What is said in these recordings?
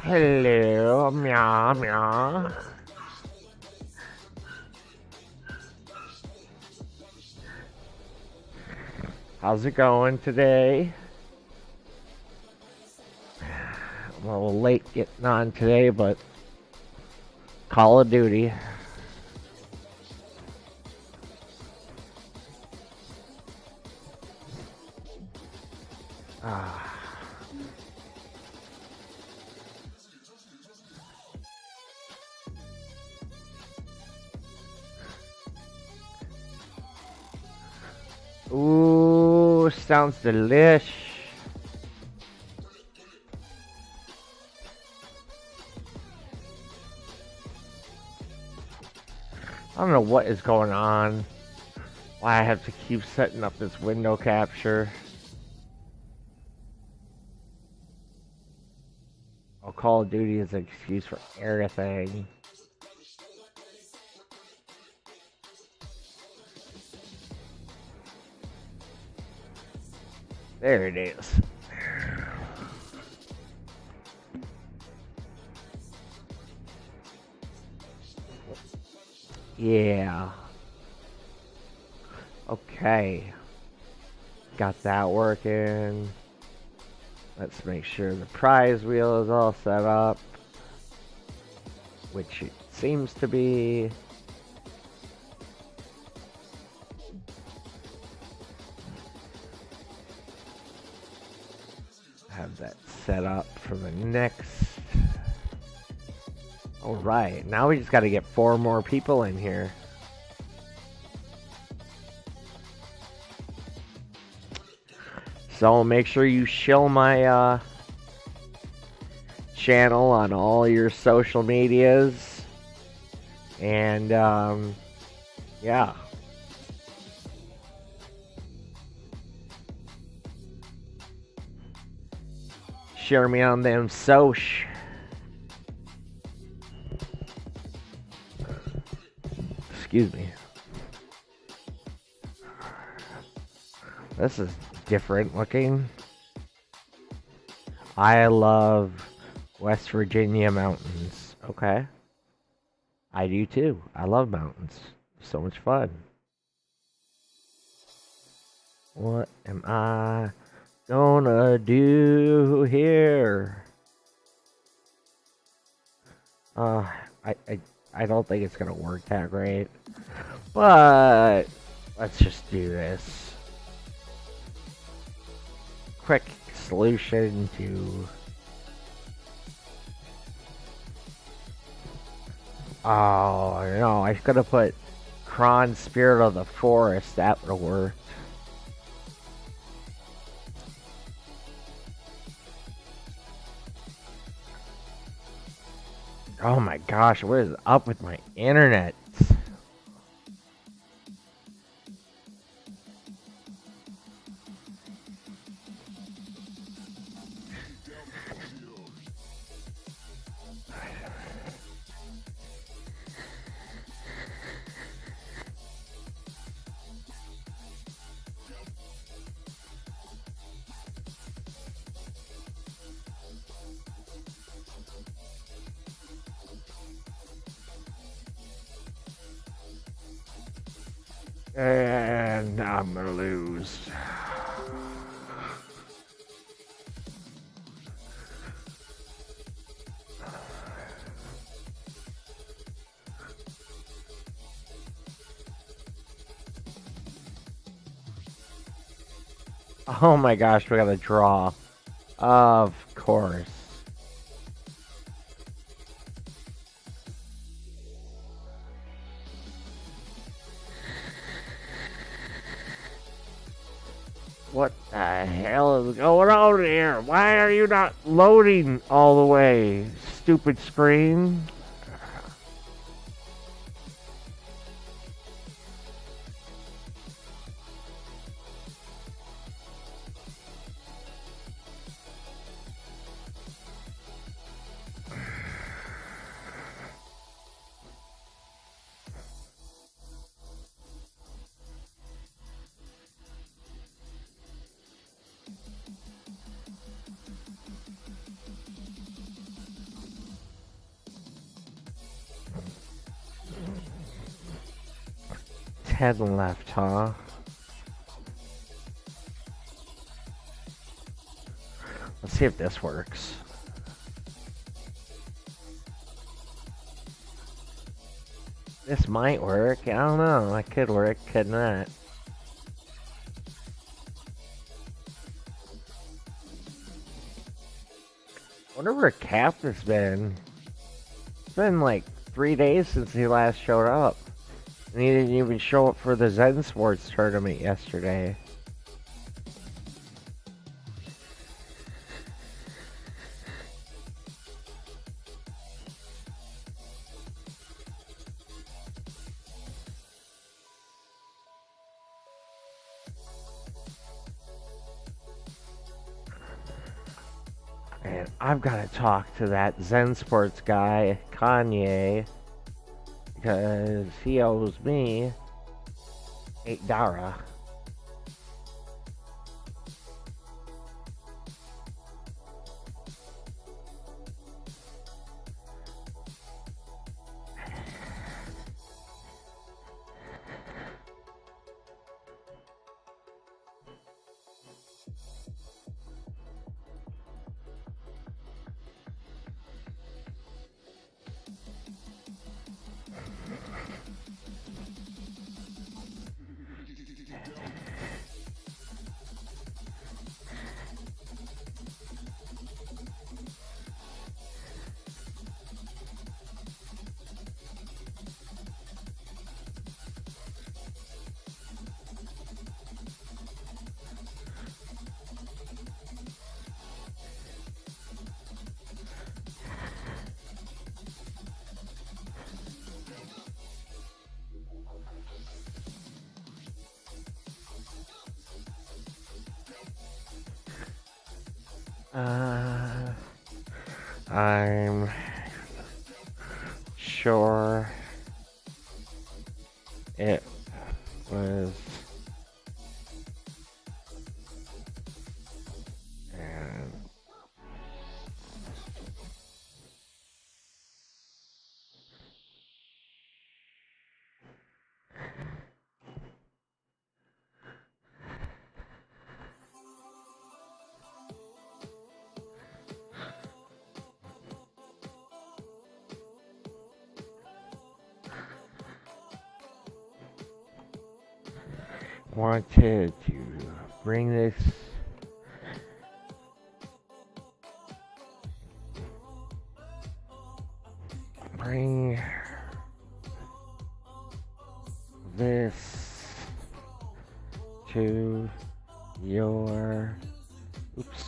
Hello, meow meow. How's it going today? I'm a little late getting on today, but Call of Duty. Ah. Ooh, sounds delish. I don't know what is going on. Why I have to keep setting up this window capture. Oh, Call of Duty is an excuse for everything. There it is. Yeah. Okay. Got that working. Let's make sure the prize wheel is all set up. Which it seems to be. Have that set up for the next. Alright, now we just gotta get 4 more people in here. So make sure you shill my channel on all your social medias. And yeah. Share me on them soch. Excuse me. This is different looking. I love West Virginia mountains. Okay. I do too. I love mountains. So much fun. What am I gonna do here? I don't think it's gonna work that great. But let's just do this. Quick solution to oh no, I could have put Kron Spirit of the Forest, that would have worked. Oh my gosh, what is up with my internet? And I'm gonna lose. Oh my gosh, we got a draw. Of course. What the hell is going on here? Why are you not loading all the way? Stupid screen. 10 left, huh? Let's see if this works. This might work. I don't know. It could work, could not. Wonder where Cap has been. It's been like 3 days since he last showed up. And he didn't even show up for the Zen Sports tournament yesterday. And I've got to talk to that Zen Sports guy, Kanye, because he owes me $8. I'm sure it was and wanted to bring this to your oops.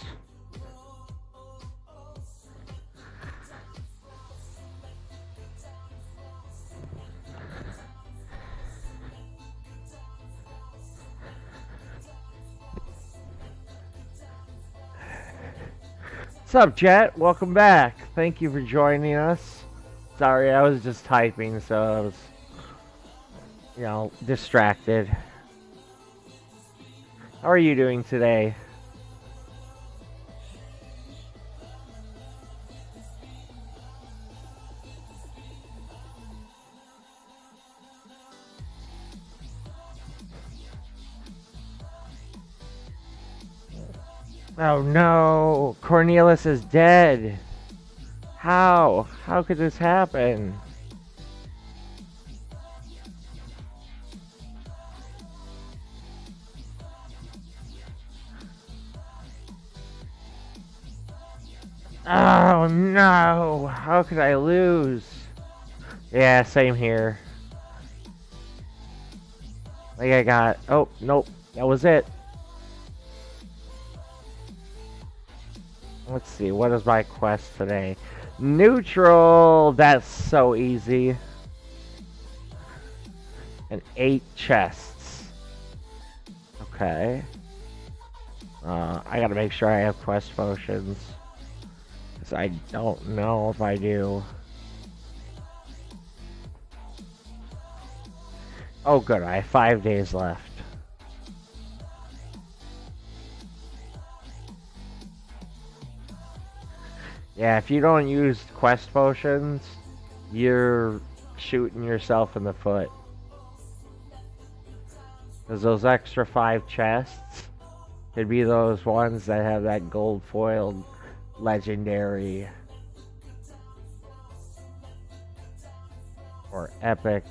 What's up, Jet? Welcome back. Thank you for joining us. Sorry, I was just typing, so I was, distracted. How are you doing today? Oh no, Cornelius is dead. How? How could this happen? Oh no, how could I lose? Yeah, same here. Like I got, oh, nope, that was it. Let's see, what is my quest today? Neutral, that's so easy. And 8 chests. Okay. I gotta make sure I have quest potions. Because I don't know if I do. Oh good, I have 5 days left. Yeah, if you don't use quest potions, you're shooting yourself in the foot. Because those extra 5 chests could be those ones that have that gold foiled legendary or epic.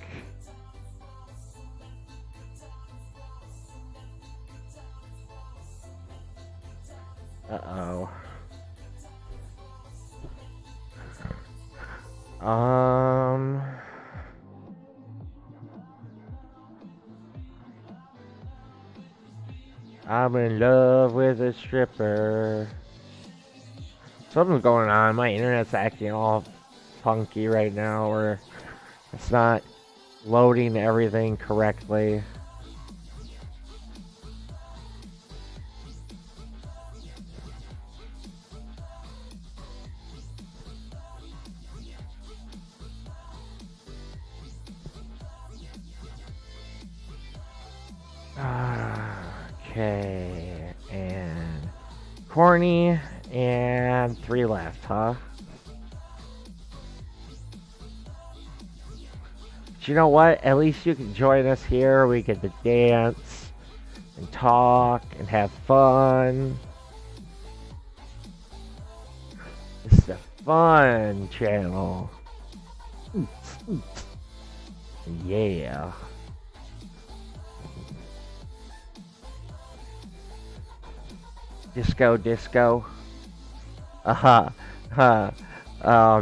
Uh-oh. I'm in love with a stripper. Something's going on. My internet's acting all funky right now, or it's not loading everything correctly. Okay, and corny, and 3 left, huh? But you know what? At least you can join us here. We get to dance and talk and have fun. This is a fun channel. Yeah. Disco. Oh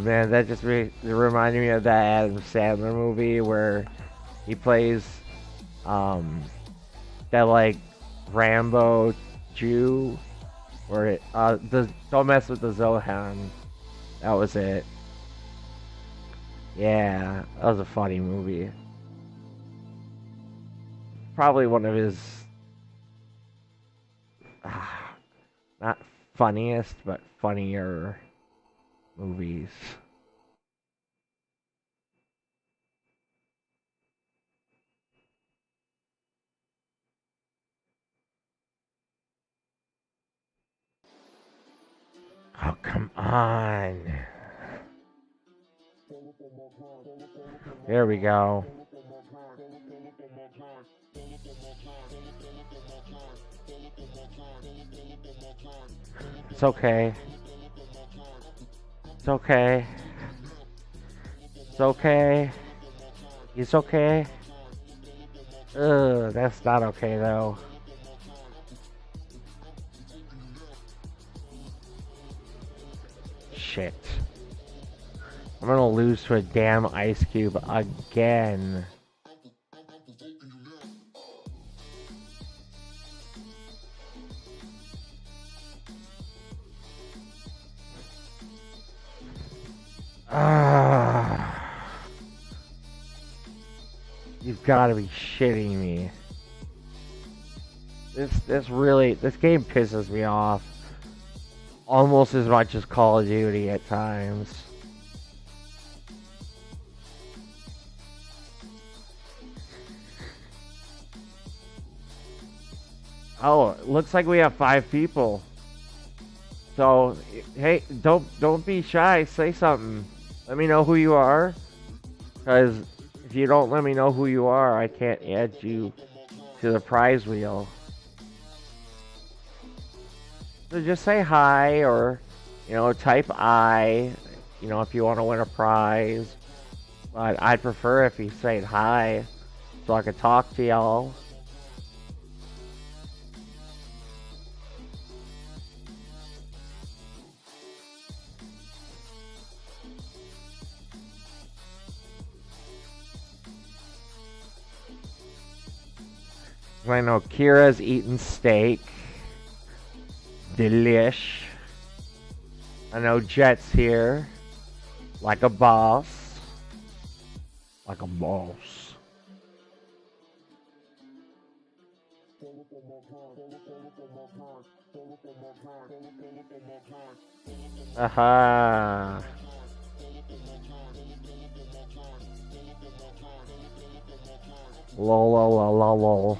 man, that just reminded me of that Adam Sandler movie where he plays that like Rambo Jew, or don't mess with the Zohan. That was it. Yeah, that was a funny movie. Probably one of his not funniest, but funnier movies. Oh, come on. There we go. It's okay. It's okay. It's okay. It's okay. Ugh, that's not okay though. Shit. I'm gonna lose to a damn ice cube again. You've got to be shitting me. This game pisses me off almost as much as Call of Duty at times. Oh, it looks like we have 5 people. So, hey, don't be shy. Say something. Let me know who you are. Because if you don't let me know who you are, I can't add you to the prize wheel. So just say hi, or, type I, if you want to win a prize. But I'd prefer if you say hi, so I could talk to y'all. I know Kira's eating steak. Delish. I know Jet's here. Like a boss. Like a boss. Aha. Lol, lol, lol, lol, lol.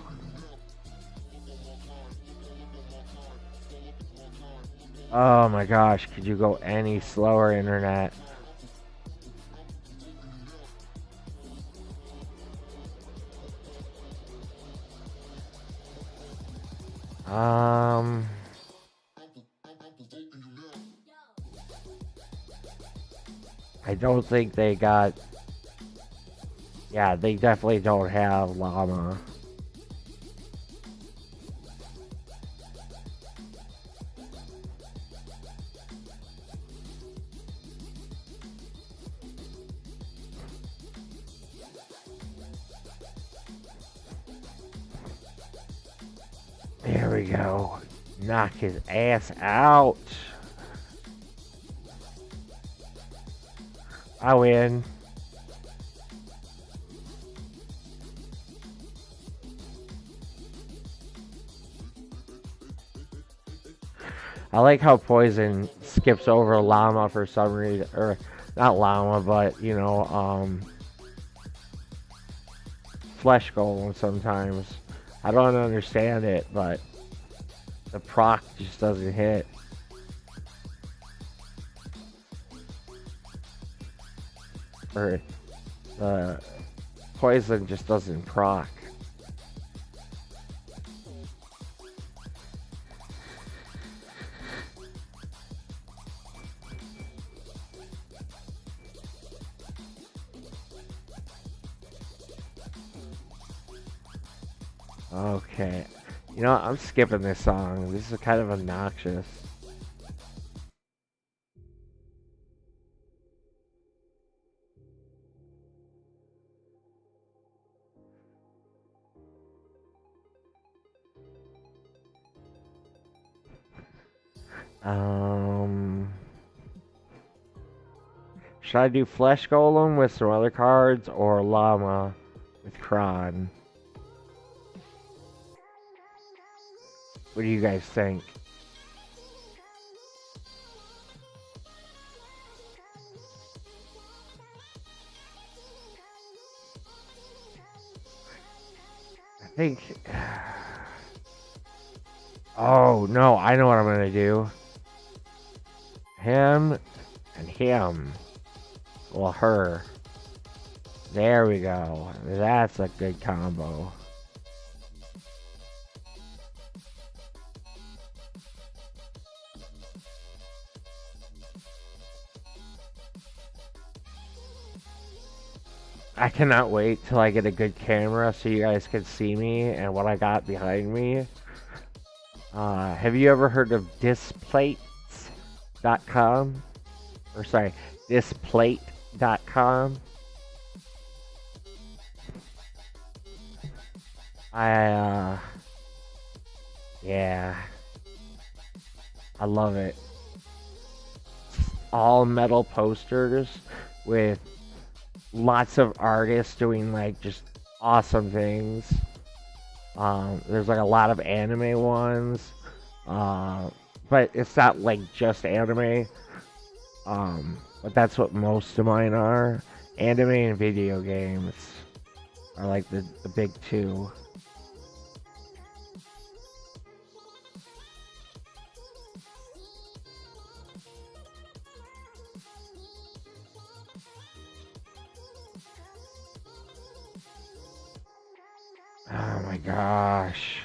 Oh my gosh, could you go any slower, internet? Um, I don't think they got. Yeah, they definitely don't have llama. There we go. Knock his ass out. I win. I like how Poison skips over llama for some reason, or not llama, but flesh golem sometimes. I don't understand it, but the proc just doesn't hit. Or the poison just doesn't proc. Okay. You know what? I'm skipping this song. This is kind of obnoxious. Should I do Flesh Golem with some other cards or Llama with Kron? What do you guys think? I think... Oh, no, I know what I'm going to do. Him and him. Well, her. There we go. That's a good combo. I cannot wait till I get a good camera so you guys can see me and what I got behind me. Have you ever heard of displates.com? Or sorry, displate.com? Yeah. I love it. All metal posters with lots of artists doing like just awesome things. There's like a lot of anime ones, but it's not like just anime. But that's what most of mine are. Anime and video games are like the big two. Oh my gosh.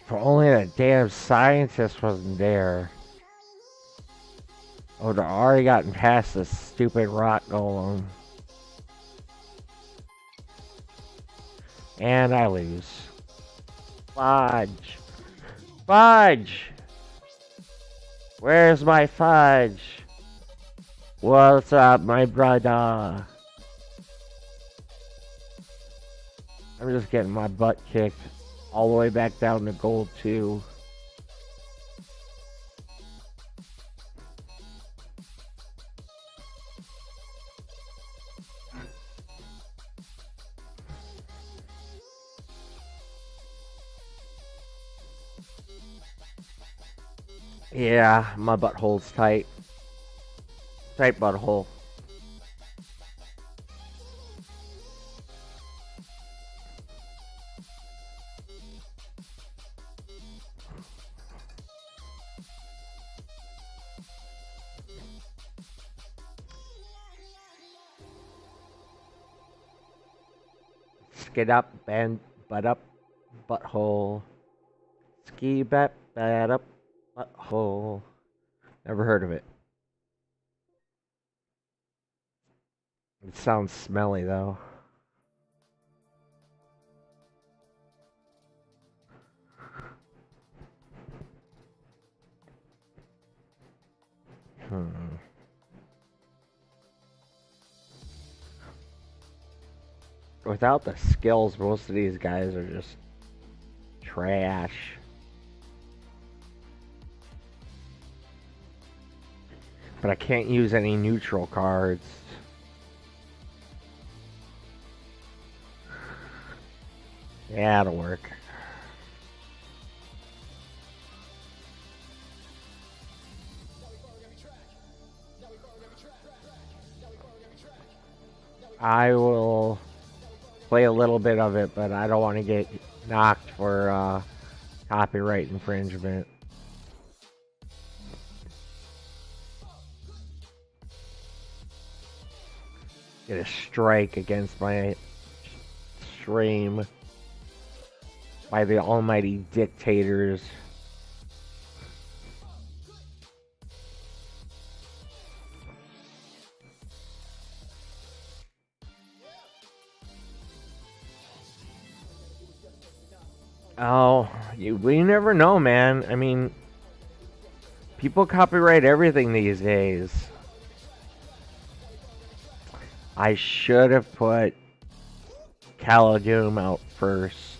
If only that damn scientist wasn't there. I would have already gotten past this stupid rock golem. And I lose. Fudge. Fudge! Where's my fudge? What's up, my brother? I'm just getting my butt kicked all the way back down to gold 2. Yeah, my butthole's tight. Tight butthole. skid up, bend, butt up, butthole. Ski bat, bat up, butthole. Never heard of it. It sounds smelly though. Without the skills, most of these guys are just trash. But I can't use any neutral cards. Yeah, that'll work. I will play a little bit of it, but I don't want to get knocked for copyright infringement. Get a strike against my stream by the almighty dictators. Oh, we never know, man. I mean, people copyright everything these days. I should have put Caladoom out first.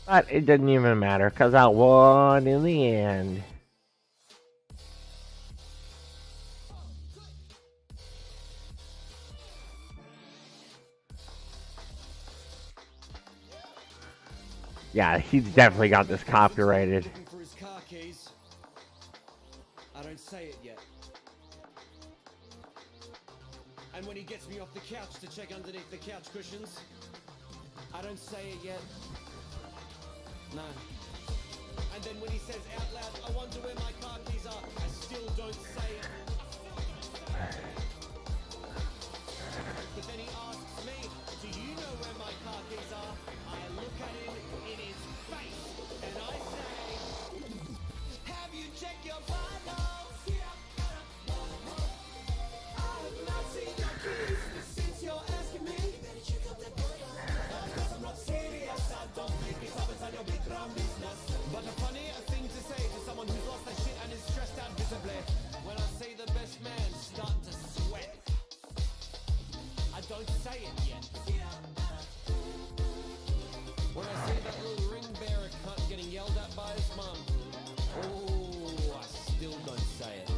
But it didn't even matter, because I won in the end. Yeah, he's definitely got this copyrighted. I don't say it yet. And when he gets me off the couch to check underneath the couch cushions, I don't say it yet. No. And then when he says out loud, I wonder where my car keys are, I still don't say it. But then he asks me, do you know where my car keys are? I look at him in his face and I say, have you checked your vitals? I have not seen your keys since you're asking me. You better check out that butthole. Because I'm not serious, I don't think it's up inside your big brown business. But a funnier thing to say to someone who's lost their shit and is stressed out visibly. When I say the best man starting to sweat, I don't say it yet. When I see that little ring bearer cunt getting yelled at by his mum, oh, I still don't say it.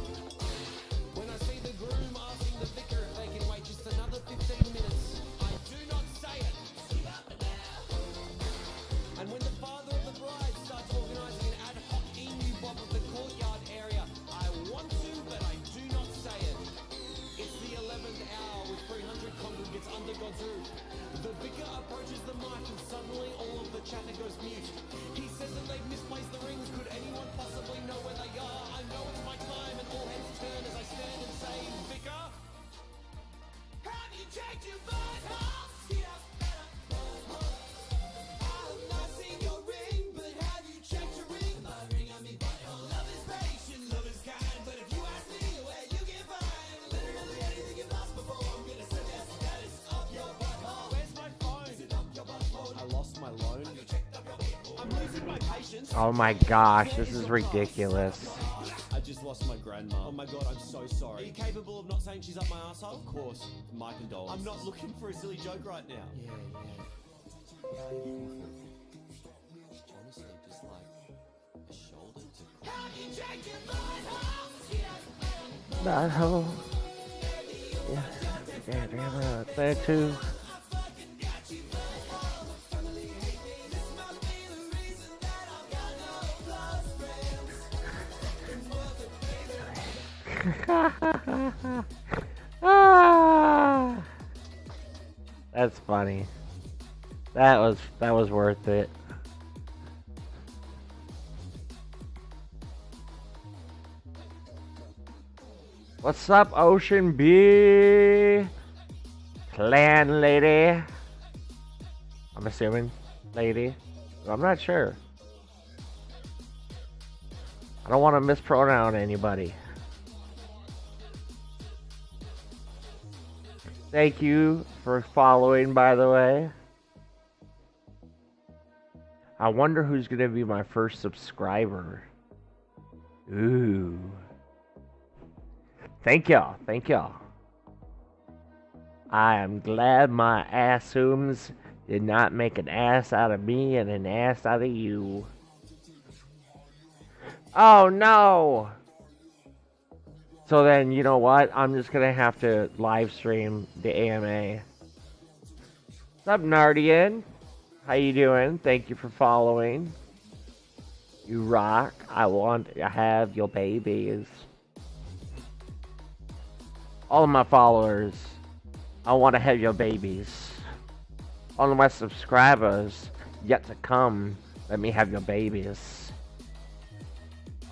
When I see the groom asking the vicar if they can wait just another 15 minutes, I do not say it. And when the father of the bride starts organising an ad hoc emu bob of the courtyard area, I want to, but I do not say it. It's the 11th hour with 300 congregants undergone through. The vicar approaches the mic and suddenly all of the chatter goes mute. He says that they've misplaced the rings. Could anyone possibly know where they are? I know it's my time, and all heads turn as I stand and say, Vicar, have you checked your vitals? I have not seen your ring, but have you checked your ring? My ring on me butthole. Love is patient, love is kind, but if you ask me where you can find literally anything you've lost before, I'm gonna suggest that it's up your butthole. Where's my phone? Is it up your butthole? I lost my loan. Have you checked up your butthole? I'm losing my patience. Oh my gosh, this is ridiculous. I just lost my grandma. Oh my god, I'm so sorry. Are you capable of not saying she's up my arsehole? Of course. My condolences. I'm not looking for a silly joke right now. Yeah. Honestly, just like a shoulder to... How do you check your Butthole. Yeah, there too. Ah, that's funny. That was worth it. What's up, Ocean B? Clan lady. I'm assuming lady. I'm not sure. I don't want to mispronounce anybody. Thank you for following, by the way. I wonder who's going to be my first subscriber. Ooh. Thank y'all. Thank y'all. I am glad my assumes did not make an ass out of me and an ass out of you. Oh no! So then, you know what? I'm just gonna have to live stream the AMA. What's up, Nardian? How you doing? Thank you for following. You rock. I want to have your babies. All of my followers, I want to have your babies. All of my subscribers, yet to come, let me have your babies.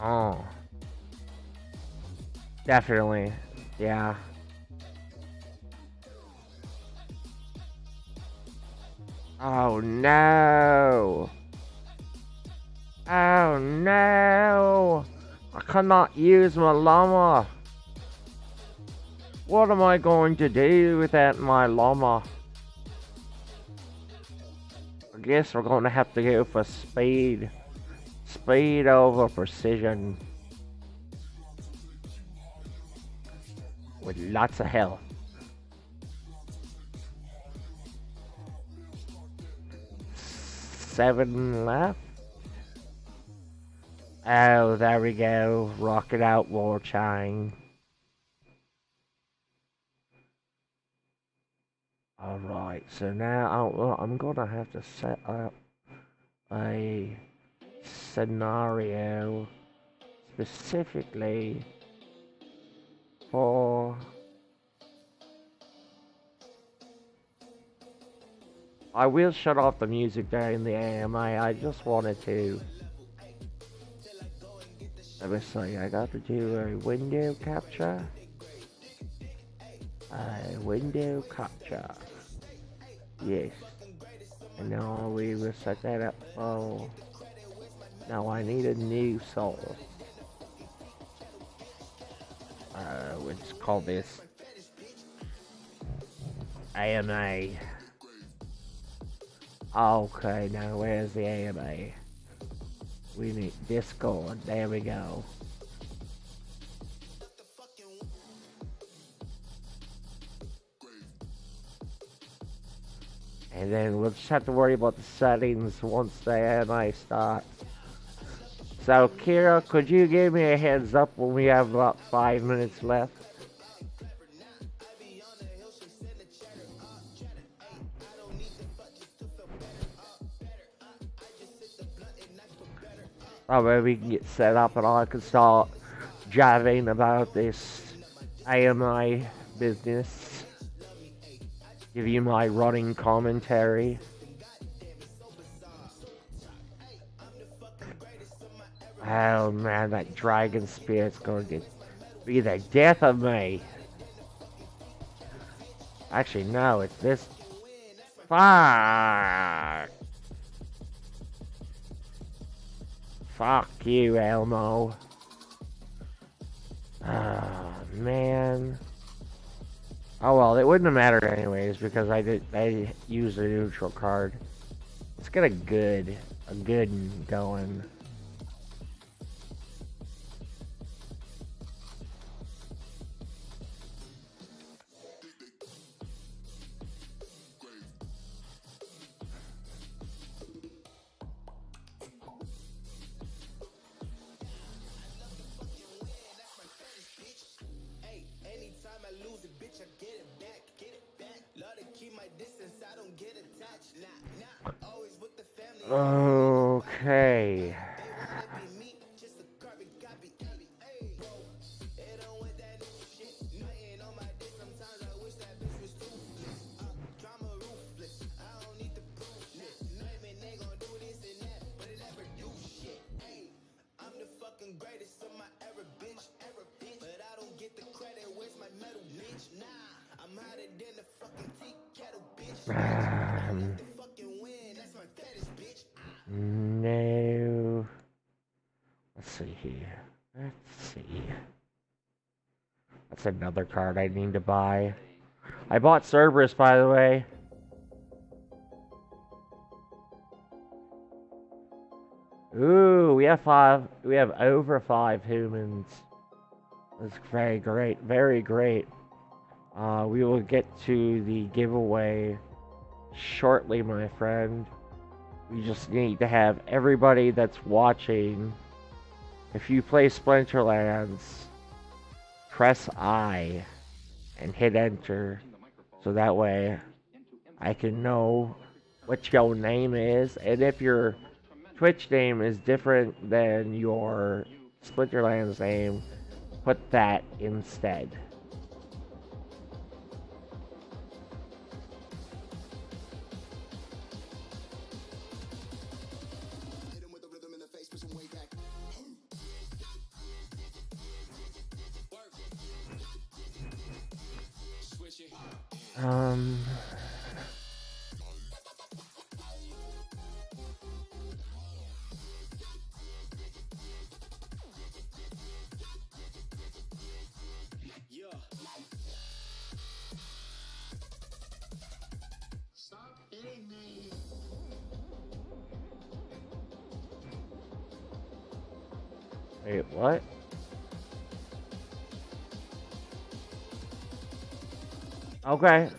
Oh. Definitely. Yeah. Oh no. Oh no. I cannot use my llama. What am I going to do without my llama? I guess we're going to have to go for speed. Speed over precision. With lots of health. 7 left. Oh, there we go. Rock it out, War Chang. Alright, so now I'm gonna have to set up a scenario specifically for I will shut off the music during the AMA. I just wanted to. Let me see, I got to do a window capture. A window capture. Yes. And now we will set that up for. Now I need a new soul. We'll just call this AMA. Okay, now where's the AMA? We need Discord. There we go. And then we'll just have to worry about the settings once the AMA starts. So, Kira, could you give me a heads up when we have about 5 minutes left? That way we can get set up and I can start jiving about this AMI business. Give you my running commentary. Oh man, that dragon spirit's gonna be the death of me. Actually, no, it's this. Fuck. Fuck you, Elmo. Oh, man. Oh well, it wouldn't have mattered anyways because I used a neutral card. Let's get a good one going. Okay. No. Let's see here. Let's see. That's another card I need to buy. I bought Cerberus, by the way. Ooh, we have 5. We have over 5 humans. That's very great. Very great. We will get to the giveaway shortly, my friend. We just need to have everybody that's watching. If you play Splinterlands, press I and hit enter, so that way I can know what your name is, and if your Twitch name is different than your Splinterlands name, put that instead. Um... Wait, what? Okay.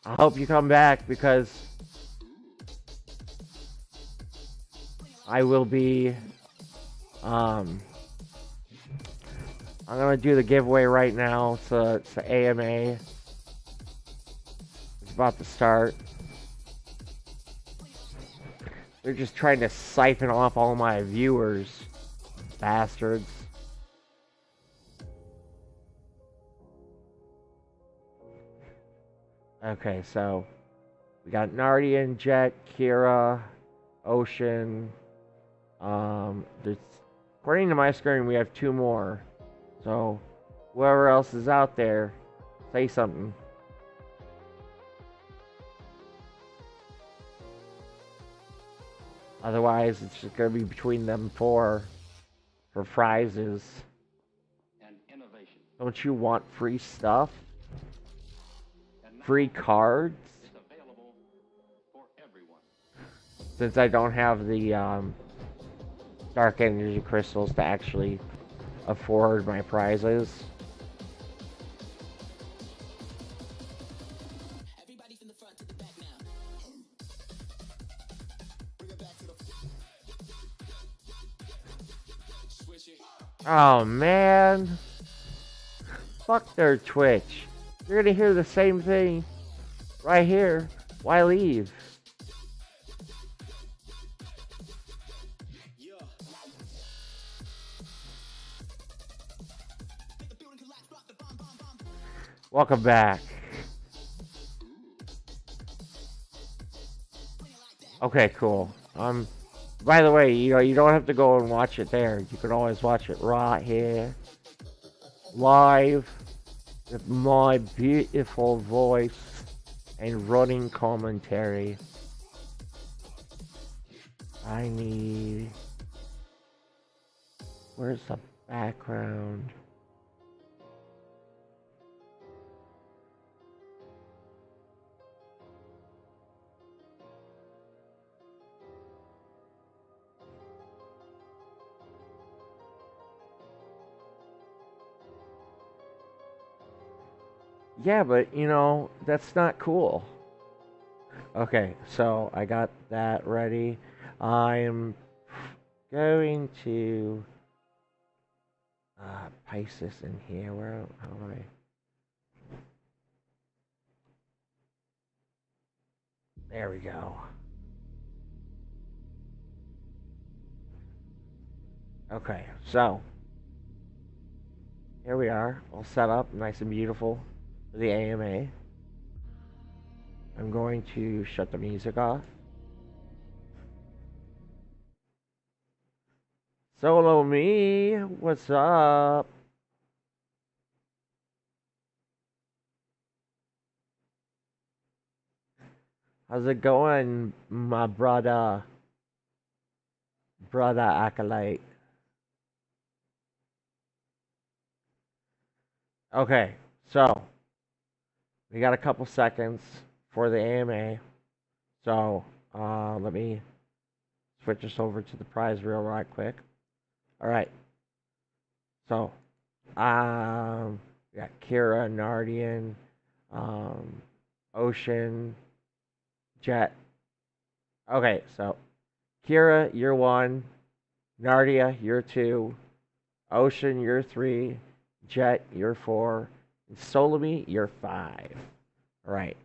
I hope you come back because I will be, I'm gonna do the giveaway right now. So it's the AMA. It's about to start. They're just trying to siphon off all my viewers. Bastards. Okay, so we got Nardian, Jet, Kira, Ocean. There's, according to my screen, we have 2 more. So whoever else is out there, say something. Otherwise, it's just gonna be between them 4 for prizes. Don't you want free stuff? Free cards? Since I don't have the dark energy crystals to actually afford my prizes. Oh man, fuck their Twitch. You're gonna hear the same thing right here. Why leave? Welcome back. Okay, cool. By the way, you don't have to go and watch it there. You can always watch it right here, live, with my beautiful voice and running commentary. I need... Where's the background? Yeah, but, that's not cool. Okay, so I got that ready. I'm going to paste this in here. How do I... There we go. Okay, so here we are, all set up, nice and beautiful for the AMA. I'm going to shut the music off. Solo me, what's up? How's it going, my brother acolyte? Okay, so we got a couple seconds for the AMA. So let me switch us over to the prize reel right quick. All right. So we got Kira, Nardian, um, Ocean, Jet. Okay, so Kira, you're one. Nardia, you're two. Ocean, you're three. Jet, you're four. And Solomie, you're five. All right.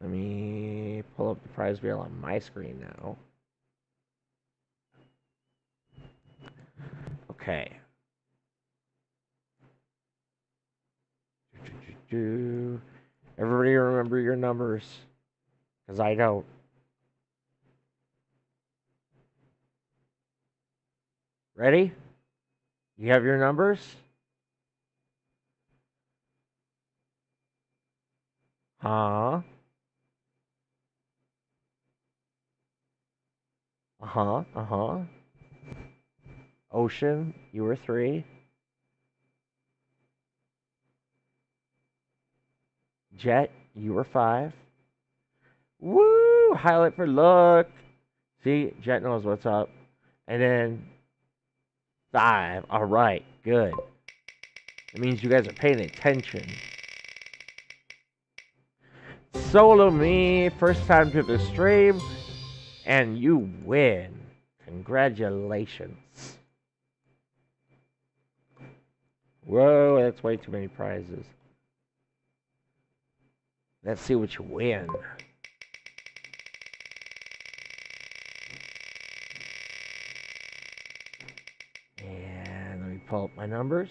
Let me pull up the prize wheel on my screen now. Okay. Everybody remember your numbers, because I don't. Ready? You have your numbers? Huh? Uh-huh. Uh-huh. Ocean, you were three. Jet, you were five. Woo! Highlight for luck. See, Jet knows what's up. And then five. All right, good. That means you guys are paying attention. Solo me, first time to the stream, and you win. Congratulations. Whoa, that's way too many prizes. Let's see what you win. And let me pull up my numbers.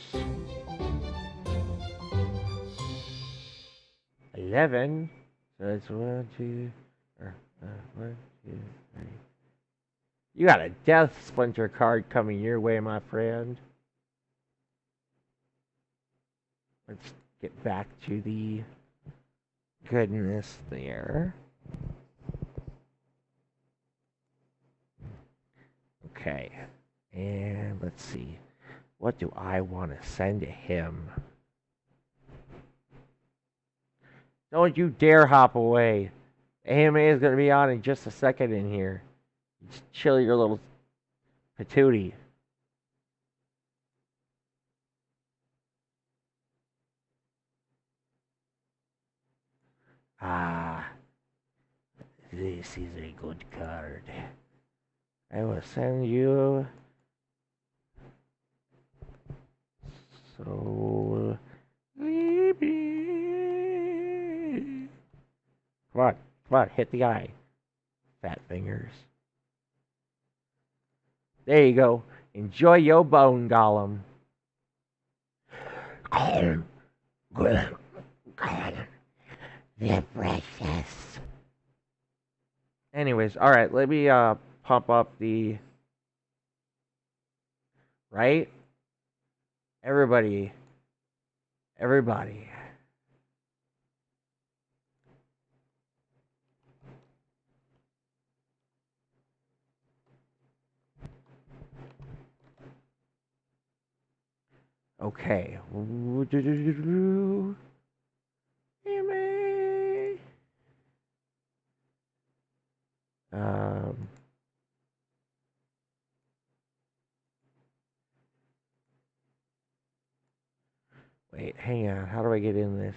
11. So that's 1, 2, 1, 2, 3. You got a Death Splinter card coming your way, my friend. Let's get back to the goodness there. Okay. And let's see. What do I want to send to him? Don't you dare hop away. AMA is going to be on in just a second in here. Just chill your little patootie. Ah, this is a good card. I will send you so sleepy. Come on, hit the eye. Fat fingers. There you go. Enjoy your bone golem. The precious. Anyways, alright, let me pump up the right? Everybody. Okay. Um, wait, hang on. How do I get in this?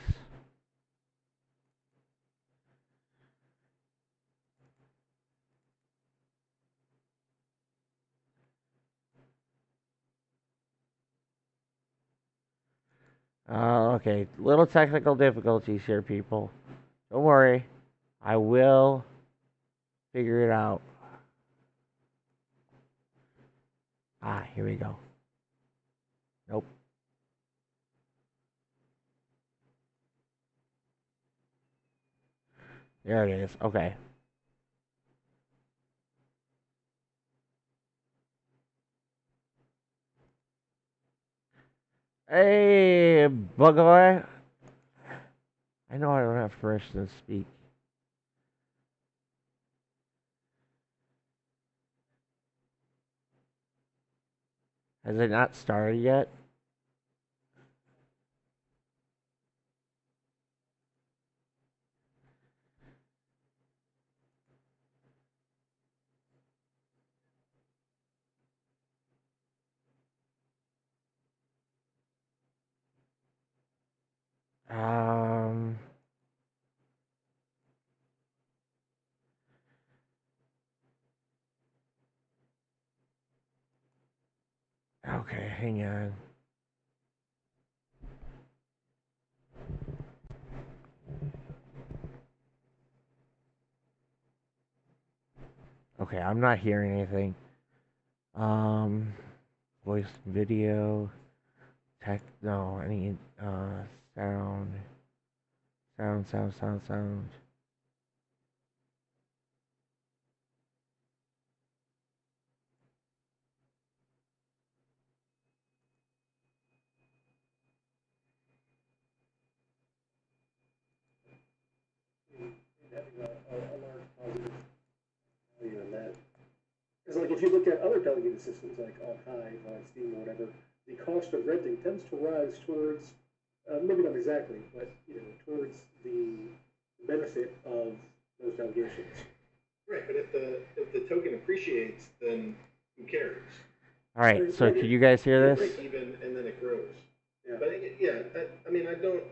Okay. Little technical difficulties here, people. Don't worry. I will figure it out. Ah, here we go. Nope. There it is. Okay. Hey, Bugeye. I know I don't have permission to speak. Has it not started yet? Um. Okay, hang on. Okay, I'm not hearing anything. Voice, video, text. No, I need sound, sound. Having a large positive value in that. Because like if you look at other delegated systems like on Hive, on Steam, or whatever, the cost of renting tends to rise towards, maybe not exactly, but towards the benefit of those delegations. Right, but if the token appreciates, then who cares? All right, so can you guys hear Break this? even and then it grows. Yeah. But I mean, I don't.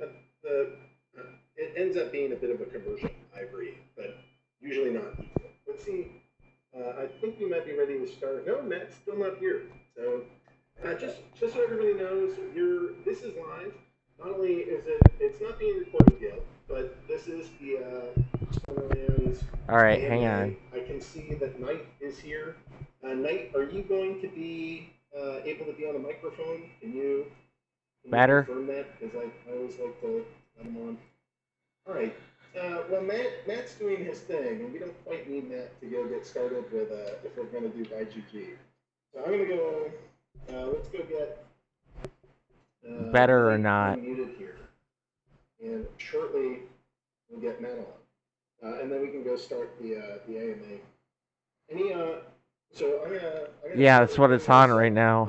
It ends up being a bit of a conversion. I agree, but usually not equal. Let's see. I think we might be ready to start. No, Matt's still not here. So just so everybody knows, this is live. Not only is it's not being recorded yet, but this is the Splinterlands. All right, AMA. hang on. I can see that Knight is here. Knight, are you going to be able to be on a microphone? Can you Better? confirm that? Because I always like to let him on. All right. Well, Matt's doing his thing, and we don't quite need Matt to go get started with if we're going to do IGG. So I'm going to go. Let's go get. Better or not? Muted here, and shortly we'll get Matt on, and then we can go start the AMA. Any So I'm gonna Yeah, that's what it's on right now.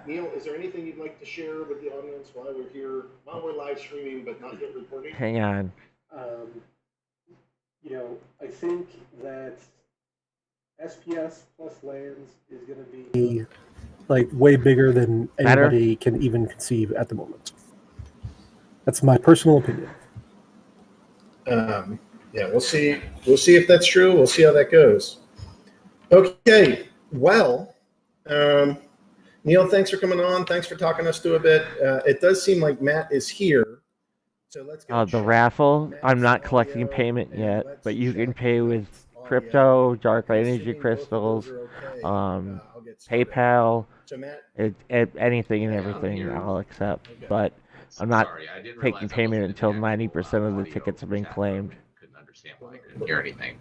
Neil, is there anything you'd like to share with the audience while we're here, while we're live streaming but not yet recording? Hang on. I think that SPS plus lands is going to be like way bigger than anybody can even conceive at the moment. That's my personal opinion. Yeah, we'll see. We'll see if that's true. We'll see how that goes. Okay. Well, Neil, thanks for coming on. Thanks for talking us through a bit. It does seem like Matt is here. So let's get The raffle, I'm not collecting payment yet, but you can pay with crypto, dark energy crystals, PayPal, So Matt, anything and everything I'll accept. But I'm not taking payment until 90% of the tickets have been claimed. Couldn't understand why I couldn't hear anything.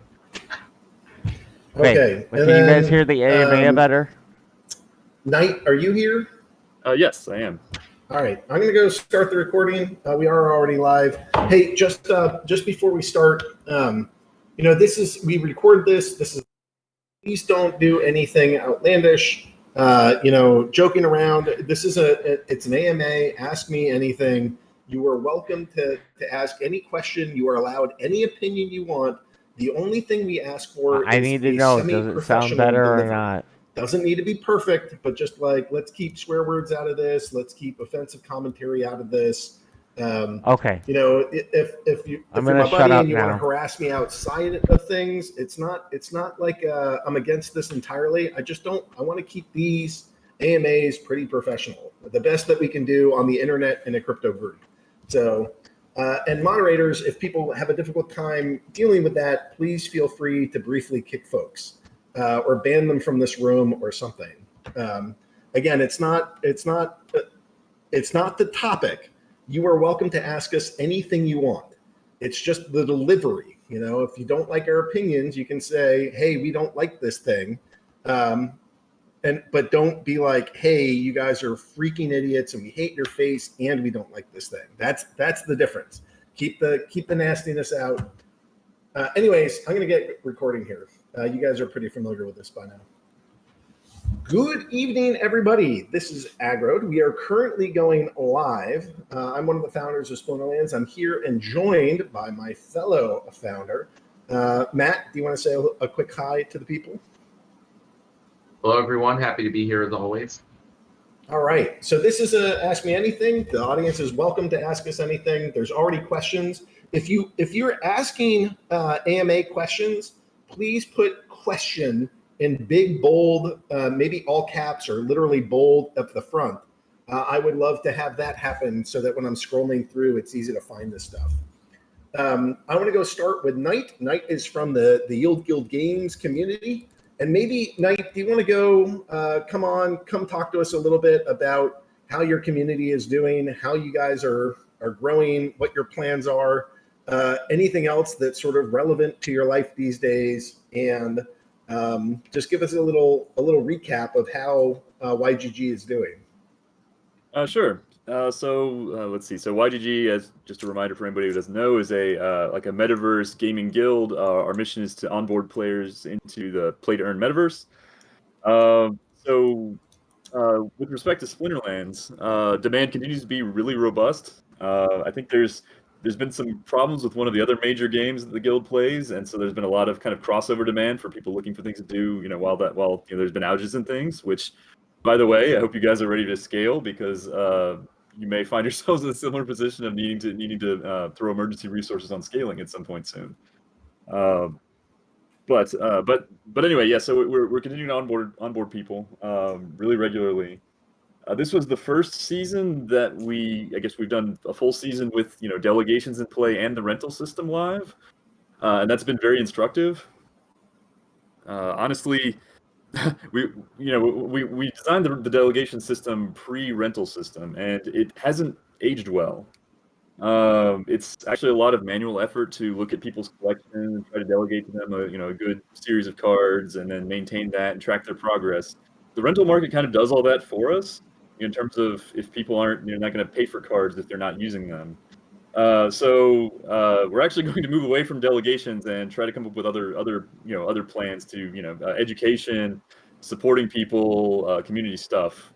okay. Can you guys hear the AMA better? Knight, are you here? Yes, I am. All right, I'm going to go start the recording. We are already live. Hey, just before we start, we record this. This is, please don't do anything outlandish. Joking around. This is it's an AMA. Ask me anything. You are welcome to ask any question. You are allowed any opinion you want. The only thing we ask for I is need to know, does it sound better or not? Doesn't need to be perfect, but just like, let's keep swear words out of this. Let's keep offensive commentary out of this. Okay. If you're my buddy and you want to harass me outside of things, it's not like I'm against this entirely. I want to keep these AMAs pretty professional, the best that we can do on the internet in a crypto group. So, and moderators, if people have a difficult time dealing with that, please feel free to briefly kick folks. Or ban them from this room or something. Again, it's not the topic. You are welcome to ask us anything you want. It's just the delivery. If you don't like our opinions, you can say, "Hey, we don't like this thing," but don't be like, "Hey, you guys are freaking idiots and we hate your face and we don't like this thing." That's the difference. Keep the nastiness out. Anyways, I'm gonna get recording here. You guys are pretty familiar with this by now. Good evening, everybody. This is Agrode. We are currently going live. I'm one of the founders of Splinterlands. I'm here and joined by my fellow founder. Matt, do you want to say a quick hi to the people? Hello, everyone. Happy to be here as always. All right. So this is a Ask Me Anything. The audience is welcome to ask us anything. There's already questions. If you're asking AMA questions, please put question in big, bold, maybe all caps or literally bold up the front. I would love to have that happen so that when I'm scrolling through, it's easy to find this stuff. I want to go start with Knight. Knight is from the Yield Guild Games community. And maybe, Knight, do you want to go, come talk to us a little bit about how your community is doing, how you guys are growing, what your plans are, anything else that's sort of relevant to your life these days, and just give us a little recap of how YGG is doing. Sure. So let's see. So YGG, as just a reminder for anybody who doesn't know, is a like a metaverse gaming guild. Our mission is to onboard players into the play to earn metaverse. With respect to Splinterlands, demand continues to be really robust. I think there's been some problems with one of the other major games that the guild plays, and so there's been a lot of kind of crossover demand for people looking for things to do. While there's been outages and things, which, by the way, I hope you guys are ready to scale, because you may find yourselves in a similar position of needing to throw emergency resources on scaling at some point soon. But anyway, yeah. So we're continuing to onboard people really regularly. This was the first season that I guess we've done a full season with delegations in play and the rental system live, and that's been very instructive. Honestly, we designed the delegation system pre-rental system, and it hasn't aged well. It's actually a lot of manual effort to look at people's collection and try to delegate to them a good series of cards, and then maintain that and track their progress. The rental market kind of does all that for us in terms of if people aren't not going to pay for cards if they're not using them. So we're actually going to move away from delegations and try to come up with other plans to education, supporting people, community stuff,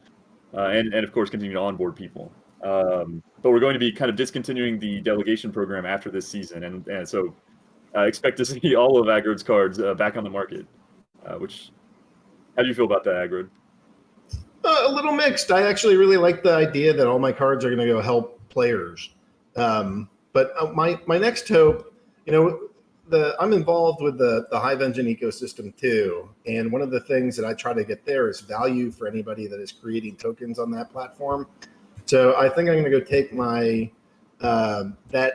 and of course continue to onboard people. But we're going to be kind of discontinuing the delegation program after this season, and so expect to see all of Agrode's cards back on the market. How do you feel about that, Agrode? A little mixed. I actually really like the idea that all my cards are going to go help players. But my next hope, I'm involved with the Hive Engine ecosystem too, and one of the things that I try to get there is value for anybody that is creating tokens on that platform. So I think I'm going to go take my that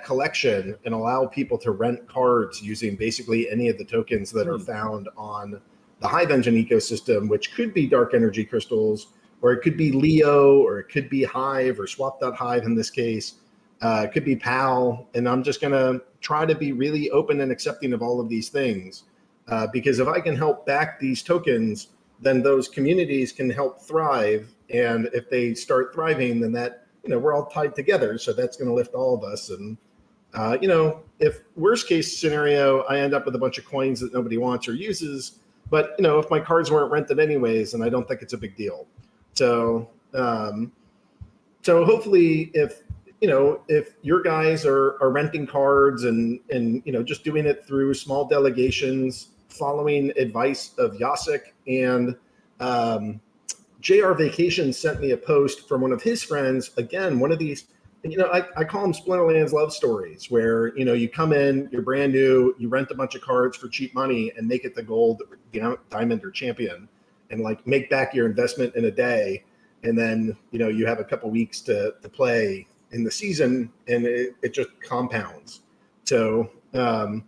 collection and allow people to rent cards using basically any of the tokens that are found on the Hive Engine ecosystem, which could be dark energy crystals, or it could be Leo, or it could be Hive, or Swap.Hive in this case. It could be PAL, and I'm just going to try to be really open and accepting of all of these things, because if I can help back these tokens, then those communities can help thrive, and if they start thriving, then that we're all tied together, so that's going to lift all of us. And if worst case scenario, I end up with a bunch of coins that nobody wants or uses, but if my cards weren't rented anyways, and I don't think it's a big deal. So hopefully, if your guys are renting cards and just doing it through small delegations, following advice of Yasik, and JR Vacation sent me a post from one of his friends. Again, one of these, I call them Splinterlands love stories, where you come in, you're brand new, you rent a bunch of cards for cheap money and make it the gold, diamond, or champion, and make back your investment in a day, and then you have a couple weeks to play in the season, and it just compounds. So the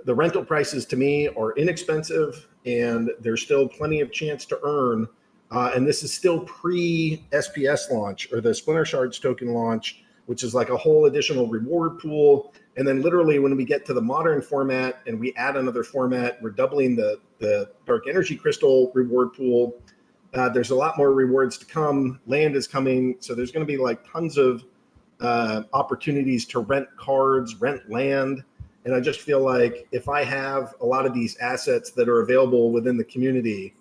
rental prices to me are inexpensive, and there's still plenty of chance to earn. And this is still pre-SPS launch, or the Splinter Shards token launch, which is like a whole additional reward pool. And then literally when we get to the modern format and we add another format, we're doubling the Dark Energy Crystal reward pool. There's a lot more rewards to come. Land is coming. So there's going to be tons of opportunities to rent cards, rent land. And I just feel like if I have a lot of these assets that are available within the community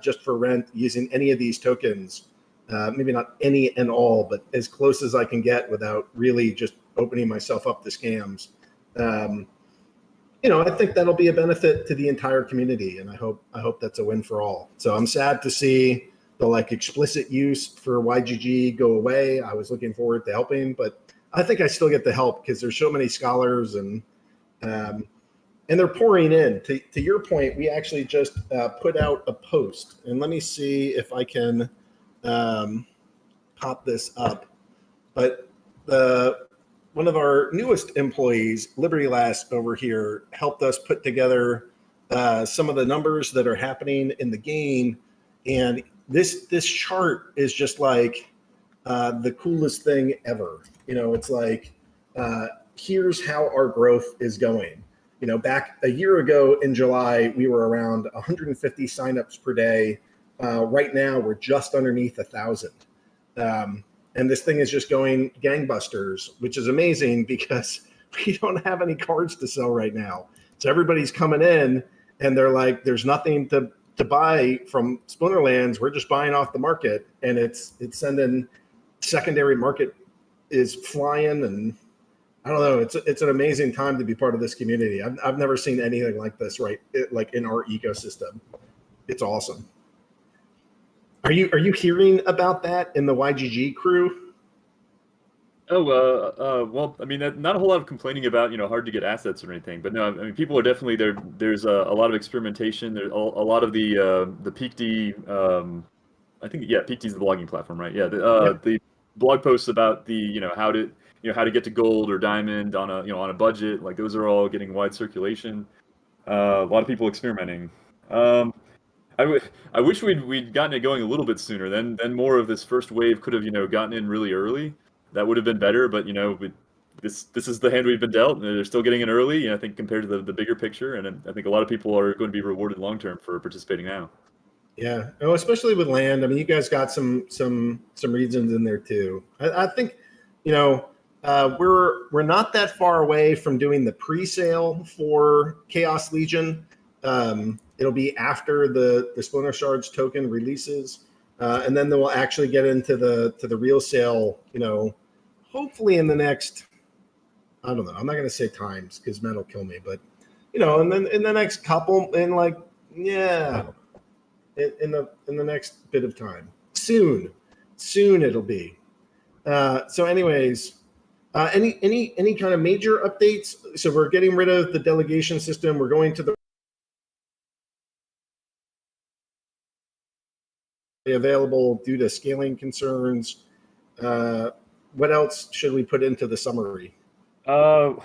just for rent using any of these tokens, maybe not any and all, but as close as I can get without really just opening myself up to scams, I think that'll be a benefit to the entire community, and I hope that's a win for all. So I'm sad to see the explicit use for YGG go away. I was looking forward to helping, but I think I still get the help because there's so many scholars and they're pouring in. To your point, we actually just put out a post, and let me see if I can pop this up. But one of our newest employees, Liberty Last over here, helped us put together some of the numbers that are happening in the game, and this chart is just the coolest thing ever. It's here's how our growth is going. Back a year ago in July, we were around 150 signups per day. Right now, we're just underneath 1,000. And this thing is just going gangbusters, which is amazing because we don't have any cards to sell right now. So everybody's coming in and they're like, there's nothing to buy from Splinterlands. We're just buying off the market, and it's sending secondary market is flying, and I don't know. It's an amazing time to be part of this community. I've never seen anything like this, right? In our ecosystem. It's awesome. Are you hearing about that in the YGG crew? Oh, well, I mean, not a whole lot of complaining about, hard to get assets or anything, but no, I mean, people are definitely there. There's a lot of experimentation. There's a lot of the PeakD, I think, yeah, PeakD is the blogging platform, right? Yeah, the blog posts about the, how to get to gold or diamond on a budget. Like, those are all getting wide circulation. A lot of people experimenting. I wish we'd gotten it going a little bit sooner. Then more of this first wave could have gotten in really early. That would have been better. But this is the hand we've been dealt. They're still getting in early. I think compared to the bigger picture, and I think a lot of people are going to be rewarded long term for participating now. Yeah, especially with land. I mean, you guys got some reasons in there too. I think we're not that far away from doing the pre-sale for Chaos Legion. It'll be after the Splinter Shards token releases, and then they will actually get into the real sale. Hopefully in the next, I don't know. I'm not going to say times because Matt will kill me, but and then in the next couple, in the next bit of time, soon it'll be. So, anyways. Any kind of major updates? So we're getting rid of the delegation system. We're going to the available due to scaling concerns. What else should we put into the summary? Well,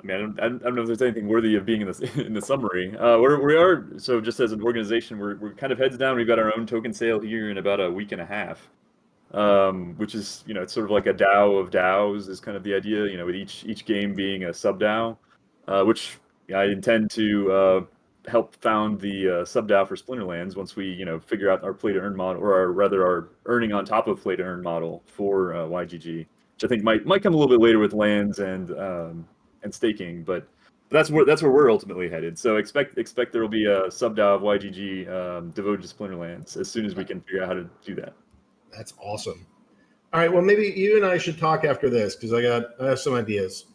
I mean, I don't know if there's anything worthy of being in the summary. We are, so just as an organization, we're kind of heads down. We've got our own token sale here in about a week and a half. Which is, it's sort of like a DAO of DAOs is kind of the idea, with each game being a sub DAO, which I intend to help found the sub DAO for Splinterlands once we, figure out our play to earn model, or rather our earning on top of play to earn model for YGG, which I think might come a little bit later with lands and staking, but that's where we're ultimately headed. So expect there will be a sub DAO of YGG devoted to Splinterlands as soon as we can figure out how to do that. That's awesome. All right. Well, maybe you and I should talk after this because I have some ideas.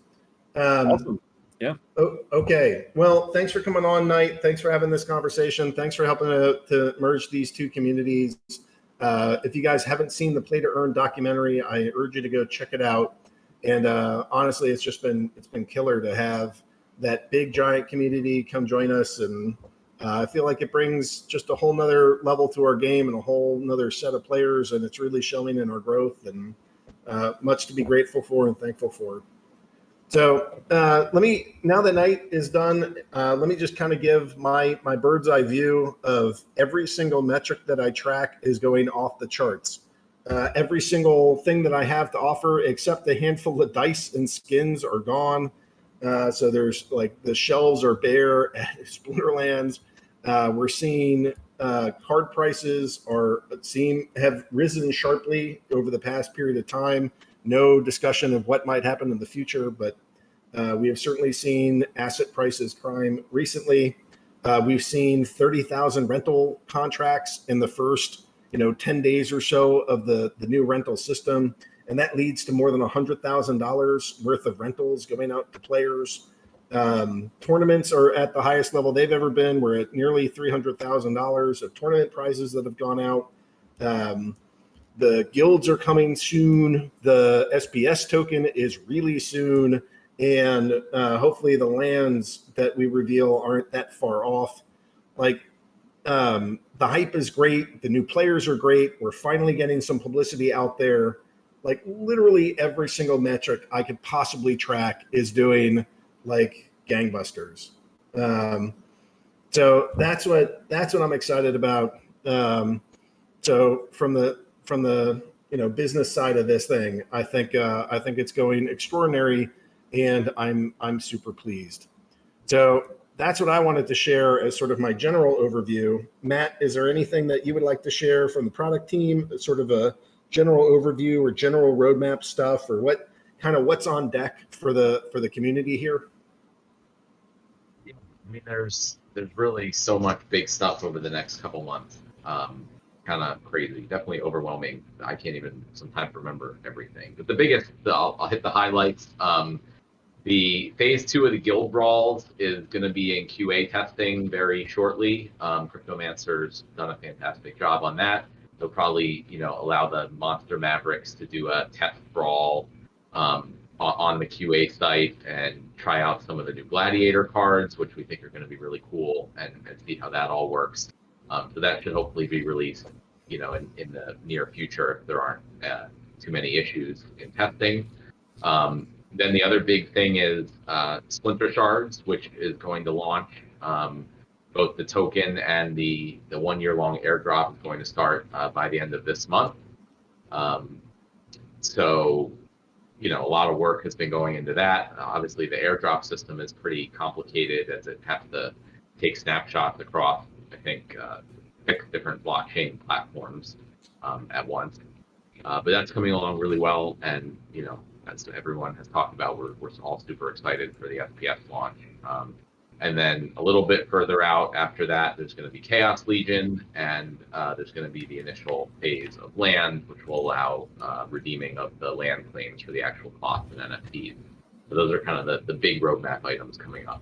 Awesome. Yeah. Okay. Well, thanks for coming on, Knight. Thanks for having this conversation. Thanks for helping to merge these two communities. If you guys haven't seen the Play to Earn documentary, I urge you to go check it out. And honestly, it's been killer to have that big giant community come join us, and I feel like it brings just a whole nother level to our game and a whole nother set of players, and it's really showing in our growth, and much to be grateful for and thankful for. So now that Night is done, let me just kind of give my bird's eye view of every single metric that I track is going off the charts. Every single thing that I have to offer, except a handful of dice and skins, are gone. So there's the shelves are bare at Splinterlands. We're seeing card prices have risen sharply over the past period of time. No discussion of what might happen in the future, but We have certainly seen asset prices climb recently. We've seen 30,000 rental contracts in the first 10 days or so of the new rental system. And that leads to more than $100,000 worth of rentals going out to players. Tournaments are at the highest level they've ever been. We're at nearly $300,000 of tournament prizes that have gone out. The guilds are coming soon. The SPS token is really soon. And hopefully the lands that we reveal aren't that far off. The hype is great. The new players are great. We're finally getting some publicity out there. Literally every single metric I could possibly track is doing gangbusters. So that's what I'm excited about. So from the business side of this thing, I think it's going extraordinary, and I'm super pleased. So that's what I wanted to share as sort of my general overview. Matt, is there anything that you would like to share from the product team, sort of a general overview or general roadmap stuff, or what's on deck for the community here? I mean, there's really so much big stuff over the next couple months. Kind of crazy, definitely overwhelming. I can't even sometimes remember everything. But the biggest, I'll hit the highlights. The phase 2 of the Guild Brawls is going to be in QA testing very shortly. Cryptomancer's done a fantastic job on that. They'll probably, allow the Monster Mavericks to do a test brawl on the QA site and try out some of the new Gladiator cards, which we think are going to be really cool, and see how that all works. So that should hopefully be released, in the near future if there aren't too many issues in testing. Then the other big thing is Splinter Shards, which is going to launch. Both the token and the 1 year long airdrop is going to start by the end of this month. So, a lot of work has been going into that. Obviously, the airdrop system is pretty complicated, as it has to take snapshots across, I think, 6 different blockchain platforms at once. But that's coming along really well, and as everyone has talked about, we're all super excited for the SPS launch. And then a little bit further out after that, there's going to be Chaos Legion, and there's going to be the initial phase of land, which will allow redeeming of the land claims for the actual cloth and NFTs. So those are kind of the big roadmap items coming up.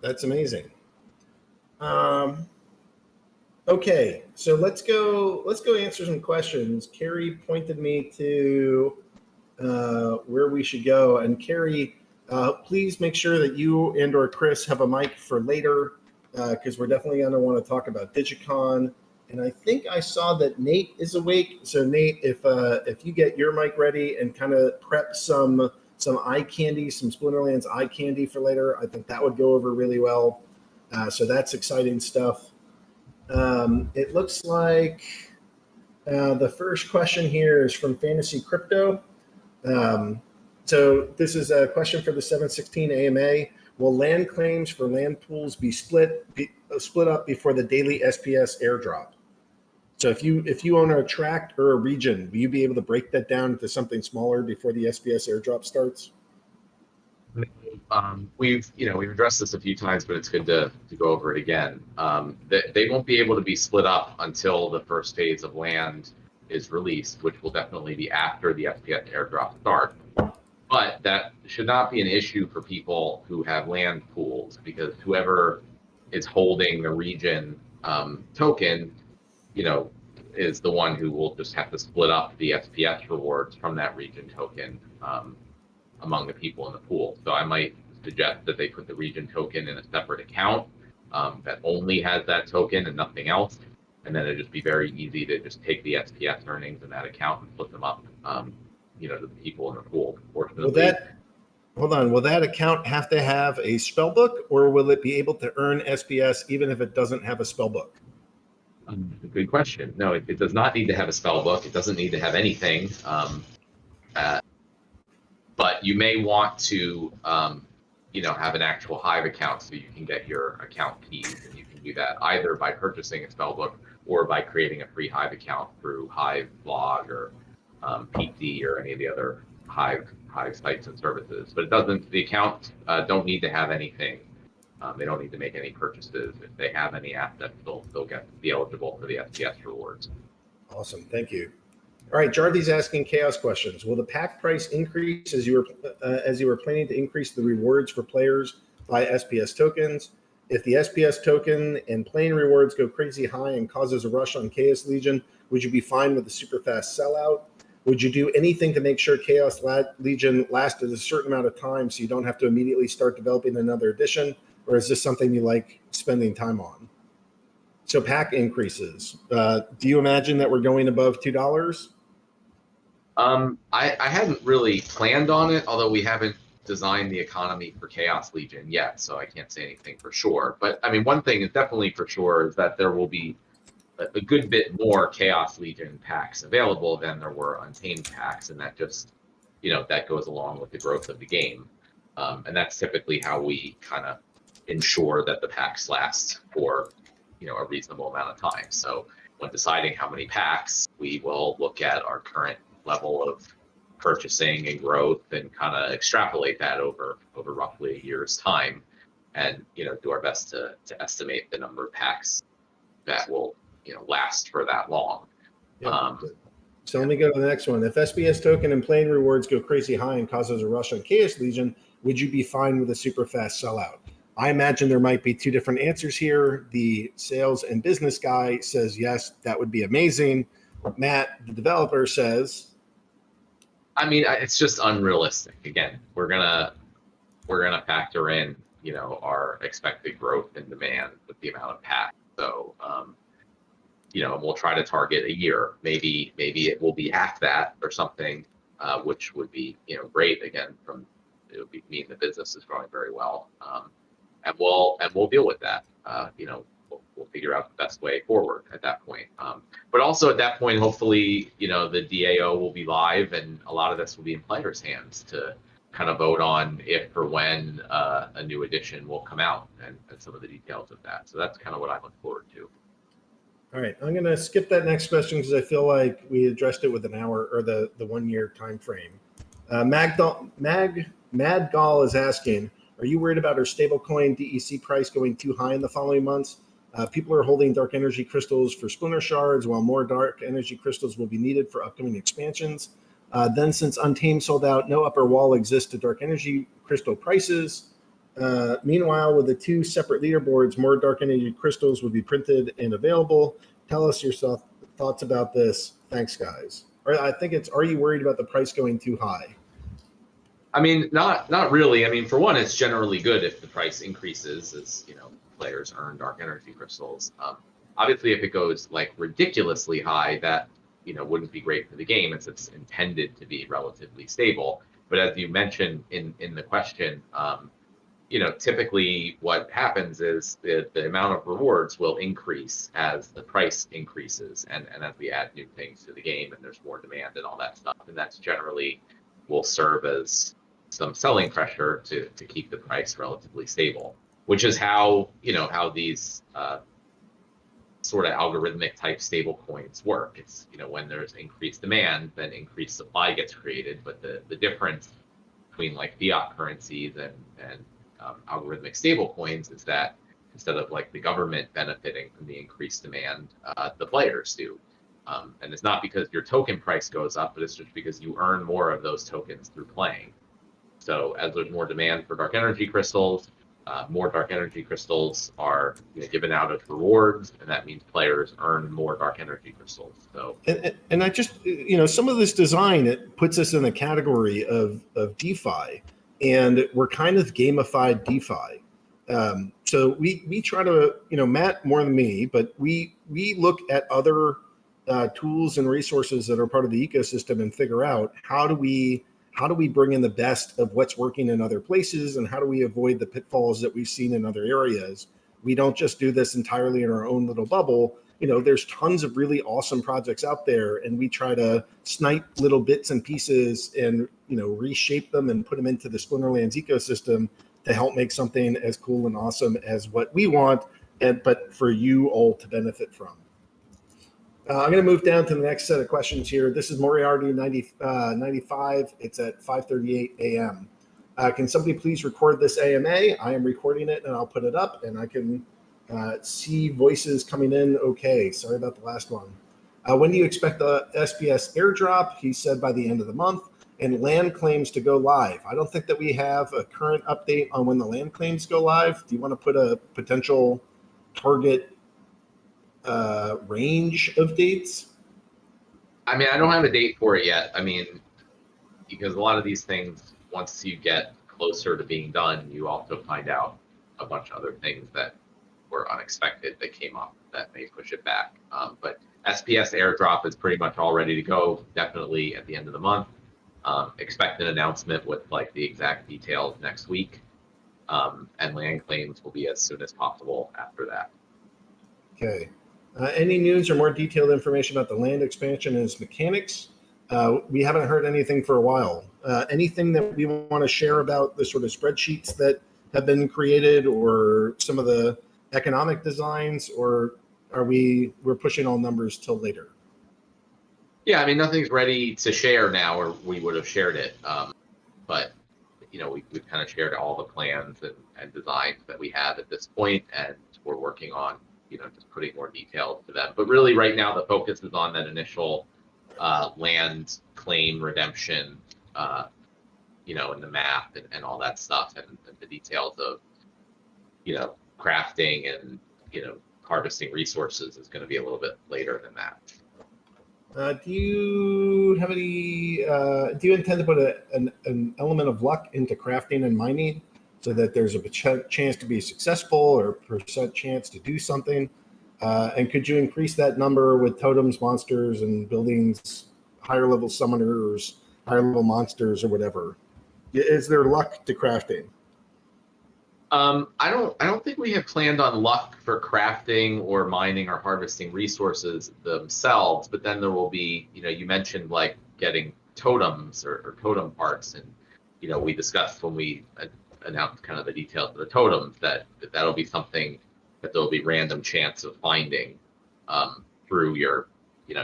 That's amazing. Okay, so let's go answer some questions. Carrie pointed me to where we should go, and Carrie, please make sure that you and/or Chris have a mic for later, because we're definitely going to want to talk about Digicon. And I think I saw that Nate is awake. So Nate, if you get your mic ready and kind of prep some eye candy, some Splinterlands eye candy for later, I think that would go over really well. So that's exciting stuff. It looks like the first question here is from Fantasy Crypto. So this is a question for the 716 AMA. Will land claims for land pools be split up before the daily SPS airdrop? So if you own a tract or a region, will you be able to break that down into something smaller before the SPS airdrop starts? We've addressed this a few times, but it's good to go over it again. They won't be able to be split up until the first phase of land is released, which will definitely be after the SPS airdrop starts. But that should not be an issue for people who have land pools, because whoever is holding the region token, is the one who will just have to split up the SPS rewards from that region token among the people in the pool. So I might suggest that they put the region token in a separate account that only has that token and nothing else. And then it'd just be very easy to just take the SPS earnings in that account and split them up, to the people in the pool. Will that account have to have a spell book, or will it be able to earn SPS even if it doesn't have a spell book? Good question. No, it does not need to have a spell book. It doesn't need to have anything. But you may want to, have an actual Hive account so you can get your account keys, and you can do that either by purchasing a spellbook or by creating a free Hive account through Hive blog or PT or any of the other Hive sites and services, but it doesn't. The accounts don't need to have anything. They don't need to make any purchases. If they have any assets, they'll be eligible for the SPS rewards. Awesome, thank you. All right, Jarthy's asking chaos questions. Will the pack price increase as you were planning to increase the rewards for players by SPS tokens? If the SPS token and playing rewards go crazy high and causes a rush on Chaos Legion, would you be fine with the super fast sellout? Would you do anything to make sure Chaos Legion lasted a certain amount of time so you don't have to immediately start developing another edition? Or is this something you like spending time on? So pack increases. Do you imagine that we're going above $2? I hadn't really planned on it, although we haven't designed the economy for Chaos Legion yet, so I can't say anything for sure. But I mean, one thing is definitely for sure is that there will be a good bit more Chaos Legion packs available than there were Untamed packs, and that just, that goes along with the growth of the game. And that's typically how we kind of ensure that the packs last for, a reasonable amount of time. So when deciding how many packs, we will look at our current level of purchasing and growth and kind of extrapolate that over roughly a year's time, and do our best to estimate the number of packs that will last for that long. Yeah. So let me go to the next one. If SPS token and playing rewards go crazy high and causes a rush on Chaos Legion, would you be fine with a super fast sellout? I imagine there might be two different answers here. The sales and business guy says yes, that would be amazing. Matt, the developer, says, I mean, it's just unrealistic. Again, we're gonna factor in, our expected growth in demand with the amount of packs. So, we'll try to target a year. Maybe it will be half that or something, which would be, great. Again, it would mean the business is growing very well, and we'll deal with that. We'll figure out the best way forward at that point. But also at that point, hopefully, the DAO will be live, and a lot of this will be in players' hands to kind of vote on if or when a new edition will come out, and some of the details of that. So that's kind of what I look forward to. All right, I'm going to skip that next question because I feel like we addressed it with an hour or the 1 year time frame. Mad Gall is asking, are you worried about our stablecoin DEC price going too high in the following months? People are holding dark energy crystals for splinter shards, while more dark energy crystals will be needed for upcoming expansions. Then, since Untamed sold out, no upper wall exists to dark energy crystal prices. Meanwhile, with the two separate leaderboards, more dark energy crystals would be printed and available. Tell us your thoughts about this. Thanks, guys. I think it's, are you worried about the price going too high? I mean, not really. I mean, for one, it's generally good if the price increases as, players earn dark energy crystals. Obviously, if it goes like ridiculously high, that, wouldn't be great for the game, as it's intended to be relatively stable. But as you mentioned in the question, typically what happens is the amount of rewards will increase as the price increases, and as we add new things to the game and there's more demand and all that stuff. And that's generally will serve as some selling pressure to keep the price relatively stable, which is how these sort of algorithmic type stable coins work. It's, when there's increased demand, then increased supply gets created. But the difference between like fiat currencies and algorithmic stable coins is that instead of like the government benefiting from the increased demand, the players do. And it's not because your token price goes up, but it's just because you earn more of those tokens through playing. So as there's more demand for dark energy crystals, more dark energy crystals are given out as rewards, and that means players earn more dark energy crystals. So and I just, some of this design, it puts us in a category of DeFi, and we're kind of gamified DeFi. So we try to, Matt more than me, but we look at other tools and resources that are part of the ecosystem and figure out how do we bring in the best of what's working in other places, and how do we avoid the pitfalls that we've seen in other areas. We don't just do this entirely in our own little bubble. There's tons of really awesome projects out there, and we try to snipe little bits and pieces and reshape them and put them into the Splinterlands ecosystem to help make something as cool and awesome as what we want, but for you all to benefit from. I'm going to move down to the next set of questions here. This is Moriarty 95. It's at 5:38 a.m. Can somebody please record this AMA? I am recording it, and I'll put it up, and I can see voices coming in. Okay, sorry about the last one. When do you expect the SPS airdrop? He said by the end of the month. And land claims to go live. I don't think that we have a current update on when the land claims go live. Do you want to put a potential target range of dates? I mean, I don't have a date for it yet. I mean, because a lot of these things, once you get closer to being done, you also find out a bunch of other things that were unexpected that came up that may push it back. But SPS airdrop is pretty much all ready to go, definitely at the end of the month. Expect an announcement with like the exact details next week, and land claims will be as soon as possible after that. Okay. Any news or more detailed information about the land expansion and its mechanics? We haven't heard anything for a while. Anything that we want to share about the sort of spreadsheets that have been created, or some of the economic designs, or we're pushing all numbers till later? Yeah, I mean, nothing's ready to share now, or we would have shared it. But we've kind of shared all the plans and designs that we have at this point, and we're working on just putting more details to them. But really, right now, the focus is on that initial land claim redemption, and the map and all that stuff, and the details of crafting and harvesting resources is going to be a little bit later than that. Do you have any? Do you intend to put an element of luck into crafting and mining, so that there's a chance to be successful or percent chance to do something? And could you increase that number with totems, monsters, and buildings, higher level summoners, higher level monsters, or whatever? Is there luck to crafting? I don't think we have planned on luck for crafting or mining or harvesting resources themselves, but then there will be, you mentioned like getting totems or totem parts, and we discussed when we announced kind of the details of the totems that'll be something that there'll be random chance of finding through your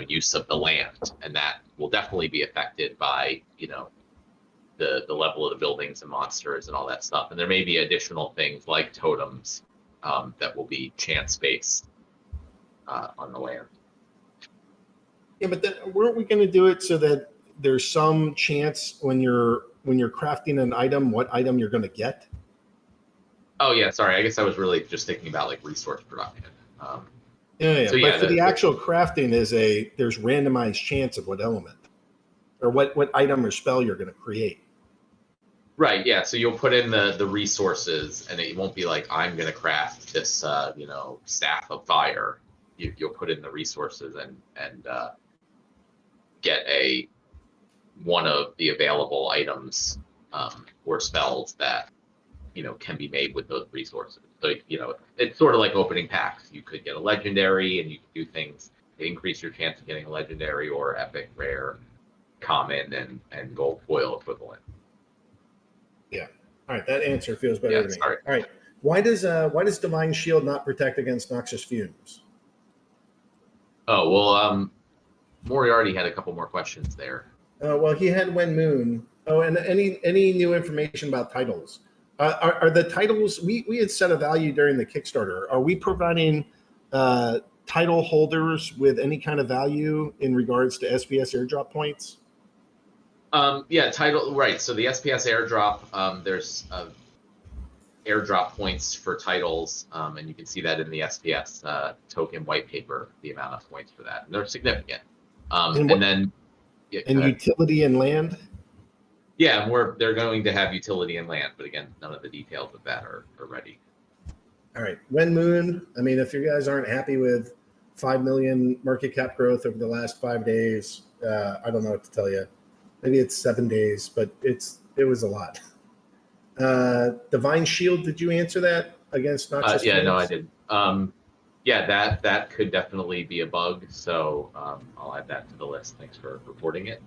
use of the land, and that will definitely be affected by the level of the buildings and monsters and all that stuff. And there may be additional things like totems that will be chance based on the land. Yeah, but then weren't we going to do it so that there's some chance when you're crafting an item, what item you're going to get? Oh yeah, sorry. I guess I was really just thinking about like resource production. Yeah. So, but for the actual crafting, there's randomized chance of what element or what item or spell you're going to create. Right. Yeah. So you'll put in the resources, and it won't be like I'm going to craft this staff of fire. You'll put in the resources and get one of the available items or spells that can be made with those resources. So it's sort of like opening packs. You could get a legendary, and you can do things to increase your chance of getting a legendary or epic, rare, common, and gold foil equivalent. Yeah. All right. That answer feels better to me. Sorry. All right. Why does Divine Shield not protect against noxious fumes? Oh well, Moriarty had a couple more questions there. Well, he had When Moon. Oh, and any new information about titles? Are the titles we had set a value during the Kickstarter? Are we providing title holders with any kind of value in regards to SPS airdrop points? Yeah, title right. So the SPS airdrop, there's airdrop points for titles, and you can see that in the SPS token white paper, the amount of points for that, and they're significant. And then utility and land. Yeah, they're going to have utility and land, but again, none of the details of that are ready. All right, When Moon. I mean, if you guys aren't happy with 5 million market cap growth over the last 5 days, I don't know what to tell you. Maybe it's 7 days, but it was a lot. Divine Shield, did you answer that against noxious fumes? No, I did. Yeah, that could definitely be a bug, so I'll add that to the list. Thanks for reporting it.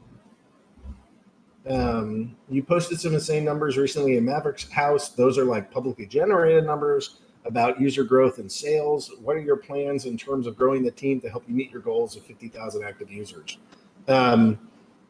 You posted some insane numbers recently in Maverick's house. Those are like publicly generated numbers. about user growth and sales. What are your plans in terms of growing the team to help you meet your goals of 50,000 active users? A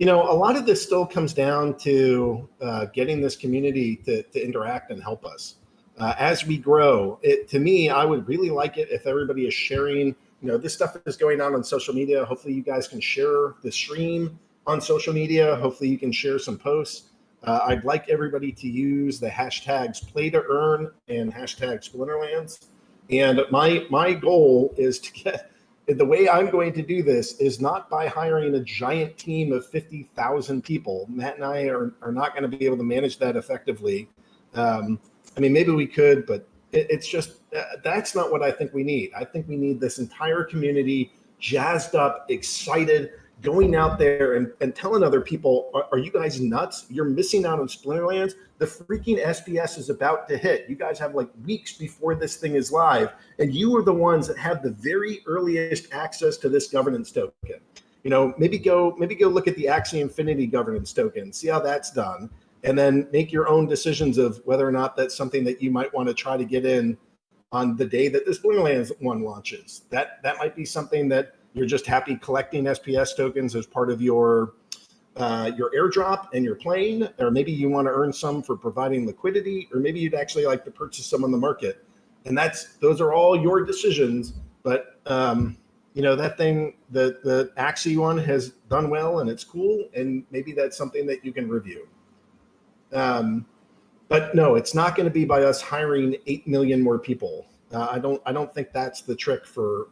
lot of this still comes down to getting this community to interact and help us. As we grow, to me, I would really like it if everybody is sharing. This stuff is going on social media. Hopefully you guys can share the stream on social media. Hopefully you can share some posts. I'd like everybody to use the hashtags play to earn and hashtag Splinterlands. And my goal is to get, the way I'm going to do this is not by hiring a giant team of 50,000 people. Matt and I are not going to be able to manage that effectively. Maybe we could, but it's just, that's not what I think we need. I think we need this entire community jazzed up, excited, going out there and telling other people, are you guys nuts? You're missing out on Splinterlands. The freaking SPS is about to hit. You guys have like weeks before this thing is live, and you are the ones that have the very earliest access to this governance token. Maybe go look at the Axie Infinity governance token, see how that's done, and then make your own decisions of whether or not that's something that you might want to try to get in on the day that this Splinterlands one launches. That might be something that you're just happy collecting SPS tokens as part of your airdrop and you're playing, or maybe you want to earn some for providing liquidity, or maybe you'd actually like to purchase some on the market. And those are all your decisions. But that thing, the Axie one has done well and it's cool, and maybe that's something that you can review. But no, it's not going to be by us hiring 8 million more people. I don't think that's the trick for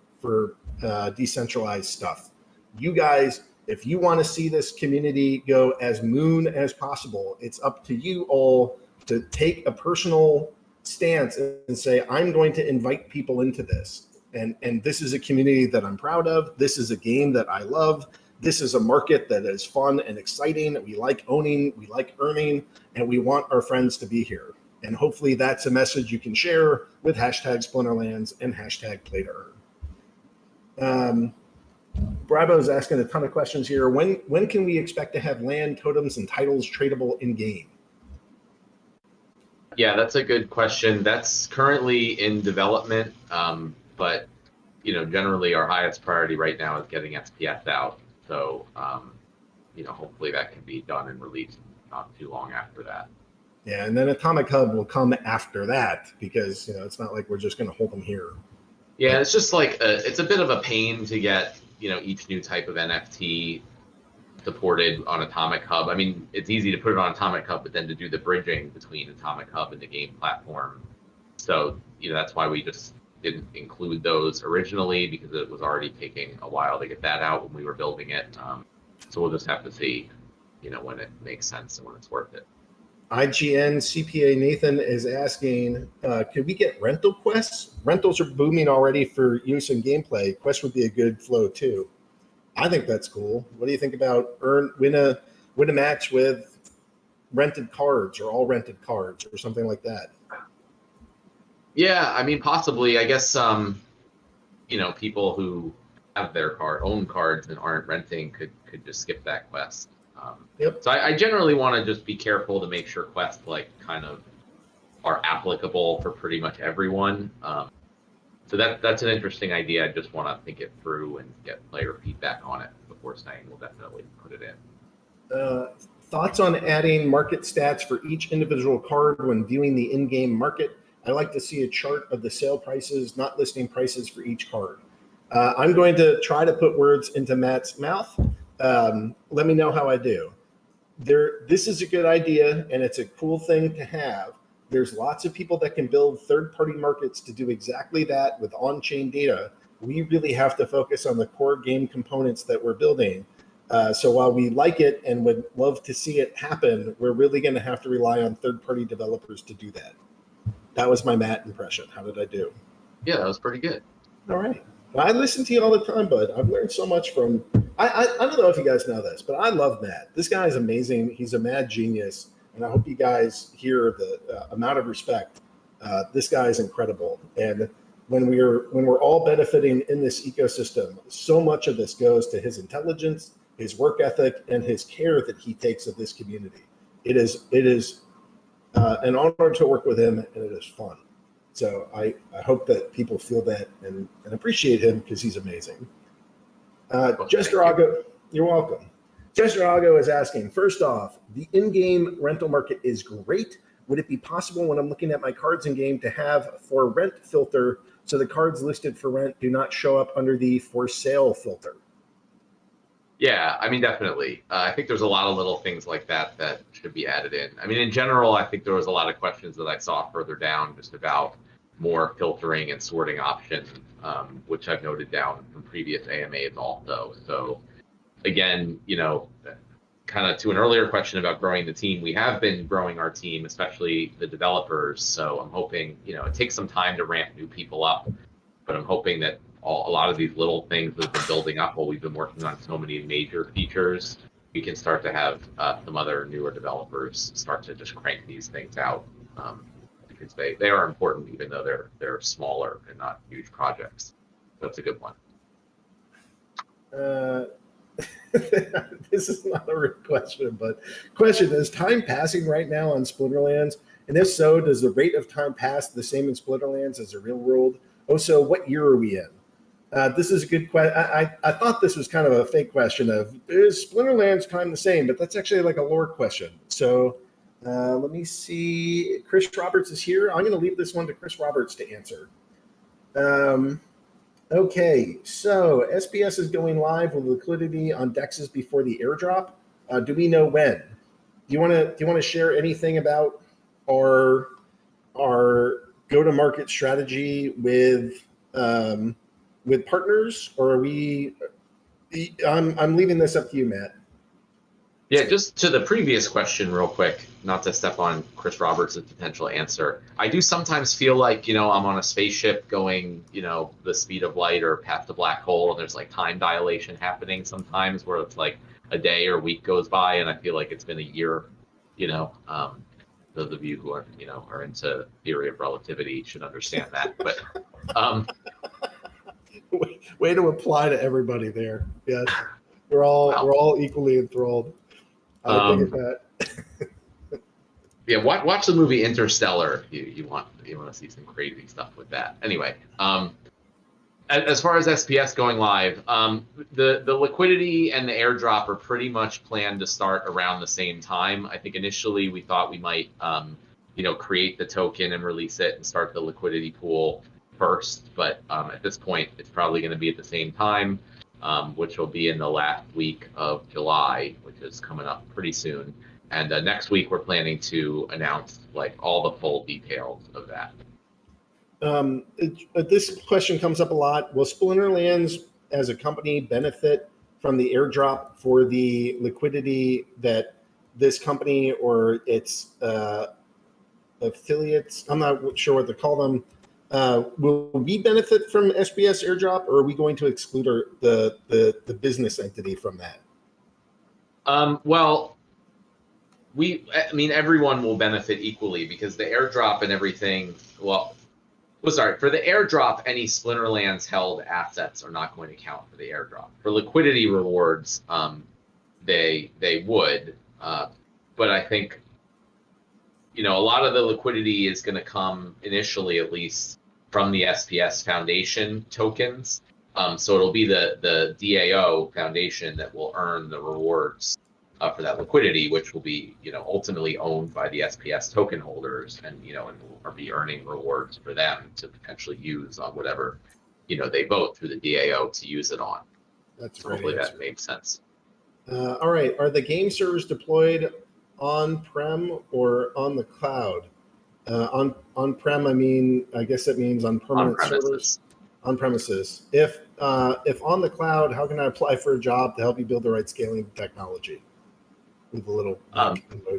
decentralized stuff. You guys, if you want to see this community go as moon as possible, it's up to you all to take a personal stance and say, I'm going to invite people into this. And this is a community that I'm proud of. This is a game that I love. This is a market that is fun and exciting. We like owning, we like earning, and we want our friends to be here. And hopefully that's a message you can share with hashtag Splinterlands and hashtag Play to Earn. Bravo is asking a ton of questions here. When can we expect to have land, totems, and titles tradable in game? Yeah, that's a good question. That's currently in development, but generally our highest priority right now is getting SPS out. So hopefully that can be done and released not too long after that. Yeah, and then Atomic Hub will come after that, because it's not like we're just going to hold them here. Yeah, it's just like it's a bit of a pain to get each new type of NFT supported on Atomic Hub. I mean, it's easy to put it on Atomic Hub, but then to do the bridging between Atomic Hub and the game platform. So that's why we just didn't include those originally, because it was already taking a while to get that out when we were building it. So we'll just have to see when it makes sense and when it's worth it. IGN CPA Nathan is asking, could we get rental quests? Rentals are booming already for use in gameplay. Quests would be a good flow too. I think that's cool. What do you think about win a match with rented cards, or all rented cards, or something like that? Yeah, I mean, possibly. I guess people who have their own cards and aren't renting could just skip that quest. Yep. So I generally want to just be careful to make sure quests kind of are applicable for pretty much everyone. So that's an interesting idea. I just want to think it through and get player feedback on it before saying we'll definitely put it in. Thoughts on adding market stats for each individual card when viewing the in-game market? I like to see a chart of the sale prices, not listing prices for each card. I'm going to try to put words into Matt's mouth. Let me know how I do. This is a good idea, and it's a cool thing to have. There's lots of people that can build third-party markets to do exactly that with on-chain data. We really have to focus on the core game components that we're building. So while we like it and would love to see it happen, we're really going to have to rely on third-party developers to do that. That was my Matt impression. How did I do? Yeah, that was pretty good. All right. Well, I listen to you all the time, bud. I've learned so much from. I don't know if you guys know this, but I love Matt. This guy is amazing. He's a mad genius, and I hope you guys hear the amount of respect. This guy is incredible, and when we're all benefiting in this ecosystem, so much of this goes to his intelligence, his work ethic, and his care that he takes of this community. It is an honor to work with him, and it is fun. So I hope that people feel that and appreciate him because he's amazing. Jester you're welcome. Jester is asking, first off, the in-game rental market is great. Would it be possible when I'm looking at my cards in game to have for rent filter so the cards listed for rent do not show up under the for sale filter? Yeah, I mean, definitely. I think there's a lot of little things like that that should be added in. I mean, in general, I think there was a lot of questions that I saw further down just about more filtering and sorting options, which I've noted down from previous AMAs also. So again, kind of to an earlier question about growing the team, we have been growing our team, especially the developers. So I'm hoping, it takes some time to ramp new people up, but I'm hoping that a lot of these little things that have been building up while we've been working on so many major features, we can start to have some other newer developers start to just crank these things out, because they are important, even though they're smaller and not huge projects. That's a good one. This is not a real question, but is time passing right now on Splinterlands? And if so, does the rate of time pass the same in Splinterlands as the real world? Also, what year are we in? This is a good question. I thought this was kind of a fake question of, is Splinterlands time the same? But that's actually like a lore question. So let me see. Chris Roberts is here. I'm going to leave this one to Chris Roberts to answer. Okay, so SPS is going live with liquidity on dexes before the airdrop. Do we know when? Do you want to share anything about our go-to-market strategy with partners, or are we? I'm leaving this up to you, Matt. Yeah, just to the previous question real quick, not to step on Chris Roberts' potential answer. I do sometimes feel like, I'm on a spaceship going, the speed of light or past the black hole, and there's like time dilation happening sometimes where it's like a day or a week goes by and I feel like it's been a year, those of you who are, are into theory of relativity should understand that. But way to apply to everybody there. Yes. We're all equally enthralled. I think that. Yeah, watch the movie Interstellar if you want to see some crazy stuff with that. Anyway, as far as SPS going live, the liquidity and the airdrop are pretty much planned to start around the same time. I think initially we thought we might create the token and release it and start the liquidity pool first, but at this point it's probably going to be at the same time. Which will be in the last week of July, which is coming up pretty soon. And next week, we're planning to announce all the full details of that. This question comes up a lot. Will Splinterlands as a company benefit from the airdrop for the liquidity that this company or its affiliates, I'm not sure what to call them, will we benefit from SPS airdrop, or are we going to exclude the business entity from that? Well, everyone will benefit equally because the airdrop and everything. For the airdrop, any Splinterlands held assets are not going to count for the airdrop. For liquidity rewards, they would, but I think a lot of the liquidity is going to come initially, at least, from the SPS Foundation tokens. So it'll be the DAO Foundation that will earn the rewards for that liquidity, which will be ultimately owned by the SPS token holders, and will be earning rewards for them to potentially use on whatever they vote through the DAO to use it on. That's so hopefully that made sense. All right, are the game servers deployed on-prem or on the cloud? On-prem, I guess it means on permanent servers. On premises. If on the cloud, how can I apply for a job to help you build the right scaling technology? With a little.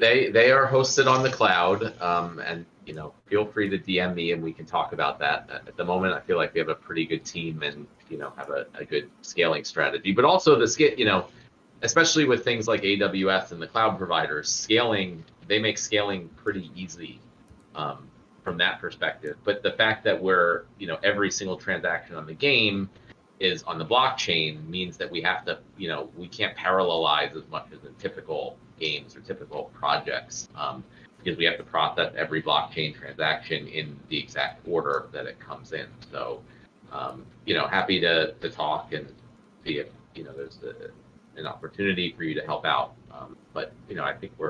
They are hosted on the cloud, and feel free to DM me and we can talk about that. At the moment, I feel like we have a pretty good team and have a good scaling strategy. But also especially with things like AWS and the cloud providers, they make scaling pretty easy. From that perspective, but the fact that we're every single transaction on the game is on the blockchain means that we have to we can't parallelize as much as in typical games or typical projects. because we have to process every blockchain transaction in the exact order that it comes in. So, happy to talk and see if there's an opportunity for you to help out. But I think we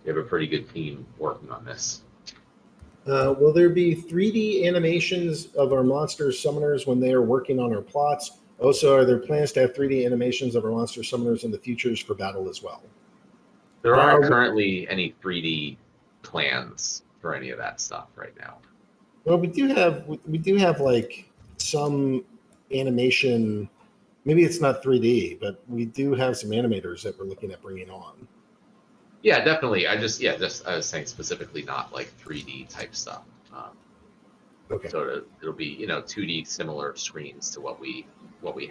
have a pretty good team working on this. Will there be 3D animations of our monster summoners when they are working on our plots? Also, are there plans to have 3D animations of our monster summoners in the futures for battle as well? There aren't currently any 3D plans for any of that stuff right now. Well, we do have like some animation. Maybe it's not 3D, but we do have some animators that we're looking at bringing on. Yeah, definitely. I was saying specifically not like 3D type stuff. Okay. So it'll be 2D similar screens to what we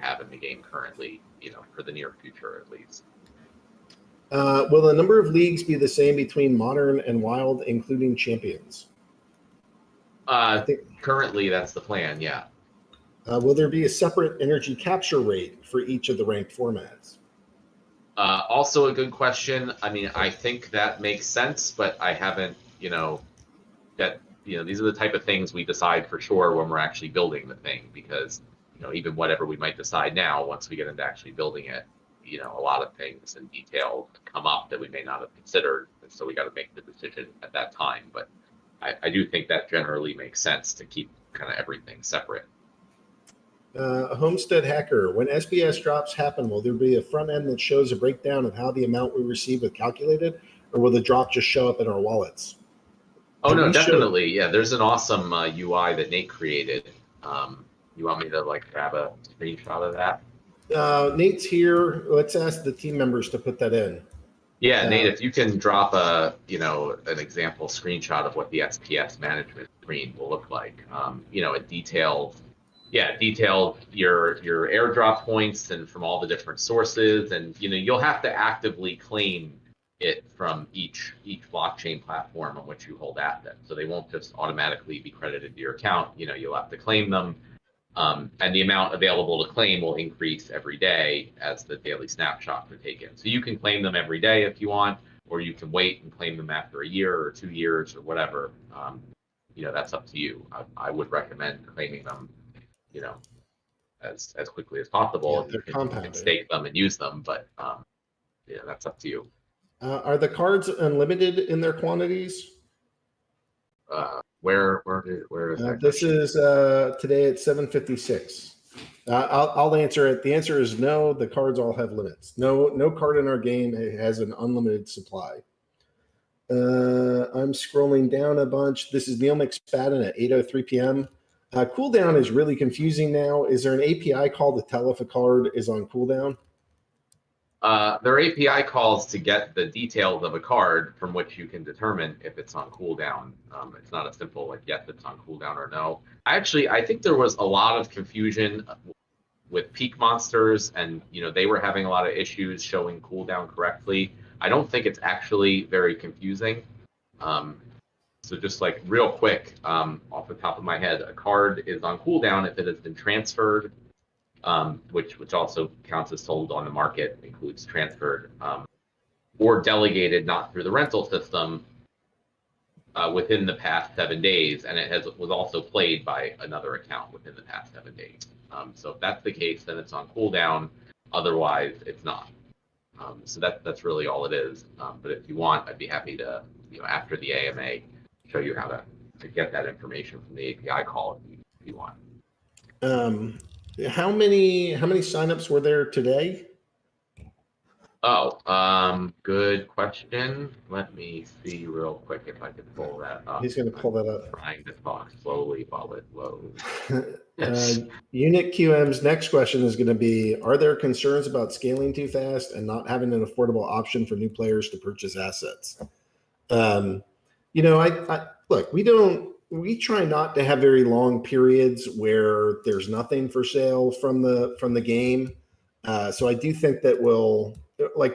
have in the game currently. For the near future at least. Will the number of leagues be the same between Modern and Wild, including champions? I think currently that's the plan. Yeah. Will there be a separate energy capture rate for each of the ranked formats? Also a good question. I mean, I think that makes sense, but I haven't, these are the type of things we decide for sure when we're actually building the thing, because, even whatever we might decide now, once we get into actually building it, a lot of things and details come up that we may not have considered. And so we got to make the decision at that time. But I do think that generally makes sense to keep kind of everything separate. Homestead Hacker, when SBS drops happen, will there be a front end that shows a breakdown of how the amount we receive is calculated, or will the drop just show up in our wallets? Oh, no, definitely. Yeah, there's an awesome UI that Nate created. You want me to grab a screenshot of that? Nate's here. Let's ask the team members to put that in. Yeah, Nate, if you can drop an example screenshot of what the SPS management screen will look like. It details your airdrop points and from all the different sources, and you'll have to actively claim it from each blockchain platform on which you hold assets. So they won't just automatically be credited to your account. You'll have to claim them. And the amount available to claim will increase every day as the daily snapshots are taken. So you can claim them every day if you want, or you can wait and claim them after a year or 2 years or whatever. That's up to you. I would recommend claiming them, as quickly as possible. Yeah, you can stake them and use them, but that's up to you. Are the cards unlimited in their quantities? Where is that? This is today at 7:56. I'll answer it. The answer is no. The cards all have limits. No card in our game has an unlimited supply. I'm scrolling down a bunch. This is Neil McSpadden at 8:03 p.m. Cooldown is really confusing now. Is there an API call to tell if a card is on cooldown? There are API calls to get the details of a card from which you can determine if it's on cooldown. It's not a simple yes, it's on cooldown or no. I think there was a lot of confusion with peak monsters, and they were having a lot of issues showing cooldown correctly. I don't think it's actually very confusing. So just real quick, off the top of my head, a card is on cooldown if it has been transferred, which also counts as sold on the market, includes transferred, or delegated not through the rental system within the past 7 days, and it was also played by another account within the past 7 days. So if that's the case, then it's on cooldown. Otherwise, it's not. So that's really all it is. But if you want, I'd be happy to, after the AMA, show you how to get that information from the API call if you want. How many signups were there today? Oh, good question. Let me see real quick if I can pull that up. He's going to pull that up. I'm trying to talk slowly while it loads. Unit QM's next question is going to be: are there concerns about scaling too fast and not having an affordable option for new players to purchase assets? I look, we try not to have very long periods where there's nothing for sale from the game. So I do think that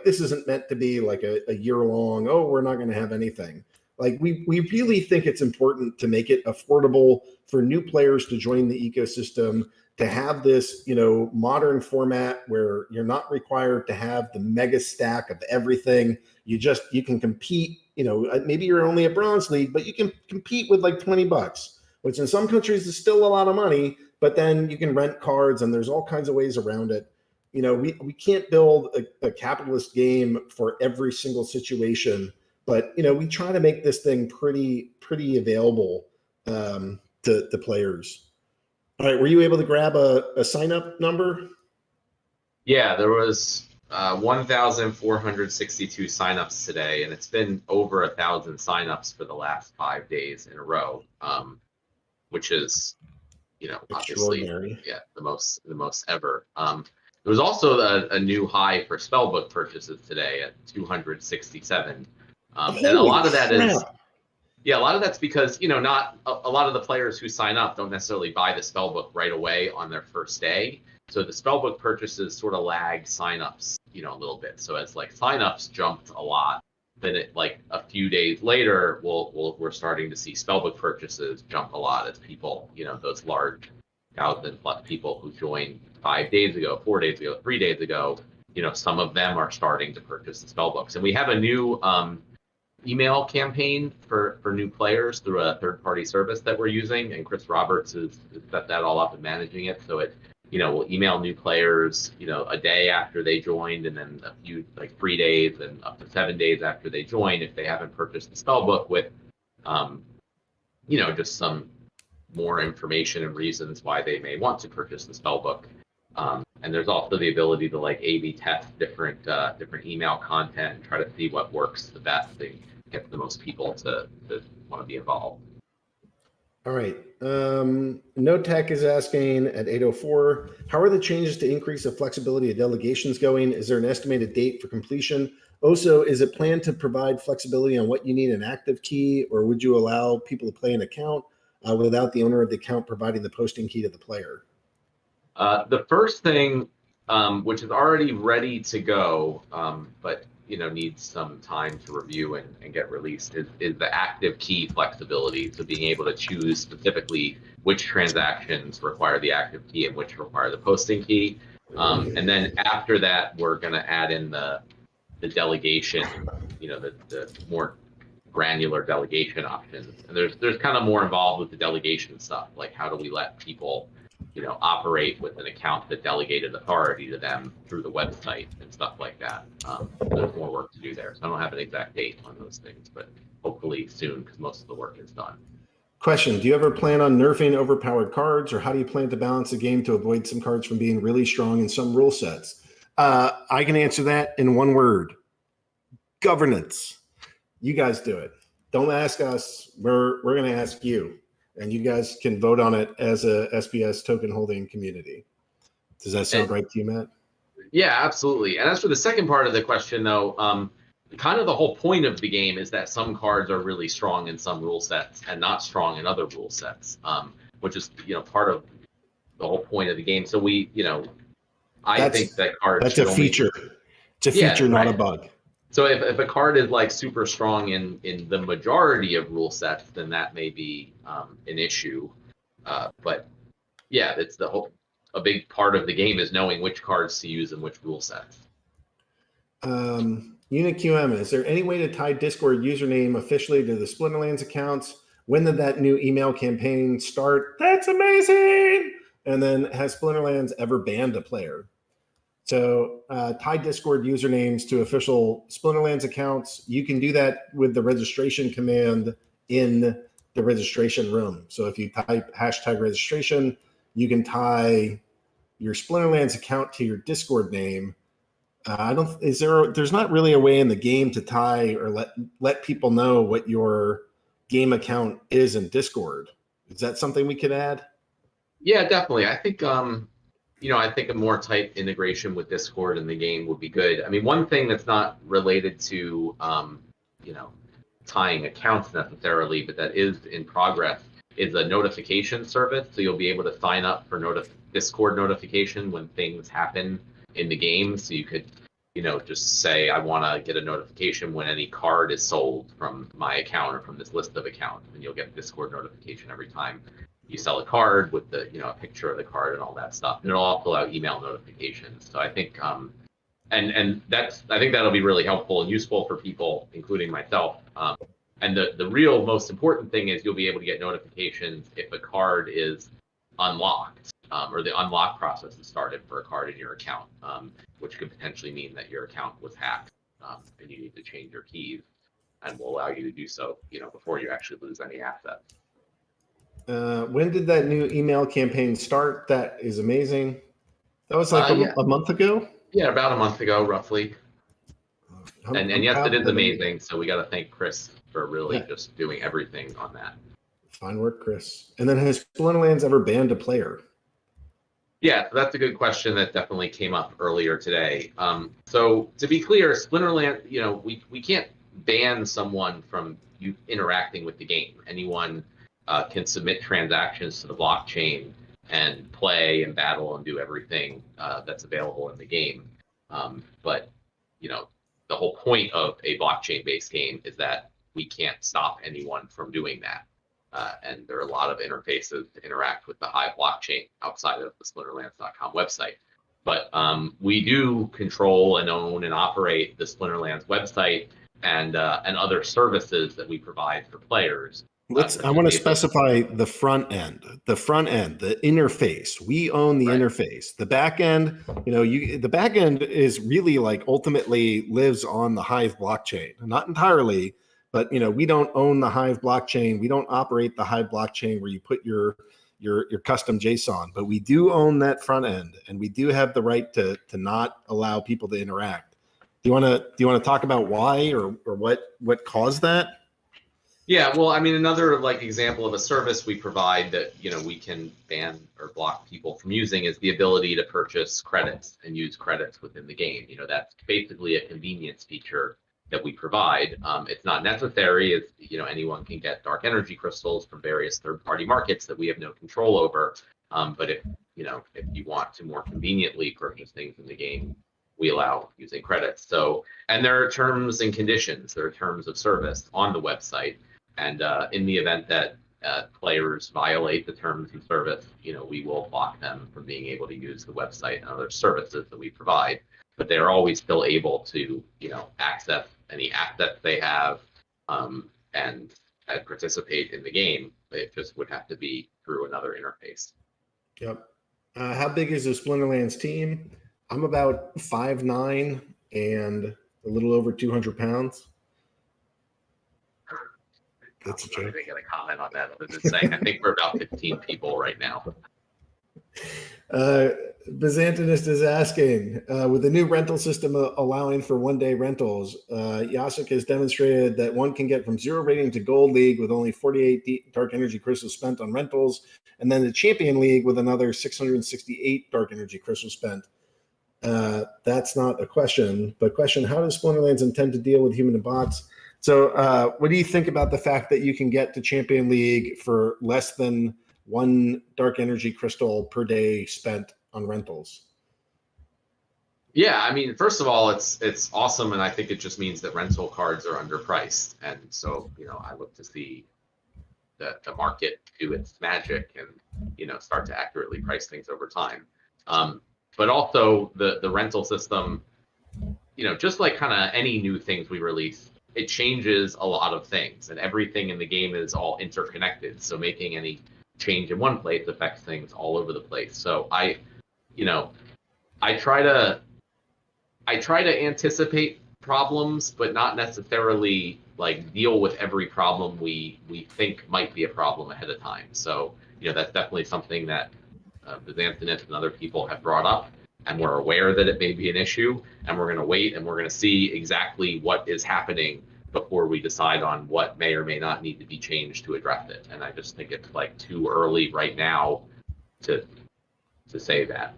this isn't meant to be like a year long, we're not going to have anything. Like we really think it's important to make it affordable for new players to join the ecosystem, to have this, modern format where you're not required to have the mega stack of everything. You can compete, maybe you're only a bronze league, but you can compete with like $20, which in some countries is still a lot of money, but then you can rent cards and there's all kinds of ways around it. We can't build a capitalist game for every single situation, but we try to make this thing pretty available to players. All right, were you able to grab a sign up number? Yeah, there was 1,462 signups today, and it's been over 1,000 signups for the last 5 days in a row, which is, obviously, yeah, the most ever. There was also a new high for spellbook purchases today at 267, and a lot of that is. Yeah, a lot of that's because, not a lot of the players who sign up don't necessarily buy the spellbook right away on their first day. So the spellbook purchases sort of lag signups, a little bit. So as like signups jumped a lot, then a few days later, we're starting to see spellbook purchases jump a lot as people, those large 1,000+ people who joined 5 days ago, 4 days ago, 3 days ago, some of them are starting to purchase the spellbooks. And we have a new email campaign for new players through a third-party service that we're using, and Chris Roberts has set that all up and managing it. So it, we'll email new players, a day after they joined, and then a few 3 days and up to 7 days after they join, if they haven't purchased the spellbook, with, just some more information and reasons why they may want to purchase the spellbook. And there's also the ability to A/B test different email content and try to see what works the best and get the most people to want to be involved. All right. No Tech is asking at 8:04, how are the changes to increase the flexibility of delegations going? Is there an estimated date for completion? Also, is it planned to provide flexibility on what you need an active key, or would you allow people to play an account without the owner of the account providing the posting key to the player? The first thing, which is already ready to go, but needs some time to review and get released, is the active key flexibility. So being able to choose specifically which transactions require the active key and which require the posting key. And then after that, we're going to add in the delegation, the more granular delegation options. And there's kind of more involved with the delegation stuff, like how do we let people operate with an account that delegated authority to them through the website and stuff like that. There's more work to do there. So I don't have an exact date on those things, but hopefully soon, because most of the work is done. Question, do you ever plan on nerfing overpowered cards, or how do you plan to balance the game to avoid some cards from being really strong in some rule sets? I can answer that in one word: governance. You guys do it. Don't ask us. We're going to ask you. And you guys can vote on it as a SPS token holding community. Does that sound right to you, Matt? Yeah, absolutely. And as for the second part of the question, though, kind of the whole point of the game is that some cards are really strong in some rule sets and not strong in other rule sets, which is part of the whole point of the game. So we, I think that cards. That's a feature. It's a feature, not a bug. So if a card is super strong in the majority of rule sets, then that may be an issue. But yeah, it's a big part of the game is knowing which cards to use in which rule sets. UniQM, is there any way to tie Discord username officially to the Splinterlands accounts? When did that new email campaign start? That's amazing! And then has Splinterlands ever banned a player? So tie Discord usernames to official Splinterlands accounts. You can do that with the registration command in the registration room. So if you type #registration, you can tie your Splinterlands account to your Discord name. There's not really a way in the game to tie or let people know what your game account is in Discord. Is that something we could add? Yeah, definitely. I think I think a more tight integration with Discord in the game would be good. I mean, one thing that's not related to, tying accounts necessarily, but that is in progress, is a notification service. So you'll be able to sign up for Discord notification when things happen in the game. So you could, just say I want to get a notification when any card is sold from my account or from this list of accounts, and you'll get a Discord notification every time you sell a card with the a picture of the card and all that stuff. And it'll also allow email notifications. So I think and I think that'll be really helpful and useful for people, including myself. And the real most important thing is you'll be able to get notifications if a card is unlocked, or the unlock process is started for a card in your account, which could potentially mean that your account was hacked, and you need to change your keys, and will allow you to do so, before you actually lose any assets. When did that new email campaign start? That is amazing. That was like a month ago? Yeah, about a month ago, roughly. And yes, it is amazing. So we got to thank Chris for really just doing everything on that. Fine work, Chris. And then has Splinterlands ever banned a player? Yeah, that's a good question that definitely came up earlier today. So to be clear, Splinterlands, we can't ban someone from interacting with the game. Anyone can submit transactions to the blockchain and play and battle and do everything that's available in the game. But the whole point of a blockchain-based game is that we can't stop anyone from doing that. And there are a lot of interfaces to interact with the Hive blockchain outside of the Splinterlands.com website. But we do control and own and operate the Splinterlands website and other services that we provide for players. I want to specify the front end, the interface. We own the interface. The back end, the back end is really like ultimately lives on the Hive blockchain, not entirely, but we don't own the Hive blockchain. We don't operate the Hive blockchain where you put your custom JSON, but we do own that front end, and we do have the right to not allow people to interact. Do you want to talk about why or what caused that? Yeah, well, I mean, another example of a service we provide that we can ban or block people from using is the ability to purchase credits and use credits within the game. That's basically a convenience feature that we provide. It's not necessary, as anyone can get dark energy crystals from various third-party markets that we have no control over. But if you want to more conveniently purchase things in the game, we allow using credits. So, and there are terms and conditions, there are terms of service on the website. And in the event that players violate the terms of service, we will block them from being able to use the website and other services that we provide. But they're always still able to, access any assets they have and participate in the game. It just would have to be through another interface. Yep. How big is the Splinterlands team? I'm about 5'9" and a little over 200 pounds. That's a joke. I'm not going to comment on that other than saying I think we're about 15 people right now. Byzantinist is asking, with the new rental system allowing for one-day rentals, Yasuk has demonstrated that one can get from 0 rating to Gold League with only 48 Dark Energy Crystals spent on rentals, and then the Champion League with another 668 Dark Energy Crystals spent. That's not a question, but question, how does Splinterlands intend to deal with human and bots? So what do you think about the fact that you can get to Champion League for less than 1 Dark Energy Crystal per day spent on rentals? Yeah, I mean, first of all, it's awesome, and I think it just means that rental cards are underpriced. And so, I look to see the market do its magic and, start to accurately price things over time. But also the rental system, just like kind of any new things we release, it changes a lot of things, and everything in the game is all interconnected. So making any change in one place affects things all over the place. So I try to anticipate problems, but not necessarily deal with every problem we think might be a problem ahead of time. So that's definitely something that Byzantinist and other people have brought up, and we're aware that it may be an issue, and we're going to wait and we're going to see exactly what is happening before we decide on what may or may not need to be changed to address it. And I just think it's too early right now to say that.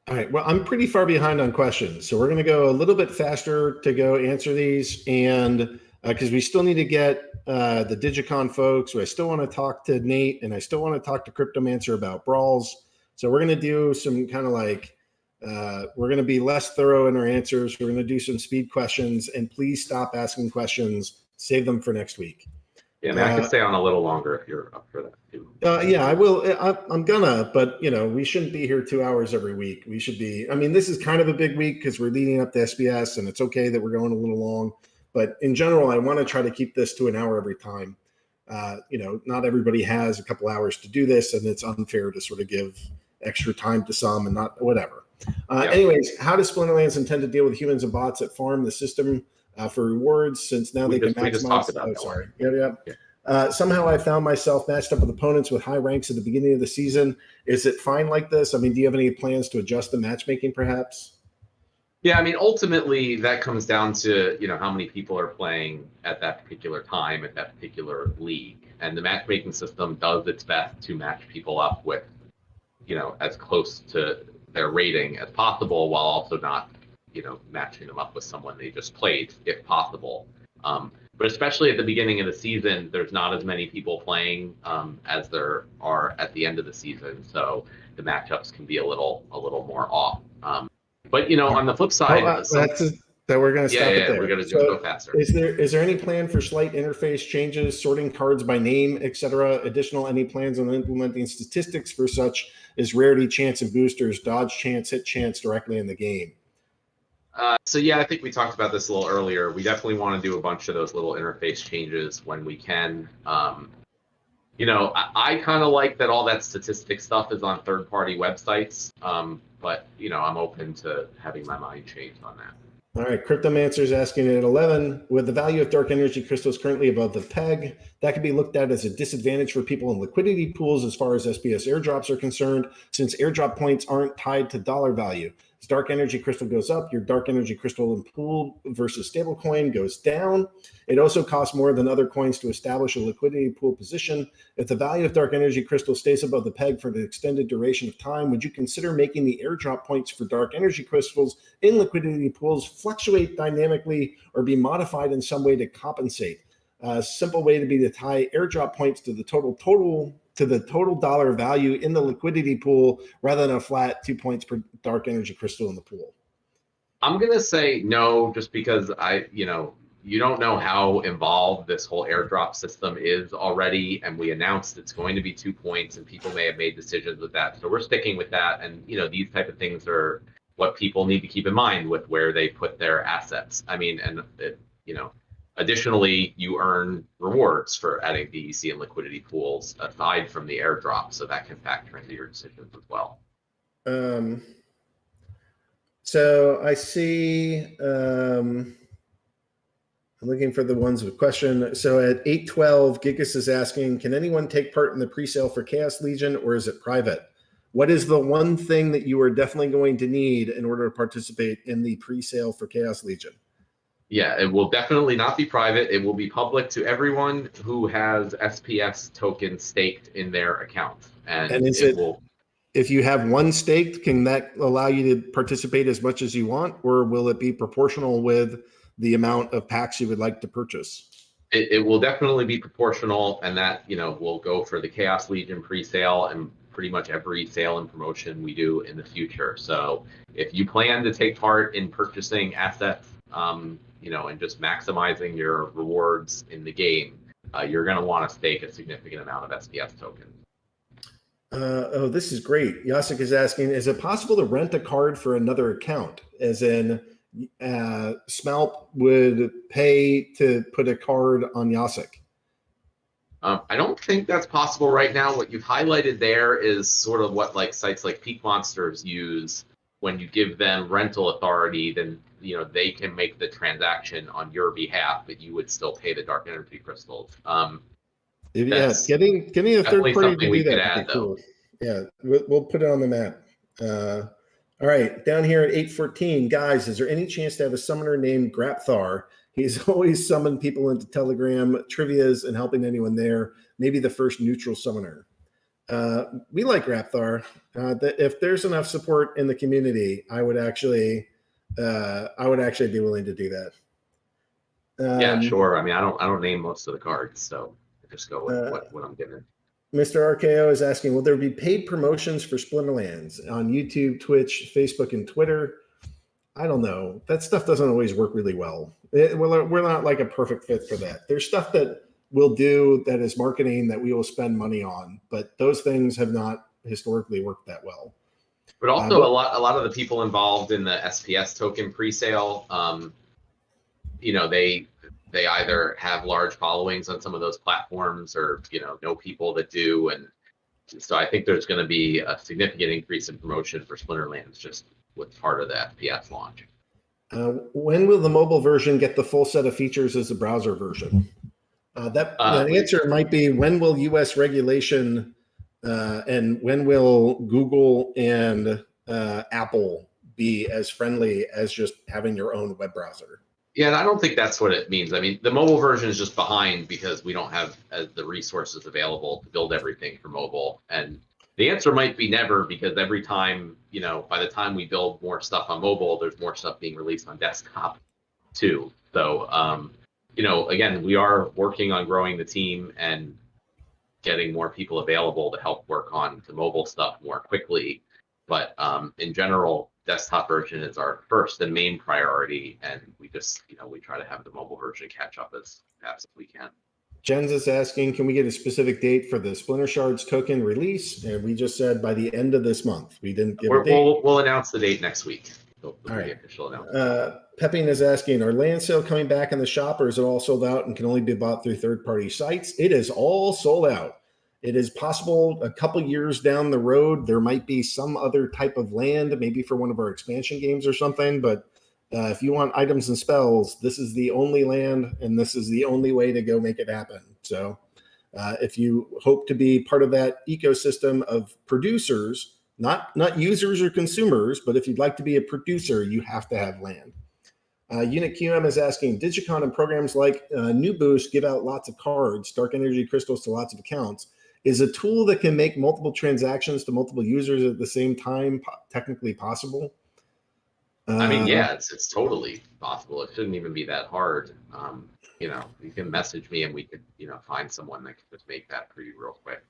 All right. Well, I'm pretty far behind on questions, so we're going to go a little bit faster to go answer these, and because we still need to get the Digicon folks. I still want to talk to Nate, and I still want to talk to Cryptomancer about brawls. So we're going to do some kind of We're going to be less thorough in our answers. We're going to do some speed questions, and please stop asking questions. Save them for next week. Yeah, I mean, I could stay on a little longer if you're up for that too. Yeah, I will. I'm gonna, but we shouldn't be here 2 hours every week. We should be. I mean, this is kind of a big week because we're leading up to SBS, and it's okay that we're going a little long. But in general, I want to try to keep this to an hour every time. Not everybody has a couple hours to do this, and it's unfair to sort of give extra time to some and not whatever. Anyways, how does Splinterlands intend to deal with humans and bots that farm the system for rewards? Since now they can maximize. We just talked about that. Sorry. Yeah. Somehow I found myself matched up with opponents with high ranks at the beginning of the season. Is it fine like this? I mean, do you have any plans to adjust the matchmaking, perhaps? Yeah, I mean, ultimately that comes down to how many people are playing at that particular time at that particular league, and the matchmaking system does its best to match people up with as close to their rating as possible, while also not matching them up with someone they just played if possible. But especially at the beginning of the season, there's not as many people playing as there are at the end of the season, so the matchups can be a little more off. But on the flip side, that we're going to stop it there. We're going to go faster. Is there any plan for slight interface changes, sorting cards by name, etc.? Additional any plans on implementing statistics for such as rarity chance and boosters, dodge chance, hit chance directly in the game? So yeah, I think we talked about this a little earlier. We definitely want to do a bunch of those little interface changes when we can. I kind of like that all that statistic stuff is on third-party websites, but I'm open to having my mind changed on that. All right, Cryptomancer is asking at 11, with the value of dark energy crystals currently above the peg, that could be looked at as a disadvantage for people in liquidity pools as far as SPS airdrops are concerned, since airdrop points aren't tied to dollar value. As dark energy crystal goes up, your dark energy crystal in pool versus stablecoin goes down. It also costs more than other coins to establish a liquidity pool position. If the value of dark energy crystal stays above the peg for an extended duration of time, would you consider making the airdrop points for dark energy crystals in liquidity pools fluctuate dynamically or be modified in some way to compensate? A simple way to be to tie airdrop points to the total dollar value in the liquidity pool rather than a flat 2 points per dark energy crystal in the pool. I'm going to say no, just because you don't know how involved this whole airdrop system is already, and we announced it's going to be 2 points, and people may have made decisions with that. So we're sticking with that, and these type of things are what people need to keep in mind with where they put their assets. I mean, and additionally, you earn rewards for adding DEC and liquidity pools aside from the airdrop, so that can factor into your decisions as well. So I see. I'm looking for the ones with question. So at 8:12, Gigas is asking, can anyone take part in the pre-sale for Chaos Legion, or is it private? What is the one thing that you are definitely going to need in order to participate in the pre-sale for Chaos Legion? Yeah, it will definitely not be private. It will be public to everyone who has SPS tokens staked in their account. And if you have one staked, can that allow you to participate as much as you want, or will it be proportional with the amount of packs you would like to purchase? It will definitely be proportional, and that will go for the Chaos Legion pre-sale and pretty much every sale and promotion we do in the future. So if you plan to take part in purchasing assets, and just maximizing your rewards in the game, you're going to want to stake a significant amount of SPS tokens. This is great. Yasik is asking, is it possible to rent a card for another account? As in, Smalp would pay to put a card on Yasik? I don't think that's possible right now. What you've highlighted there is sort of what sites like Peak Monsters use. When you give them rental authority, then they can make the transaction on your behalf, but you would still pay the dark energy crystals. Getting a third party to do that would be cool. Yeah, we'll put it on the map. All right, down here at 8:14, guys, is there any chance to have a summoner named Grapthar? He's always summoned people into Telegram trivias and helping anyone there. Maybe the first neutral summoner. We like Grapthar. If there's enough support in the community, I would actually be willing to do that. Yeah, sure. I mean, I don't name most of the cards, so I just go with what I'm given. Mr. RKO is asking, will there be paid promotions for Splinterlands on YouTube, Twitch, Facebook, and Twitter? I don't know. That stuff doesn't always work really well. We're not like a perfect fit for that. There's stuff that we'll do that is marketing that we will spend money on, but those things have not historically worked that well. But also a lot of the people involved in the SPS token presale, they either have large followings on some of those platforms or know people that do, and so I think there's going to be a significant increase in promotion for Splinterlands just with part of the FPS launch. When will the mobile version get the full set of features as the browser version? The answer might be, when will US regulation and when will Google and Apple be as friendly as just having your own web browser? Yeah, and I don't think that's what it means. I mean, the mobile version is just behind because we don't have the resources available to build everything for mobile. And the answer might be never, because every time, by the time we build more stuff on mobile, there's more stuff being released on desktop too. So, again, we are working on growing the team and getting more people available to help work on the mobile stuff more quickly. But in general, desktop version is our first and main priority, and we just, we try to have the mobile version catch up as fast as we can. Jens is asking, can we get a specific date for the Splinter Shards token release? And we just said by the end of this month. We didn't give a date. We'll announce the date next week. All right. Official announcement. Pepping is asking, are land sale coming back in the shop, or is it all sold out and can only be bought through third-party sites? It is all sold out. It is possible a couple years down the road, there might be some other type of land, maybe for one of our expansion games or something. But if you want items and spells, this is the only land, and this is the only way to go make it happen. So if you hope to be part of that ecosystem of producers, not users or consumers, but if you'd like to be a producer, you have to have land. Unit QM is asking, Digicon and programs like New Boost give out lots of cards, dark energy crystals to lots of accounts. Is a tool that can make multiple transactions to multiple users at the same time technically possible? I mean, yeah, it's totally possible. It shouldn't even be that hard. You can message me and we could, find someone that could just make that for you real quick.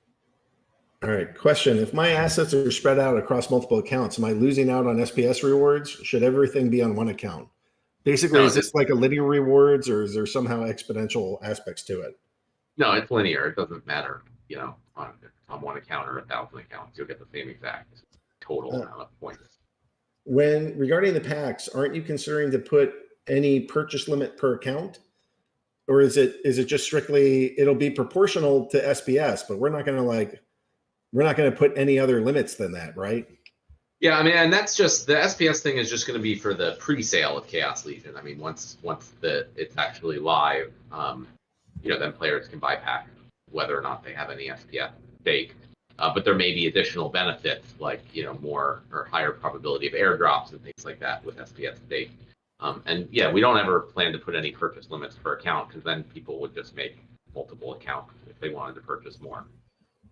All right. Question. If my assets are spread out across multiple accounts, am I losing out on SPS rewards? Should everything be on one account? Basically, is this like a linear rewards, or is there somehow exponential aspects to it? No, it's linear. It doesn't matter. On one account or 1,000 accounts, you'll get the same exact total amount of points. When regarding the packs, aren't you considering to put any purchase limit per account, or is it just strictly it'll be proportional to SPS, but we're not going to put any other limits than that, right? Yeah, I mean, and that's just the SPS thing is just going to be for the pre-sale of Chaos Legion. I mean, once it's actually live, then players can buy packs whether or not they have any SPS stake. But there may be additional benefits like, more or higher probability of airdrops and things like that with SPS stake. And yeah, we don't ever plan to put any purchase limits per account, because then people would just make multiple accounts if they wanted to purchase more.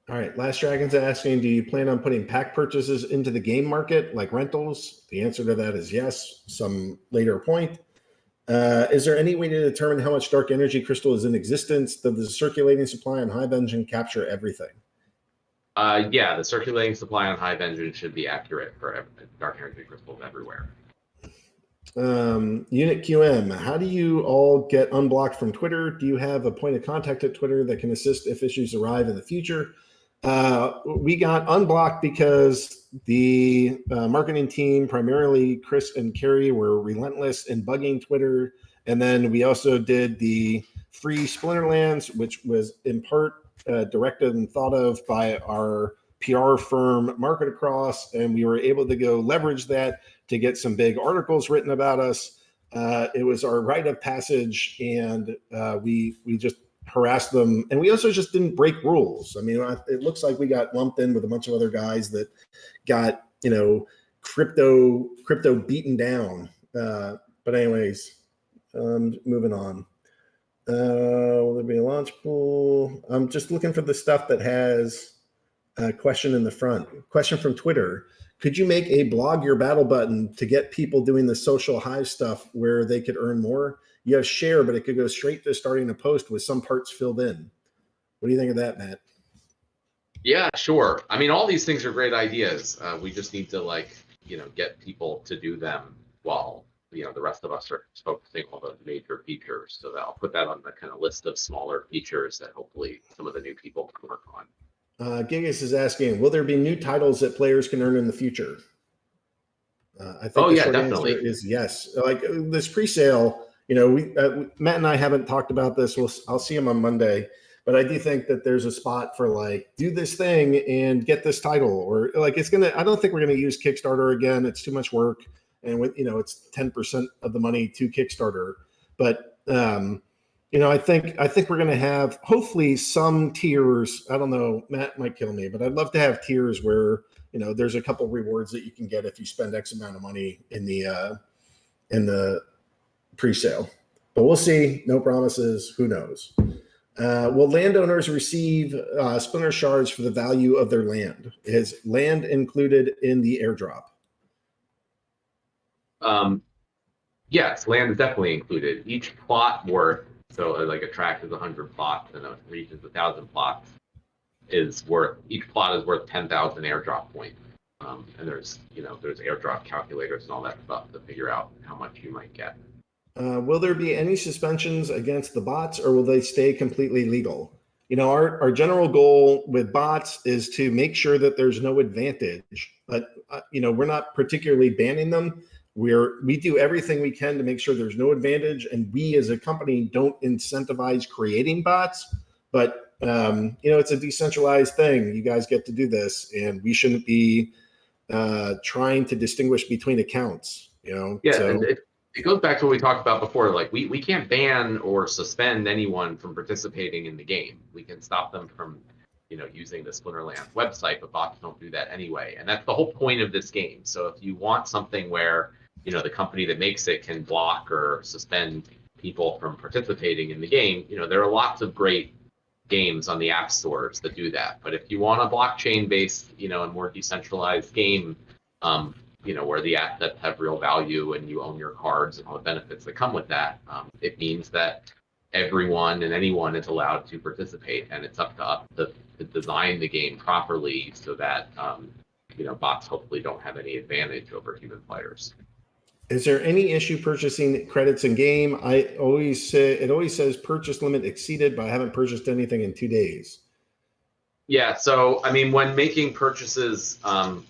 All right. Last Dragon's asking, do you plan on putting pack purchases into the game market like rentals? The answer to that is yes, some later point. Is there any way to determine how much dark energy crystal is in existence? Does the circulating supply on Hive Engine capture everything? Yeah, the circulating supply on Hive Engine should be accurate for dark energy crystals everywhere. Unit QM, how do you all get unblocked from Twitter? Do you have a point of contact at Twitter that can assist if issues arrive in the future? We got unblocked because the marketing team, primarily Chris and Carrie, were relentless in bugging Twitter. And then we also did the free Splinterlands, which was in part directed and thought of by our PR firm Market Across. And we were able to go leverage that to get some big articles written about us. It was our rite of passage, and we just harassed them. And we also just didn't break rules. I mean, it looks like we got lumped in with a bunch of other guys that got, crypto beaten down. But anyways, moving on. Will there be a launch pool? I'm just looking for the stuff that has a question in the front. Question from Twitter. Could you make a blog your battle button to get people doing the social Hive stuff where they could earn more? You have share, but it could go straight to starting a post with some parts filled in. What do you think of that, Matt? Yeah, sure. I mean, all these things are great ideas. We just need to get people to do them while the rest of us are focusing on the major features. So that I'll put that on the kind of list of smaller features that hopefully some of the new people can work on. Gigas is asking, will there be new titles that players can earn in the future? I think Oh, the yeah, short definitely. answer is yes. Like this pre-sale, we Matt and I haven't talked about this. I'll see him on Monday, but I do think that there's a spot for like do this thing and get this title, or like it's gonna. I don't think we're gonna use Kickstarter again. It's too much work, and it's 10% of the money to Kickstarter. But I think we're gonna have hopefully some tiers. I don't know. Matt might kill me, but I'd love to have tiers where there's a couple rewards that you can get if you spend X amount of money in the pre-sale. But we'll see. No promises. Who knows? Will landowners receive splinter shards for the value of their land? Is land included in the airdrop? Yes, land is definitely included. Each plot worth, so like a tract is 100 plots and a region is 1,000 plots, each plot is worth 10,000 airdrop points. And there's airdrop calculators and all that stuff to figure out how much you might get. Will there be any suspensions against the bots, or will they stay completely legal? Our general goal with bots is to make sure that there's no advantage, but we're not particularly banning them. We do everything we can to make sure there's no advantage, and we as a company don't incentivize creating bots. But it's a decentralized thing. You guys get to do this, and we shouldn't be trying to distinguish between accounts. Yeah, so. And it goes back to what we talked about before. Like we can't ban or suspend anyone from participating in the game. We can stop them from using the Splinterlands website, but bots don't do that anyway. And that's the whole point of this game. So if you want something where the company that makes it can block or suspend people from participating in the game, there are lots of great games on the app stores that do that. But if you want a blockchain-based, and more decentralized game, where the assets have real value and you own your cards and all the benefits that come with that, it means that everyone and anyone is allowed to participate, and it's up to us to design the game properly so that bots hopefully don't have any advantage over human players. Is there any issue purchasing credits in game? It always says purchase limit exceeded, but I haven't purchased anything in 2 days. Yeah, so I mean, when making purchases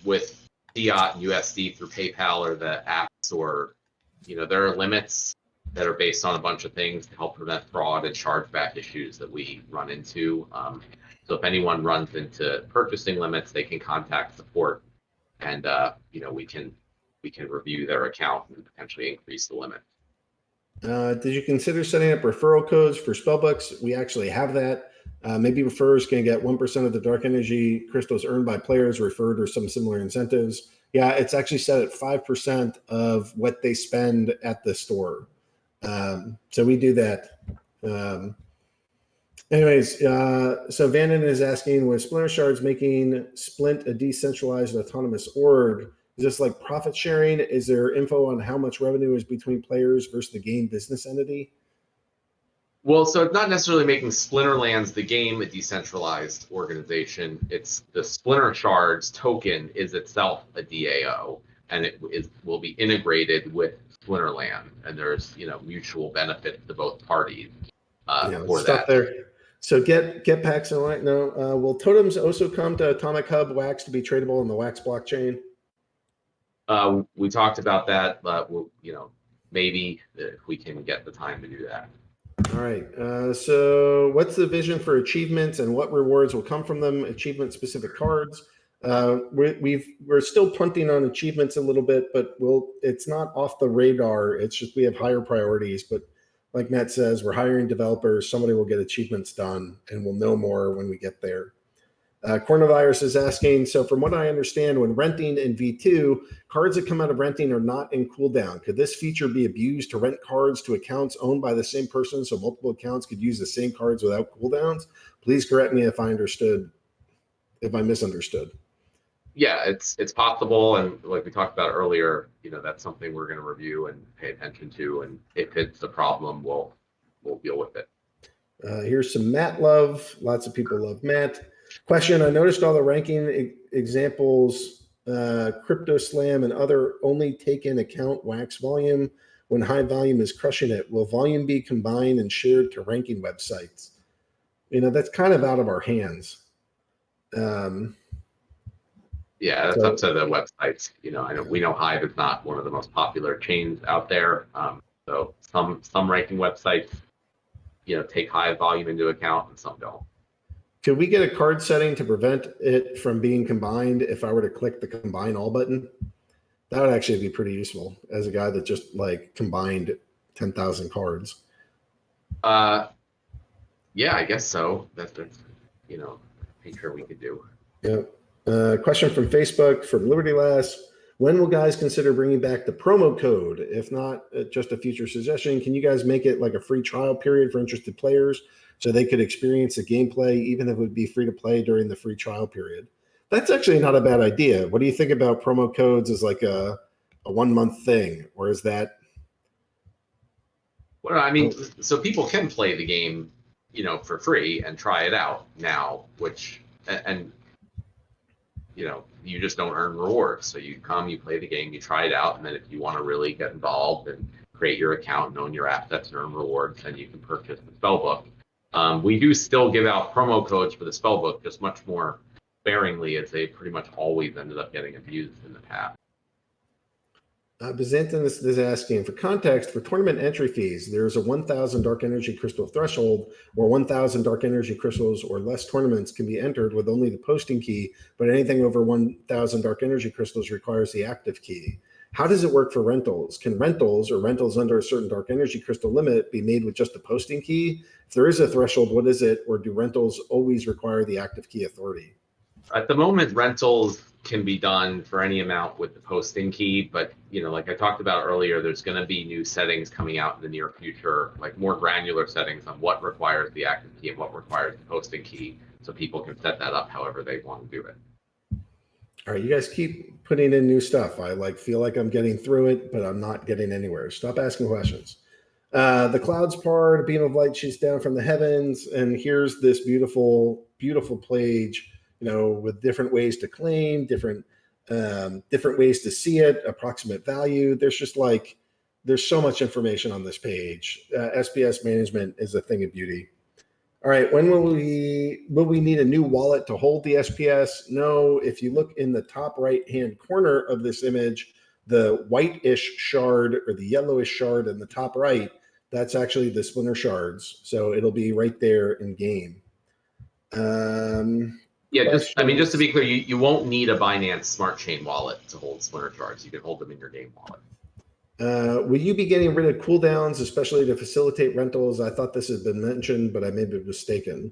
with fiat and USD through PayPal or the apps, or there are limits that are based on a bunch of things to help prevent fraud and chargeback issues that we run into. So if anyone runs into purchasing limits, they can contact support, and we can review their account and potentially increase the limit. Did you consider setting up referral codes for spellbooks? We actually have that. Maybe referrers can get 1% of the dark energy crystals earned by players referred, or some similar incentives. Yeah, it's actually set at 5% of what they spend at the store. So we do that. Anyways, so Vanden is asking, was Splinter Shards making Splint a decentralized autonomous org? Is this like profit sharing? Is there info on how much revenue is between players versus the game business entity? Well, so it's not necessarily making Splinterlands, the game, a decentralized organization. It's the Splinter Shards token is itself a DAO, and it will be integrated with Splinterland, and there's mutual benefit to both parties for that. There. So get packs and like no. Will totems also come to Atomic Hub Wax to be tradable in the Wax blockchain? We talked about that, but maybe if we can get the time to do that. All right. So what's the vision for achievements, and what rewards will come from them? Achievement specific cards. We're still punting on achievements a little bit, but it's not off the radar. It's just we have higher priorities. But like Matt says, we're hiring developers. Somebody will get achievements done, and we'll know more when we get there. Coronavirus is asking, so from what I understand, when renting in V2, cards that come out of renting are not in cooldown. Could this feature be abused to rent cards to accounts owned by the same person so multiple accounts could use the same cards without cooldowns? Please correct me if I misunderstood. Yeah, it's possible, and like we talked about earlier, that's something we're going to review and pay attention to, and if it's a problem, we'll deal with it. Here's some Matt love. Lots of people love Matt. Question: I noticed all the ranking examples, Crypto Slam and other only take in account wax volume when high volume is crushing it. Will volume be combined and shared to ranking websites? That's kind of out of our hands. Yeah, that's up to the websites. I know we know Hive is not one of the most popular chains out there. So some ranking websites, take Hive volume into account, and some don't. Could we get a card setting to prevent it from being combined if I were to click the combine all button? That would actually be pretty useful as a guy that just combined 10,000 cards. Yeah, I guess so. That's feature we could do. Yeah. Question from Facebook from Liberty Lass. When will guys consider bringing back the promo code? If not, just a future suggestion. Can you guys make it like a free trial period for interested players so they could experience the gameplay, even if it would be free to play during the free trial period? That's actually not a bad idea. What do you think about promo codes as like a 1 month thing, or is that? Well, I mean, so people can play the game, for free and try it out now, and you just don't earn rewards. So you come, you play the game, you try it out, and then if you want to really get involved and create your account and own your assets and earn rewards, then you can purchase the spellbook. We do still give out promo codes for the spellbook, just much more sparingly, as they pretty much always ended up getting abused in the past. Byzantin is asking, for context, for tournament entry fees, there's a 1,000 Dark Energy Crystal threshold, where 1,000 Dark Energy Crystals or less tournaments can be entered with only the posting key, but anything over 1,000 Dark Energy Crystals requires the active key. How does it work for rentals? Can rentals or rentals under a certain Dark Energy Crystal limit be made with just the posting key? If there is a threshold, what is it? Or do rentals always require the active key authority? At the moment, rentals can be done for any amount with the posting key, but like I talked about earlier, there's going to be new settings coming out in the near future, like more granular settings on what requires the active key and what requires the posting key, so people can set that up however they want to do it. All right, you guys keep putting in new stuff. I feel like I'm getting through it, but I'm not getting anywhere. Stop asking questions. The clouds part, a beam of light shoots down from the heavens, and here's this beautiful, beautiful page, with different ways to claim, different ways to see it, approximate value. There's so much information on this page. SPS management is a thing of beauty. All right, when will we need a new wallet to hold the SPS? No, if you look in the top right-hand corner of this image, the white-ish shard or the yellowish shard in the top right, that's actually the Splinter shards. So it'll be right there in game. Yeah, just to be clear, you won't need a Binance Smart Chain wallet to hold Splinter shards. You can hold them in your game wallet. Will you be getting rid of cooldowns, especially to facilitate rentals? I thought this had been mentioned, but I may be mistaken.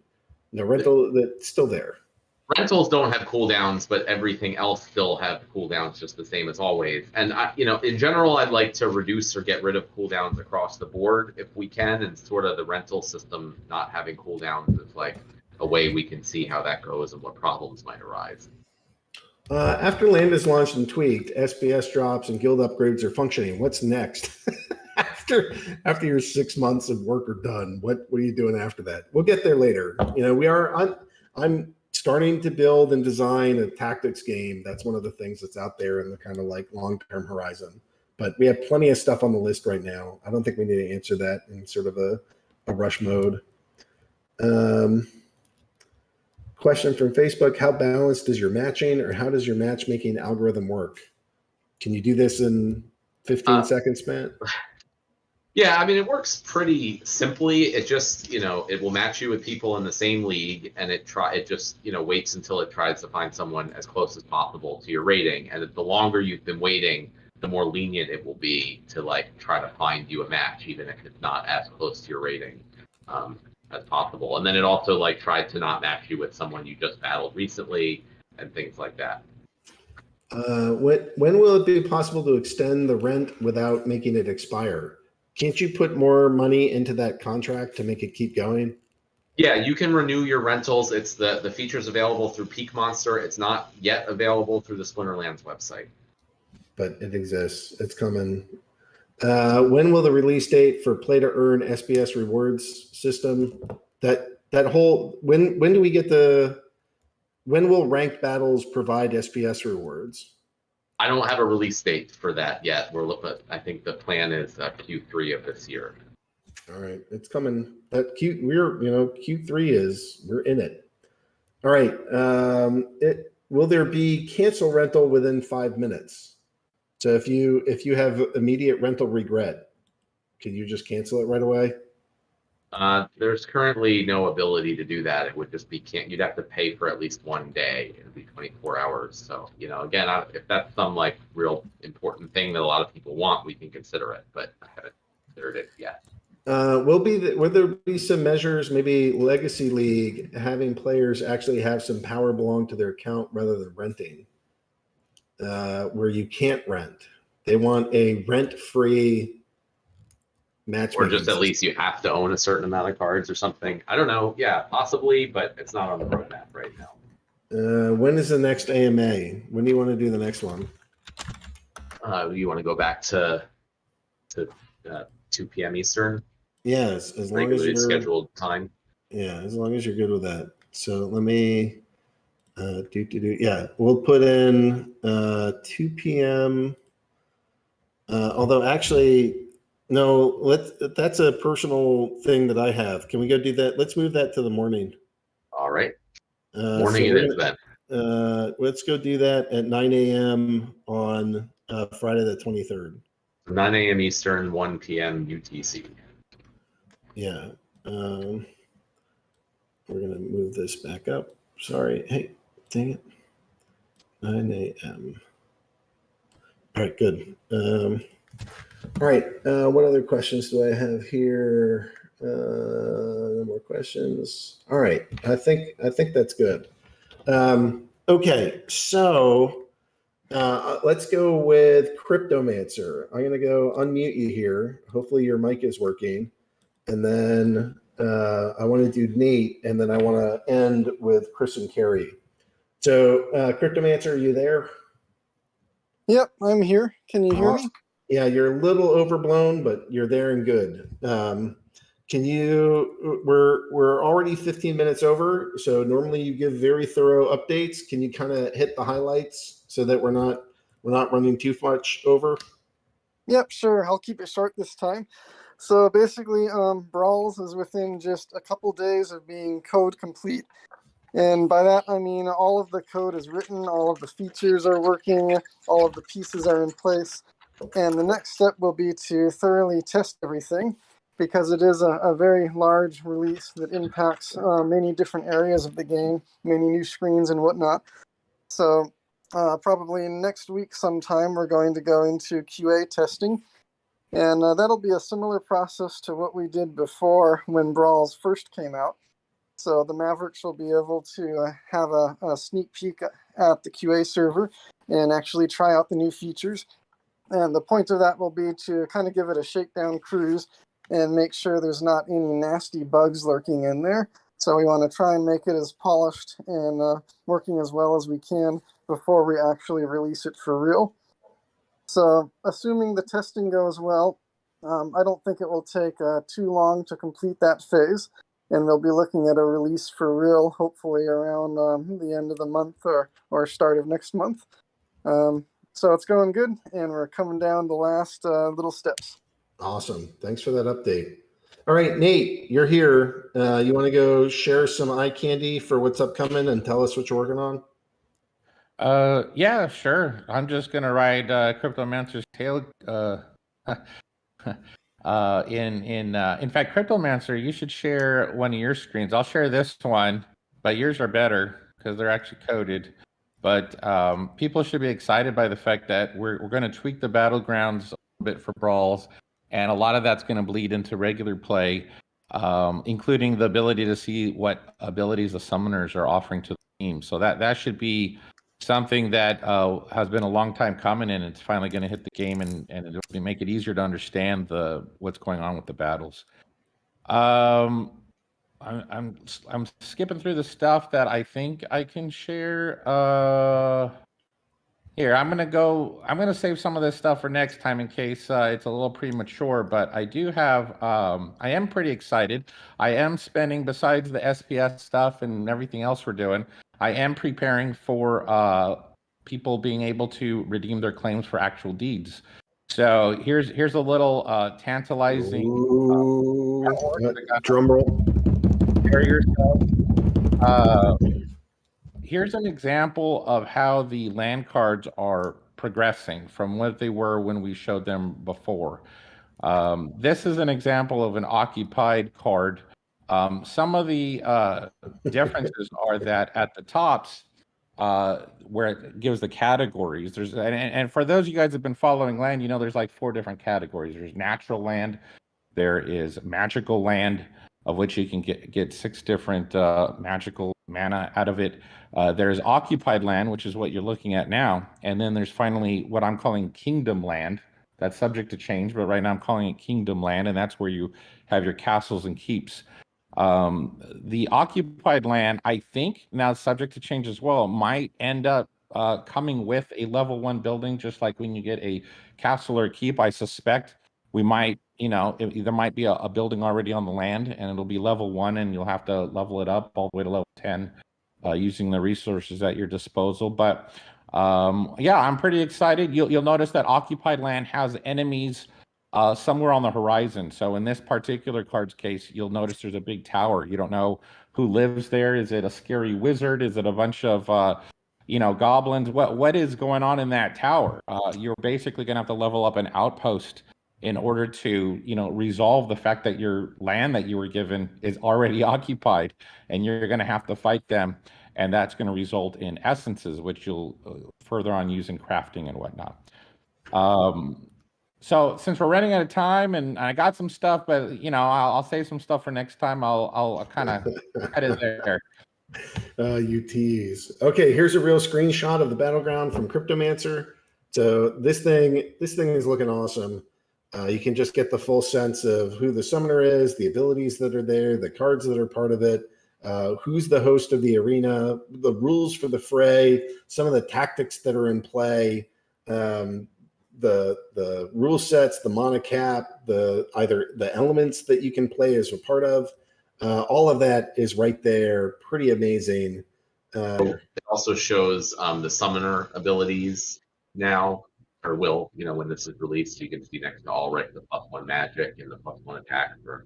No, rental, that's still there. Rentals don't have cooldowns, but everything else still have cooldowns, just the same as always. And in general, I'd like to reduce or get rid of cooldowns across the board if we can, and sort of the rental system not having cooldowns is like a way we can see how that goes and what problems might arise. After Land is launched and tweaked, SPS drops and guild upgrades are functioning. What's next? after your 6 months of work are done, what are you doing after that? We'll get there later. I'm starting to build and design a tactics game. That's one of the things that's out there in the kind of like long-term horizon. But we have plenty of stuff on the list right now. I don't think we need to answer that in sort of a rush mode. Question from Facebook, how balanced is your matching, or how does your matchmaking algorithm work? Can you do this in 15 seconds, Matt? Yeah, I mean, it works pretty simply. It just, it will match you with people in the same league, and it just waits until it tries to find someone as close as possible to your rating. And the longer you've been waiting, the more lenient it will be to try to find you a match, even if it's not as close to your rating as possible. And then it also tried to not match you with someone you just battled recently and things like that. When will it be possible to extend the rent without making it expire? Can't you put more money into that contract to make it keep going? Yeah, you can renew your rentals. It's the features available through Peak Monster. It's not yet available through the Splinterlands website. But it exists. It's coming. When will the release date for play to earn SPS rewards system? When do we get the when will ranked battles provide SPS rewards? I don't have a release date for that yet. But I think the plan is Q3 of this year. All right, it's coming. That Q3 we're in it. All right. Will there be cancel rental within 5 minutes? So if you have immediate rental regret, can you just cancel it right away? There's currently no ability to do that. It would just be you'd have to pay for at least 1 day. It would be 24 hours. So, again, if that's some like real important thing that a lot of people want, we can consider it, but I haven't considered it yet. Will there be some measures, maybe Legacy League, having players actually have some power belong to their account rather than renting, where you can't rent? They want a rent-free matchmaking. Or just at least you have to own a certain amount of cards or something. I don't know. Yeah, possibly, but it's not on the roadmap right now. When is the next AMA? When do you want to do the next one? You want to go back to 2 p.m. Eastern? Yes, as long as you're scheduled time. Yeah, as long as you're good with that. So let me Yeah, we'll put in 2 p.m. Although actually, no, that's a personal thing that I have. Can we go do that? Let's move that to the morning. All right. Morning it is then. Let's go do that at 9 a.m. on Friday the 23rd. 9 a.m. Eastern, 1 p.m. UTC. Yeah. We're going to move this back up. Sorry. Hey, dang it. 9 a.m. All right, good. All right. What other questions do I have here? No more questions. All right. I think that's good. Okay. So let's go with Cryptomancer. I'm going to go unmute you here. Hopefully your mic is working. And then I want to do Nate, and then I want to end with Chris and Carrie. So, Cryptomancer, are you there? Yep, I'm here. Can you hear me? Yeah, you're a little overblown, but you're there and good. We're already 15 minutes over, so normally you give very thorough updates. Can you kind of hit the highlights so that we're not running too much over? Yep, sure. I'll keep it short this time. So basically, Brawls is within just a couple days of being code complete. And by that, I mean all of the code is written, all of the features are working, all of the pieces are in place. And the next step will be to thoroughly test everything, because it is a very large release that impacts many different areas of the game, many new screens and whatnot. So probably next week sometime, we're going to go into QA testing. And that'll be a similar process to what we did before when Brawls first came out. So the Mavericks will be able to have a sneak peek at the QA server and actually try out the new features. And the point of that will be to kind of give it a shakedown cruise and make sure there's not any nasty bugs lurking in there. So we want to try and make it as polished and working as well as we can before we actually release it for real. So assuming the testing goes well, I don't think it will take too long to complete that phase. And we'll be looking at a release for real, hopefully around the end of the month or start of next month. So it's going good, and we're coming down the last little steps. Awesome. Thanks for that update. All right, Nate, you're here. You want to go share some eye candy for what's upcoming and tell us what you're working on? Yeah, sure. I'm just gonna ride Cryptomancer's tail. In fact, Cryptomancer, you should share one of your screens. I'll share this one, but yours are better because they're actually coded. But people should be excited by the fact that we're going to tweak the battlegrounds a bit for Brawls, and a lot of that's going to bleed into regular play, including the ability to see what abilities the summoners are offering to the team. So that should be something that has been a long time coming, and it's finally going to hit the game, and it'll make it easier to understand what's going on with the battles. I'm skipping through the stuff that I think I can share. Here, I'm gonna save some of this stuff for next time in case it's a little premature, but I do have, I am pretty excited. I am spending, besides the SPS stuff and everything else we're doing, I am preparing for people being able to redeem their claims for actual deeds. So here's a little tantalizing Ooh, network. drum roll. Prepare yourself. Here's an example of how the land cards are progressing from what they were when we showed them before. This is an example of an occupied card. Some of the differences are that at the tops, where it gives the categories, and for those of you guys that have been following land, you know there's like 4 different categories. There's natural land, there is magical land, of which you can get 6 different magical mana out of it. There's occupied land, which is what you're looking at now, and then there's finally what I'm calling kingdom land. That's subject to change, but right now I'm calling it kingdom land, and that's where you have your castles and keeps. The occupied land, I think, now it's subject to change as well, might end up coming with a level 1 building, just like when you get a castle or a keep. I suspect we might, there might be a building already on the land, and it'll be level 1, and you'll have to level it up all the way to level 10 using the resources at your disposal. But yeah, I'm pretty excited. You'll notice that occupied land has enemies somewhere on the horizon. So in this particular card's case, you'll notice there's a big tower. You don't know who lives there. Is it a scary wizard? Is it a bunch of goblins? What is going on in that tower? You're basically gonna have to level up an outpost in order to resolve the fact that your land that you were given is already occupied, and you're gonna have to fight them. And that's going to result in essences, which you'll further on use in crafting and whatnot. So since we're running out of time, and I got some stuff, but I'll save some stuff for next time. I'll kind of cut it there. You tease. Okay, here's a real screenshot of the battleground from Cryptomancer. So this thing is looking awesome. You can just get the full sense of who the summoner is, the abilities that are there, the cards that are part of it, who's the host of the arena, the rules for the fray, some of the tactics that are in play, the rule sets, the mana cap, either the elements that you can play as a part of. All of that is right there. Pretty amazing. It also shows the summoner abilities now, or will, when this is released. You can see next to all right the +1 magic and the +1 attack for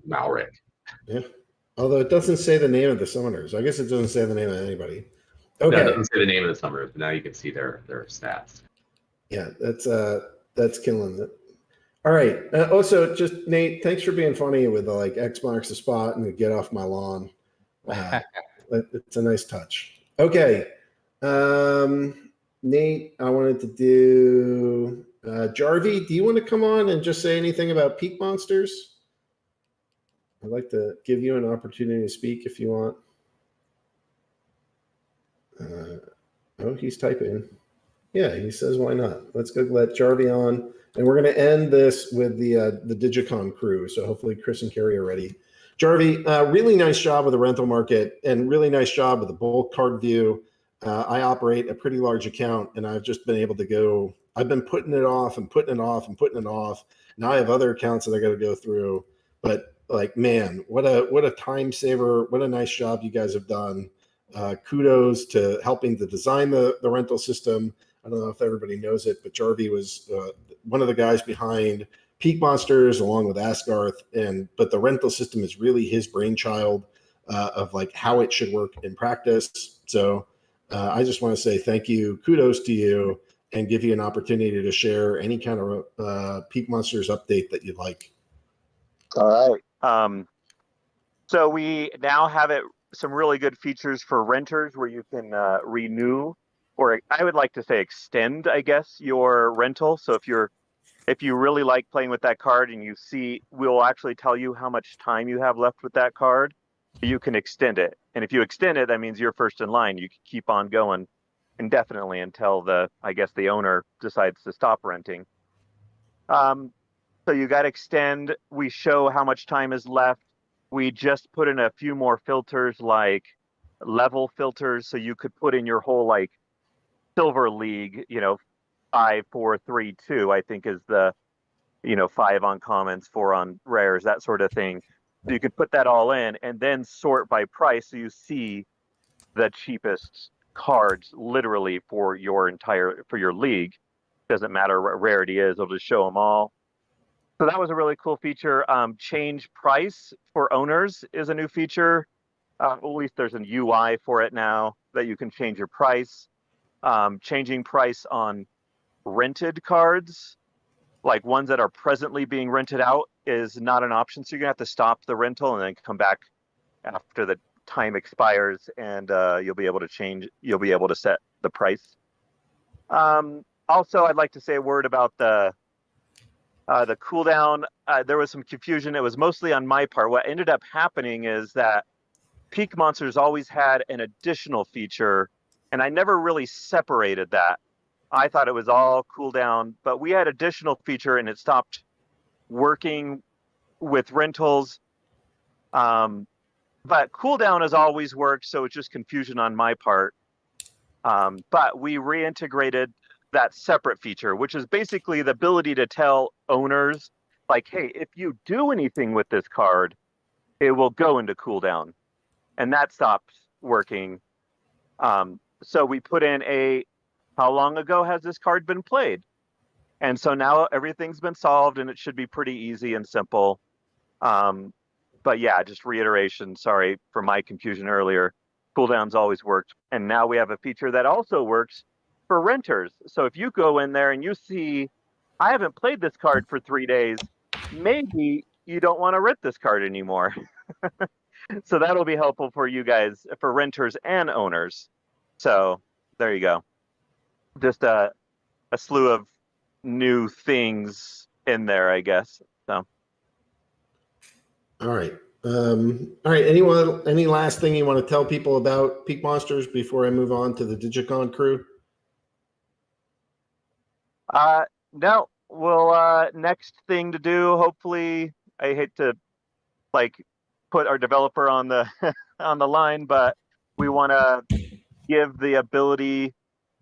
Malric. Yeah. Although it doesn't say the name of the summoners. I guess it doesn't say the name of anybody. Okay. No, it doesn't say the name of the summoners, but now you can see their stats. Yeah, that's killing it. All right. Also, just Nate, thanks for being funny with the X marks the spot and the get off my lawn. It's a nice touch. Okay. Nate, I wanted to do Jarvie. Do you want to come on and just say anything about peak monsters? I'd like to give you an opportunity to speak if you want. Oh, he's typing. Yeah, he says, why not? Let's go let Jarvie on. And we're going to end this with the Digicon crew. So hopefully Chris and Carrie are ready. Jarvie, really nice job with the rental market and really nice job with the bulk card view. I operate a pretty large account, and I've just been able to go. I've been putting it off and putting it off and putting it off. Now I have other accounts that I got to go through. But man, what a time saver. What a nice job you guys have done. Kudos to helping to design the rental system. I don't know if everybody knows it, but Jarvie was one of the guys behind Peak Monsters along with Asgarth. But the rental system is really his brainchild of how it should work in practice. So I just want to say thank you, kudos to you, and give you an opportunity to share any kind of Peak Monsters update that you'd like. All right. So we now have some really good features for renters where you can renew, or I would like to say extend, I guess, your rental. So if you really like playing with that card and you see, we'll actually tell you how much time you have left with that card. You can extend it. And if you extend it, that means you're first in line. You can keep on going indefinitely until the owner decides to stop renting. So you got to extend. We show how much time is left. We just put in a few more filters, like level filters. So you could put in your whole Silver League, 5, 4, 3, 2, I think is the, 5 on commons, 4 on rares, that sort of thing. So you can put that all in and then sort by price, so you see the cheapest cards literally for your league. Doesn't matter what rarity is; it'll just show them all. So that was a really cool feature. Change price for owners is a new feature. At least there's an UI for it now that you can change your price. Changing price on rented cards, like ones that are presently being rented out, is not an option. So you're gonna have to stop the rental and then come back after the time expires, and you'll be able to set the price. Also, I'd like to say a word about the cooldown. There was some confusion. It was mostly on my part. What ended up happening is that Peak Monsters always had an additional feature, and I never really separated that. I thought it was all cooldown, but we had additional feature, and it stopped working with rentals. But cooldown has always worked, so it's just confusion on my part. But we reintegrated that separate feature, which is basically the ability to tell owners, like, hey, if you do anything with this card, it will go into cooldown. And that stopped working. So we put in how long ago has this card been played? And so now everything's been solved, and it should be pretty easy and simple. But yeah, just reiteration, sorry for my confusion earlier. Cooldowns always worked. And now we have a feature that also works for renters. So if you go in there and you see, I haven't played this card for 3 days, maybe you don't want to rent this card anymore. So that'll be helpful for you guys, for renters and owners. So there you go. Just a slew of new things in there, I guess. So. All right. All right. Any last thing you want to tell people about Peak Monsters before I move on to the Digicon crew? No. Well, next thing to do, hopefully, I hate to put our developer on the on the line, but we want to give the ability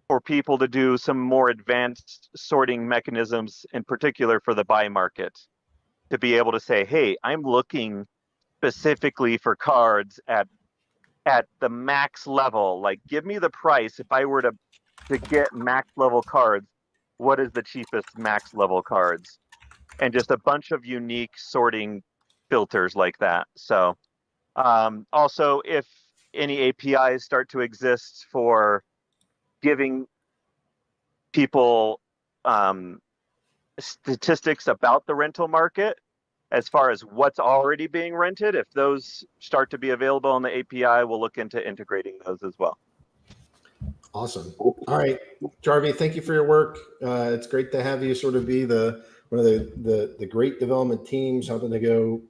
for people to do some more advanced sorting mechanisms, in particular for the buy market, to be able to say, hey, I'm looking specifically for cards at the max level. Like, give me the price. If I were to get max level cards, what is the cheapest max level cards? And just a bunch of unique sorting filters like that. So also, if any APIs start to exist for giving people statistics about the rental market, as far as what's already being rented, if those start to be available on the API, we'll look into integrating those as well. Awesome. All right, Jarvie, thank you for your work. It's great to have you sort of be one of the great development teams helping to go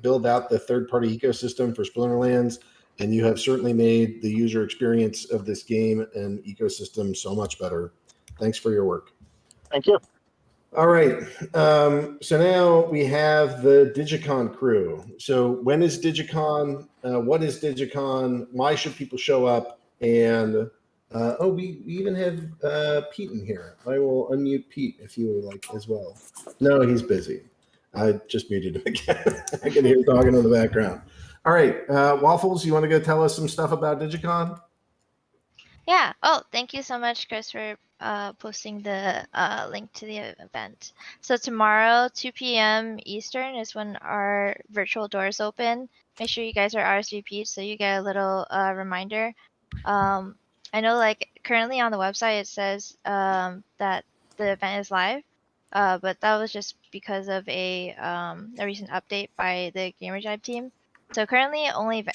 build out the third-party ecosystem for Splinterlands, and you have certainly made the user experience of this game and ecosystem so much better. Thanks for your work. Thank you. All right. So now we have the Digicon crew. So when is Digicon? What is Digicon? Why should people show up? And we even have Pete in here. I will unmute Pete if you would like as well. No, he's busy. I just muted him again. I can hear talking in the background. All right. Waffles, you want to go tell us some stuff about Digicon? Yeah. Oh, thank you so much, Chris, for posting the link to the event. So tomorrow, 2 p.m. Eastern is when our virtual doors open. Make sure you guys are RSVP'd so you get a little reminder. I know currently on the website it says that the event is live, but that was just because of a recent update by the Gamerjive team. So currently only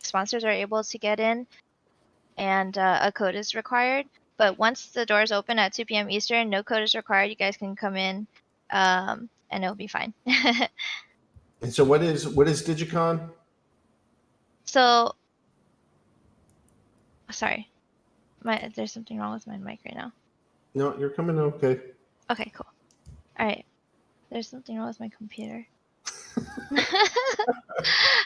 sponsors are able to get in, and a code is required. But once the doors open at 2 p.m. Eastern, no code is required. You guys can come in, and it'll be fine. And so what is Digicon? So, sorry, there's something wrong with my mic right now. No, you're coming okay. Okay, cool. All right, there's something wrong with my computer.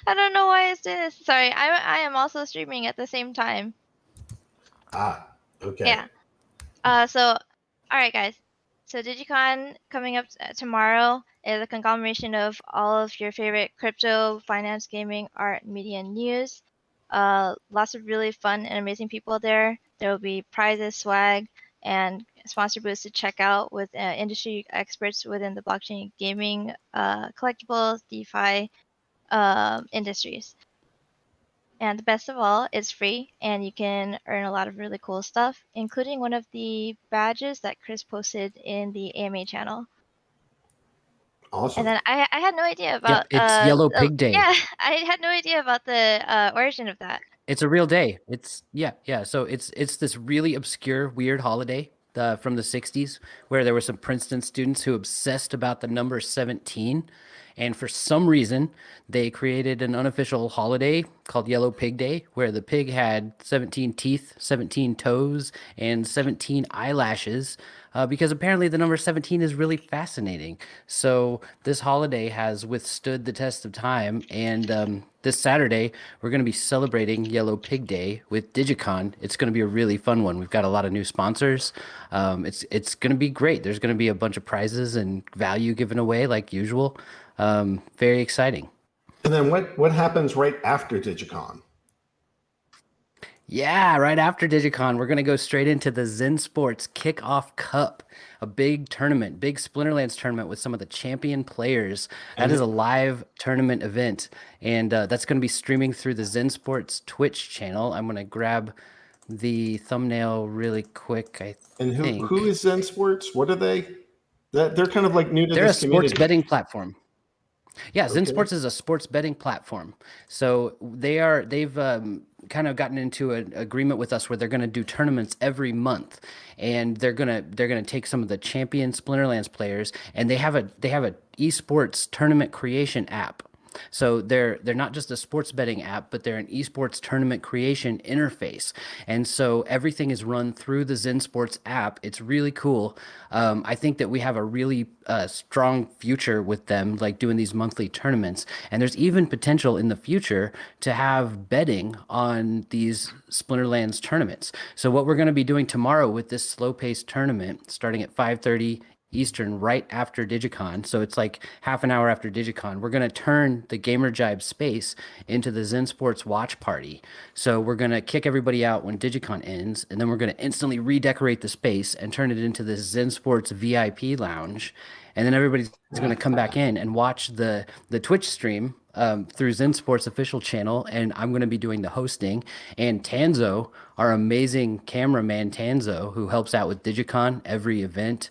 I don't know why it's doing this. Sorry, I am also streaming at the same time. Ah, okay. Yeah. So, all right, guys. So Digicon coming up tomorrow. It's a conglomeration of all of your favorite crypto, finance, gaming, art, media, and news. Lots of really fun and amazing people there. There will be prizes, swag, and sponsor booths to check out with industry experts within the blockchain gaming, collectibles, DeFi industries. And the best of all, it's free, and you can earn a lot of really cool stuff, including one of the badges that Chris posted in the AMA channel. Awesome. And then I had no idea about it's Yellow Pig Day. yeah, I had no idea about the origin of that. It's a real day. It's yeah. So it's this really obscure, weird holiday from the '60s where there were some Princeton students who obsessed about the number 17, and for some reason they created an unofficial holiday called Yellow Pig Day, where the pig had 17 teeth, 17 toes, and 17 eyelashes. Because apparently the number 17 is really fascinating. So this holiday has withstood the test of time, and this Saturday we're going to be celebrating Yellow Pig Day with Digicon. It's going to be a really fun one. We've got a lot of new sponsors. It's going to be great. There's going to be a bunch of prizes and value given away like usual. Very exciting. And then what happens right after Digicon? Yeah, right after Digicon, we're going to go straight into the Zen Sports Kickoff Cup, a big tournament, big Splinterlands tournament with some of the champion players. That is a live tournament event, and that's going to be streaming through the Zen Sports Twitch channel. I'm going to grab the thumbnail really quick, I And think. who is Zen Sports? What are they? They're kind of like new to They're this a sports community. betting platform. Yeah, Zen Okay. Sports is a sports betting platform. So they've kind of gotten into an agreement with us where they're going to do tournaments every month, and they're gonna take some of the champion Splinterlands players, and they have a esports tournament creation app. So they're not just a sports betting app, but they're an esports tournament creation interface. And so everything is run through the Zen Sports app. It's really cool. I think that we have a really strong future with them, like doing these monthly tournaments. And there's even potential in the future to have betting on these Splinterlands tournaments. So what we're going to be doing tomorrow with this slow-paced tournament, starting at 5:30 Eastern, right after Digicon. So it's like half an hour after Digicon. We're going to turn the Gamer Jibe space into the Zen Sports watch party. So we're going to kick everybody out when Digicon ends, and then we're going to instantly redecorate the space and turn it into the Zen Sports VIP lounge. And then everybody's going to come back in and watch the Twitch stream through Zen Sports official channel, and I'm going to be doing the hosting. And Tanzo, our amazing cameraman Tanzo, who helps out with Digicon every event,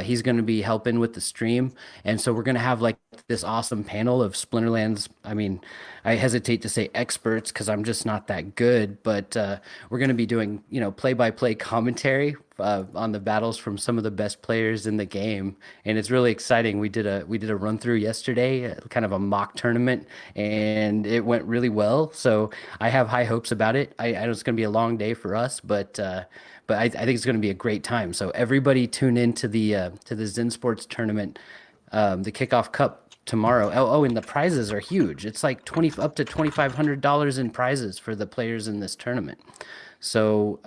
he's going to be helping with the stream. And so we're going to have like this awesome panel of Splinterlands. I mean, I hesitate to say experts because I'm just not that good, but we're going to be doing, play-by-play commentary on the battles from some of the best players in the game, and it's really exciting. We did a run through yesterday, kind of a mock tournament, and it went really well. So I have high hopes about it. I know it's going to be a long day for us, but I think it's going to be a great time. So everybody tune in to the Zen Sports tournament, the Kickoff Cup tomorrow. And the prizes are huge. It's like up to $2,500 in prizes for the players in this tournament. So,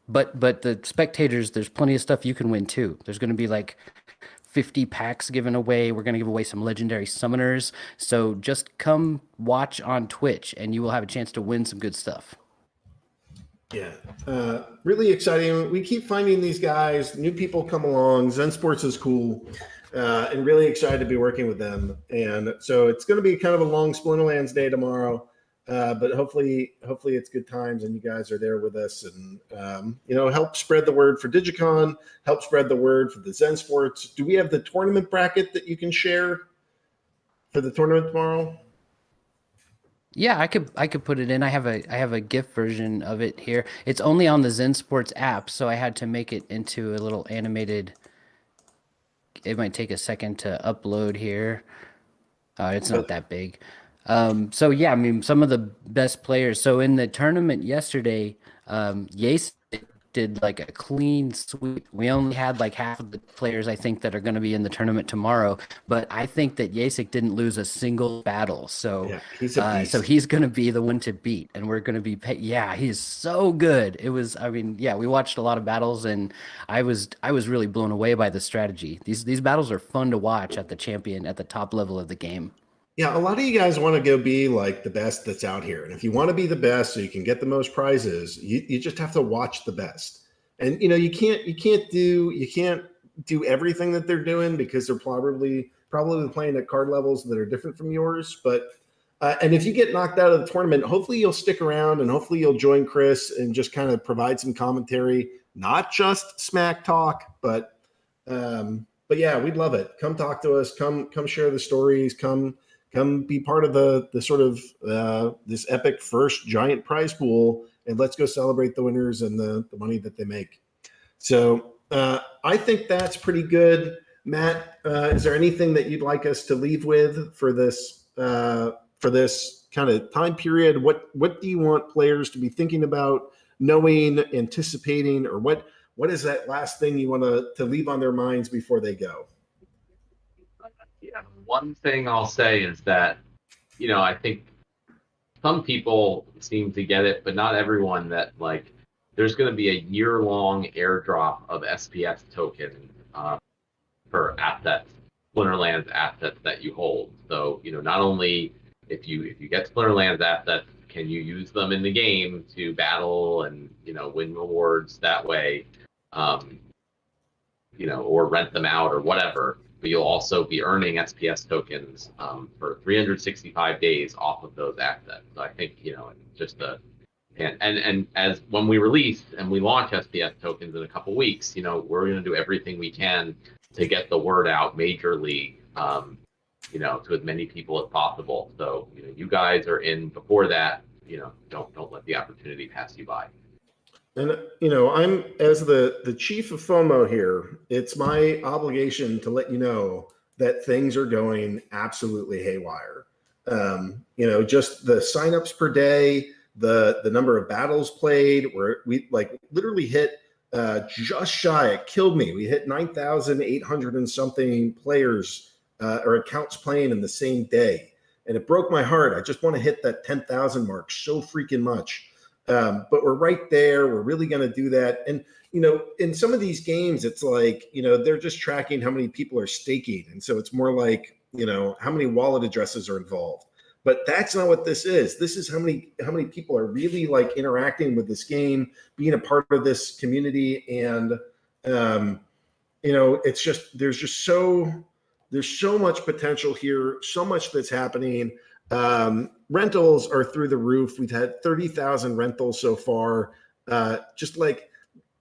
but the spectators, there's plenty of stuff you can win too. There's going to be like 50 packs given away. We're going to give away some legendary summoners. So just come watch on Twitch and you will have a chance to win some good stuff. Yeah, really exciting. We keep finding these guys, new people come along. Zen Sports is cool, and really excited to be working with them. And so it's going to be kind of a long Splinterlands day tomorrow, but hopefully it's good times and you guys are there with us and help spread the word for Digicon, help spread the word for the Zen Sports. Do we have the tournament bracket that you can share for the tournament tomorrow? Yeah, I could put it in. I have a GIF version of it here. It's only on the Zen Sports app, so I had to make it into a little animated. It might take a second to upload here. It's not that big. So yeah, I mean, some of the best players. So in the tournament yesterday, Yace did like a clean sweep. We only had like half of the players, I think, that are going to be in the tournament tomorrow. But I think that Yasik didn't lose a single battle. So, Yeah, he's a beast. so he's going to be the one to beat, and we're going to be. Yeah, he's so good. It was. I mean, yeah, we watched a lot of battles, and I was really blown away by the strategy. These battles are fun to watch at the top level of the game. Yeah, a lot of you guys want to go be like the best that's out here. And if you want to be the best so you can get the most prizes, you just have to watch the best. And you can't do everything that they're doing because they're probably playing at card levels that are different from yours. But and if you get knocked out of the tournament, hopefully you'll stick around and hopefully you'll join Chris and just kind of provide some commentary, not just smack talk, but yeah, we'd love it. Come talk to us. Come share the stories. Come be part of the sort of this epic first giant prize pool, and let's go celebrate the winners and the money that they make. So I think that's pretty good. Matt, is there anything that you'd like us to leave with for this kind of time period? What do you want players to be thinking about, knowing, anticipating, or what is that last thing you want to leave on their minds before they go? Yeah, one thing I'll say is that, I think some people seem to get it, but not everyone, that like there's going to be a year-long airdrop of SPS token for assets, Splinterlands assets that you hold. So, not only if you get Splinterlands assets, can you use them in the game to battle and, win rewards that way, or rent them out or whatever. But you'll also be earning SPS tokens for 365 days off of those assets. So I think, just and as when we release and we launch SPS tokens in a couple weeks, we're going to do everything we can to get the word out majorly, to as many people as possible. So, you guys are in before that, don't let the opportunity pass you by. And I'm, as the chief of FOMO here, it's my obligation to let you know that things are going absolutely haywire. Just the signups per day, the number of battles played, where we like literally hit just shy. It killed me. We hit 9,800 and something players or accounts playing in the same day, and it broke my heart. I just want to hit that 10,000 mark so freaking much. But we're right there. We're really going to do that. And, in some of these games, it's like, they're just tracking how many people are staking. And so it's more like, how many wallet addresses are involved. But that's not what this is. This is how many people are really like interacting with this game, being a part of this community. And, it's just, there's so much potential here, so much that's happening. Rentals are through the roof. We've had 30,000 rentals so far. Just like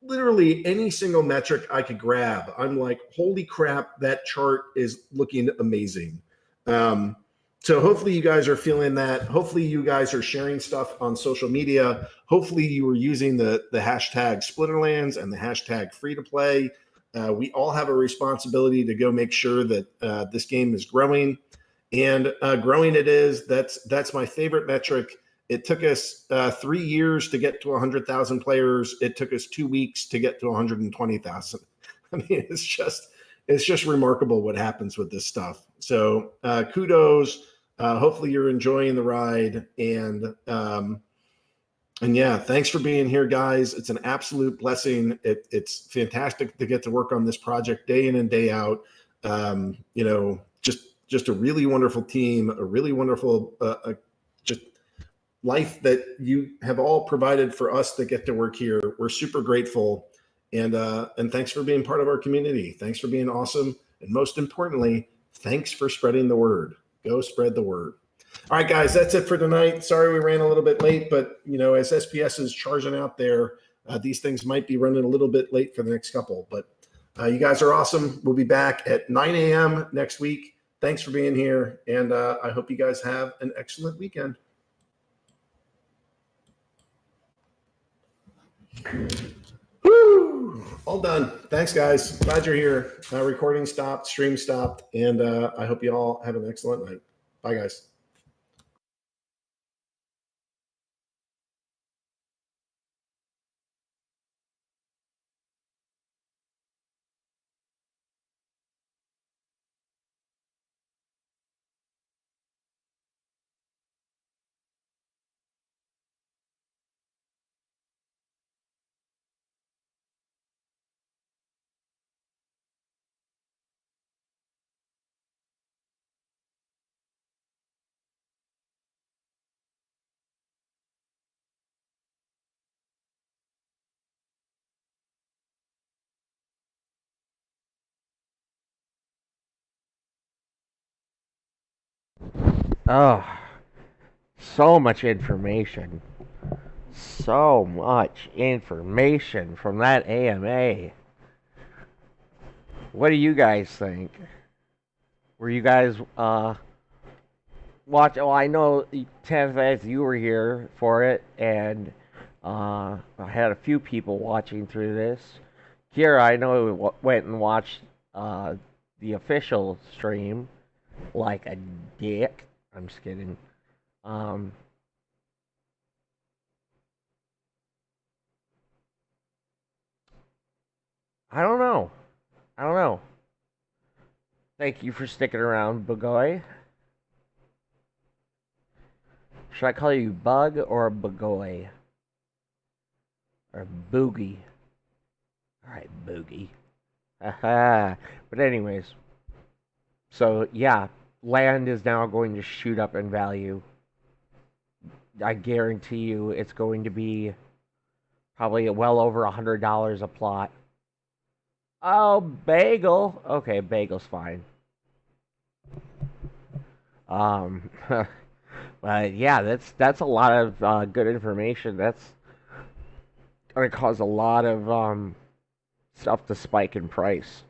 literally any single metric I could grab, I'm like, holy crap, that chart is looking amazing. So hopefully you guys are feeling that. Hopefully you guys are sharing stuff on social media. Hopefully you are using the hashtag Splinterlands and the hashtag free to play. We all have a responsibility to go make sure that this game is growing. And growing it is. That's my favorite metric. It took us 3 years to get to 100,000 players. It took us 2 weeks to get to 120,000. I mean, it's just remarkable what happens with this stuff. So kudos. Hopefully you're enjoying the ride. And yeah, thanks for being here, guys. It's an absolute blessing. It's fantastic to get to work on this project day in and day out. Just a really wonderful team, a really wonderful just life that you have all provided for us that get to work here. We're super grateful, and thanks for being part of our community. Thanks for being awesome, and most importantly, thanks for spreading the word. Go spread the word. All right, guys, that's it for tonight. Sorry we ran a little bit late, but as SPS is charging out there, these things might be running a little bit late for the next couple. But you guys are awesome. We'll be back at 9 a.m. next week. Thanks for being here, and I hope you guys have an excellent weekend. Woo! All done. Thanks, guys. Glad you're here. Recording stopped, stream stopped, and I hope you all have an excellent night. Bye, guys. Oh, so much information. So much information from that AMA. What do you guys think? Were you guys watch? Oh, I know 10 fans you were here for it, and I had a few people watching through this. Kira, I know went and watched the official stream like a dick. I'm just kidding. Um, I don't know. I don't know. Thank you for sticking around, Bugoy. Should I call you Bug or Bugoy? Or Boogie? Alright, Boogie. Haha. But anyways, so yeah, land is now going to shoot up in value. I guarantee you it's going to be probably well over $100 a plot. Oh, bagel. Okay, bagel's fine. But yeah, that's a lot of good information. That's gonna cause a lot of stuff to spike in price.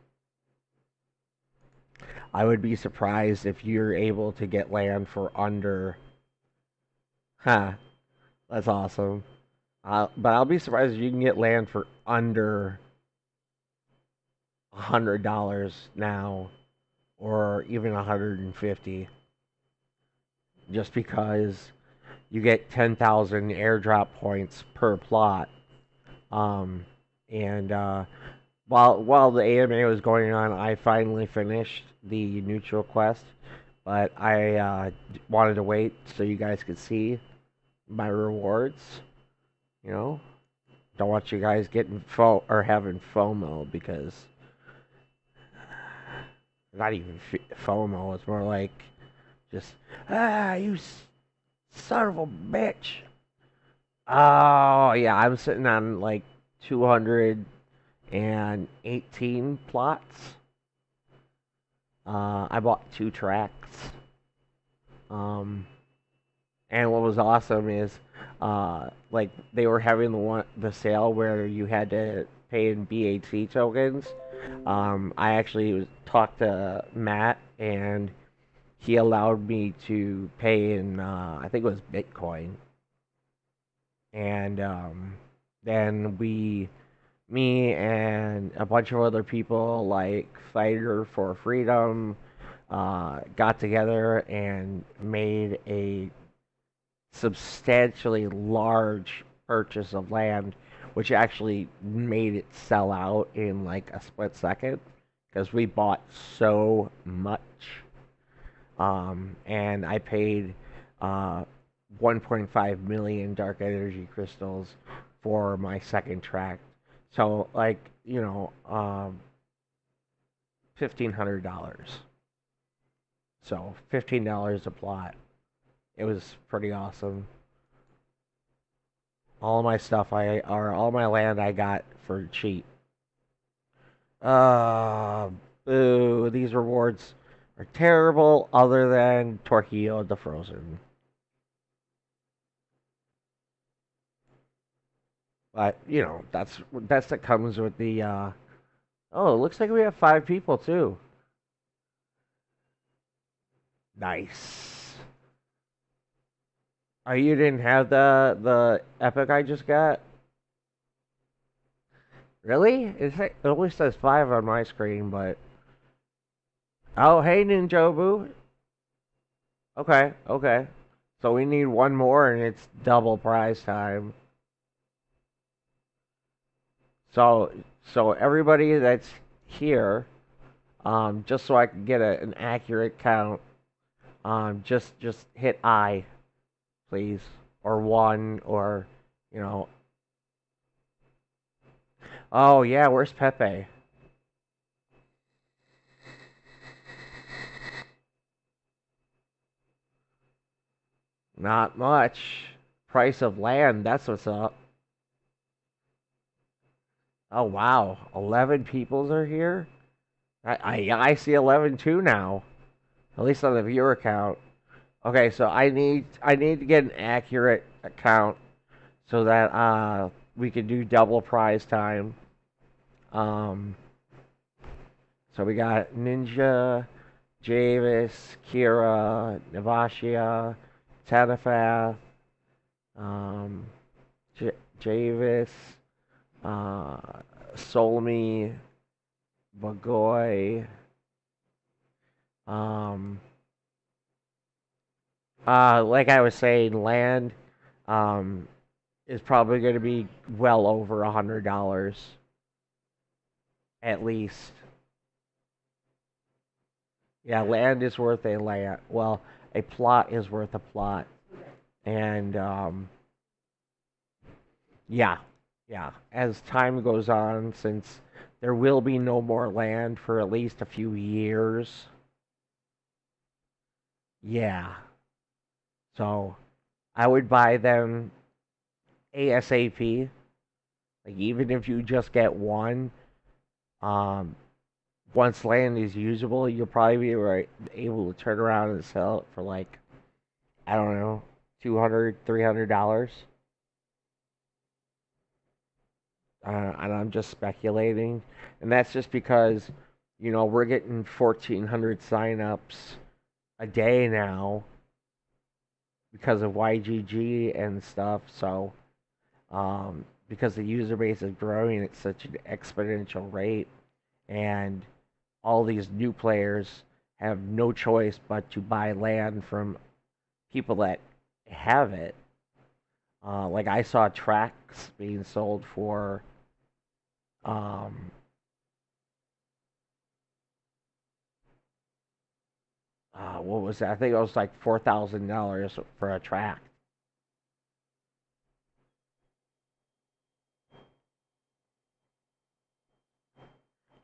I would be surprised if you're able to get land for under. Huh, that's awesome. But I'll be surprised if you can get land for under $100 now, or even 150, just because you get 10,000 airdrop points per plot. And while the AMA was going on, I finally finished the neutral quest, but I wanted to wait so you guys could see my rewards. You know, don't want you guys getting having FOMO, because not even FOMO. It's more like just you son of a bitch. Oh yeah, I'm sitting on like 218 plots. I bought 2 tracks. And what was awesome is, like they were having the sale where you had to pay in BAT tokens. I actually talked to Matt, and he allowed me to pay in, I think it was Bitcoin. And then me and a bunch of other people like Fighter for Freedom got together and made a substantially large purchase of land, which actually made it sell out in like a split second because we bought so much. And I paid 1.5 million dark energy crystals for my second tract. So, like, $1,500. So, $15 a plot. It was pretty awesome. All my stuff all my land I got for cheap. Boo, these rewards are terrible other than Torquillo the Frozen. But, that's that comes with the oh, it looks like we have 5 people too. Nice. Oh, you didn't have the epic I just got? Really? It only says 5 on my screen, but oh, hey Ninjobu. Okay, okay. So we need one more and it's double prize time. So everybody that's here, just so I can get an accurate count, just hit I, please, or 1, or you know. Oh yeah, where's Pepe? Not much. Price of land, that's what's up. Oh wow, 11 peoples are here. I see 11 too now. At least on the viewer count. Okay, so I need to get an accurate account so that we can do double prize time. Um, so we got Ninja, Javis, Kira, Navashia, Tanafath, um, Javis, uh, Solmi, Bagoy, um, like I was saying, land, um, is probably going to be well over $100 at least. Yeah, land is worth a land. Well, a plot is worth a plot, and yeah, yeah. As time goes on, since there will be no more land for at least a few years, yeah. So I would buy them ASAP. Like even if you just get one, um, once land is usable, you'll probably be able to turn around and sell it for like I don't know, $200, $300. And I'm just speculating, and that's just because we're getting 1,400 signups a day now because of YGG and stuff. So because the user base is growing at such an exponential rate, and all these new players have no choice but to buy land from people that have it. Like I saw tracks being sold for um, what was that? I think it was like $4,000 for a track.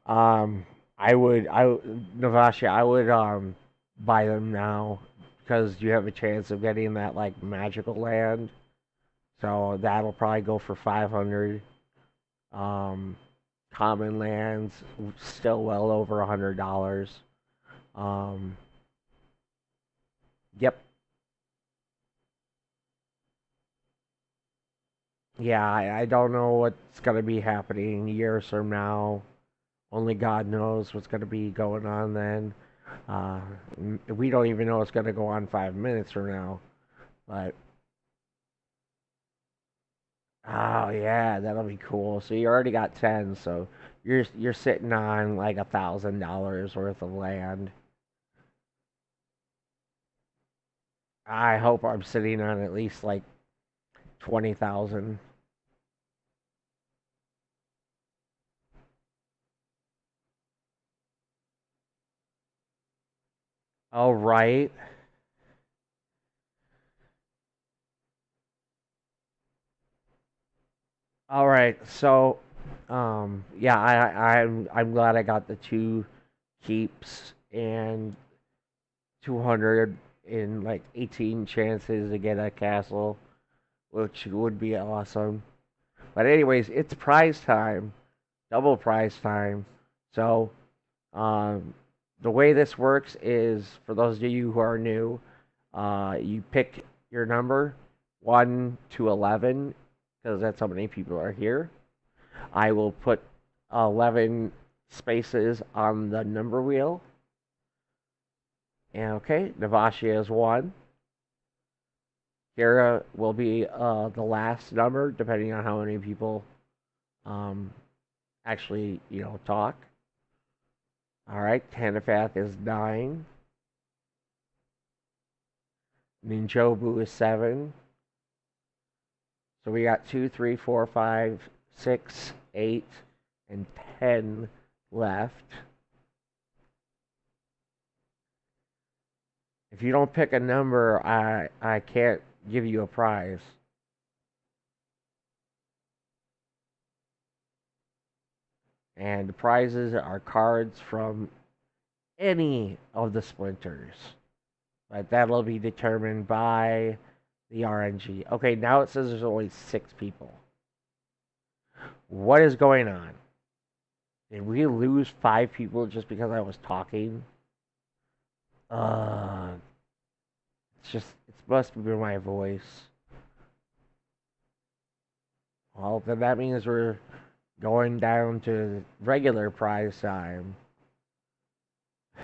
Um, Navasha, I would buy them now because you have a chance of getting that like magical land. So that'll probably go for 500. Um, common lands still well over $100. Um, yep. Yeah, I don't know what's gonna be happening years from now. Only God knows what's gonna be going on then. Uh, we don't even know what's gonna go on 5 minutes from now. But oh yeah, that'll be cool. So you already got 10, so you're sitting on like $1,000 worth of land. I hope I'm sitting on at least like 20,000. All right. All right. So, yeah, I'm glad I got the two keeps and 200 in like 18 chances to get a castle, which would be awesome. But anyways, it's prize time, double prize time. So, um, the way this works is for those of you who are new, you pick your number 1 to 11 because that's how many people are here. I will put 11 spaces on the number wheel. And okay, Navashia is 1. Kira will be the last number, depending on how many people um, actually, talk. All right, Tanafath is 9. Ninjobu is 7. So we got 2, 3, 4, 5, 6, 8, and 10 left. If you don't pick a number, I can't give you a prize. And the prizes are cards from any of the splinters. But that'll be determined by the RNG. Okay, now it says there's only 6 people. What is going on? Did we lose 5 people just because I was talking? it must be my voice. Well, then that means we're going down to regular prize time.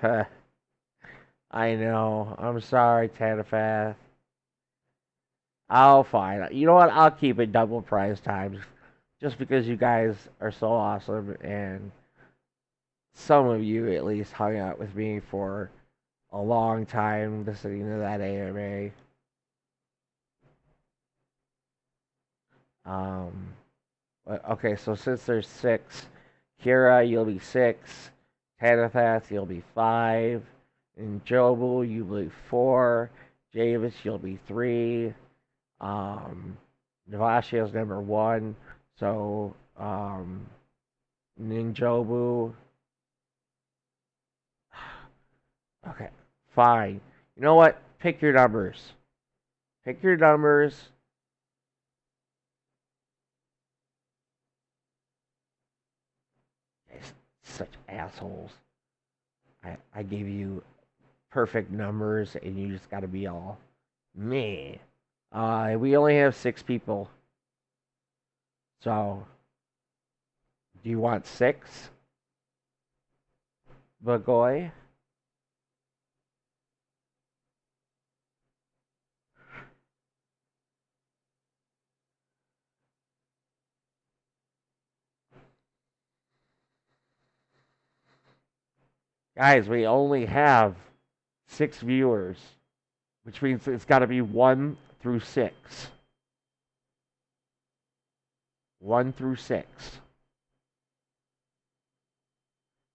I know. I'm sorry, Tanafath. I'll fine. You know what? I'll keep it double prize times, just because you guys are so awesome, and some of you at least hung out with me for a long time listening to that AMA. Okay, so since there's 6, Kira, you'll be 6. Tanafath, you'll be 5. And Jobu, you'll be 4. Javis, you'll be 3. Navashia's number 1. So, Ninjobu. Okay, fine. You know what? Pick your numbers. Pick your numbers. Such assholes. I gave you perfect numbers and you just gotta be all me. We only have 6 people. So do you want 6? Bagoy? Guys, we only have 6 viewers, which means it's got to be 1 through 6. 1 through 6.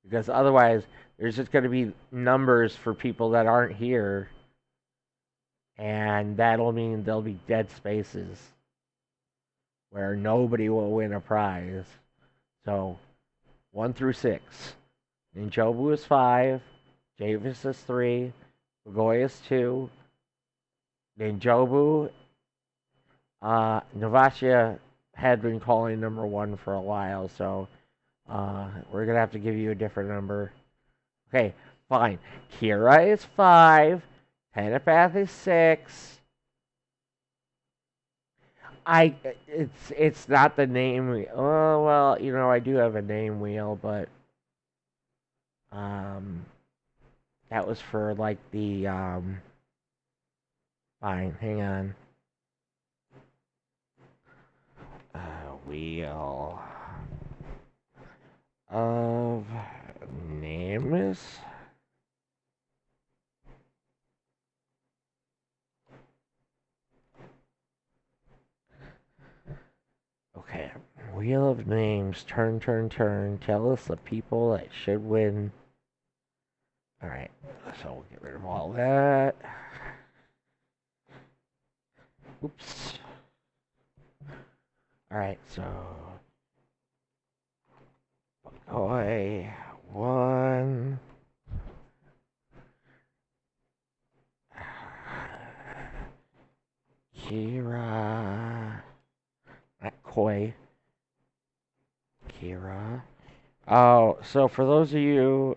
Because otherwise, there's just going to be numbers for people that aren't here, and that'll mean there'll be dead spaces where nobody will win a prize. So, 1 through 6. Ninjobu is 5. Javis is 3. Bagoy is 2. Ninjobu, Navasha had been calling number 1 for a while, so we're going to have to give you a different number. Okay, fine. Kira is 5. Tanapath is 6. It's not the name wheel. Oh, well, I do have a name wheel, but that was for like the fine, hang on. Wheel of names. Okay, Wheel of Names, turn, turn, turn. Tell us the people that should win. Alright, so we'll get rid of all that. Oops. Alright, so Boy 1. Kira. Not Koi. Kira. Oh, so for those of you.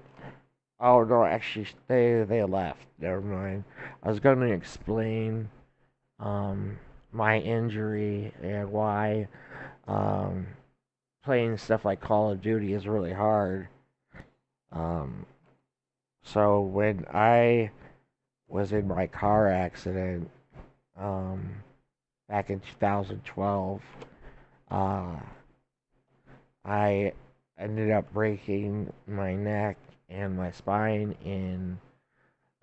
Oh no, actually, they left. Never mind. I was going to explain my injury and why playing stuff like Call of Duty is really hard. So when I was in my car accident back in 2012, I ended up breaking my neck and my spine in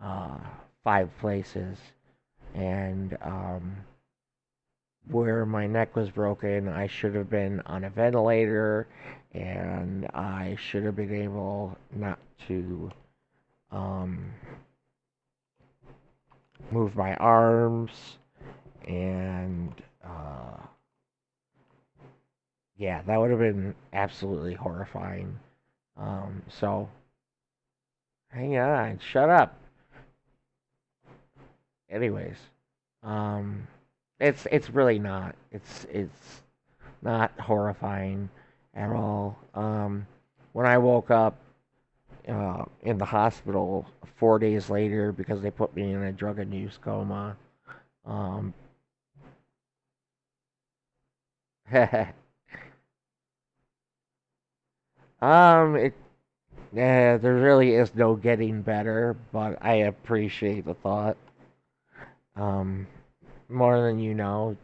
5 places. And where my neck was broken, I should have been on a ventilator, and I should have been able not to move my arms, and yeah, that would have been absolutely horrifying. So, hang on, shut up. Anyways, it's really not. It's not horrifying at all. When I woke up, in the hospital 4 days later because they put me in a drug-induced coma. Um, it yeah, there really is no getting better, but I appreciate the thought. Um, more than you know.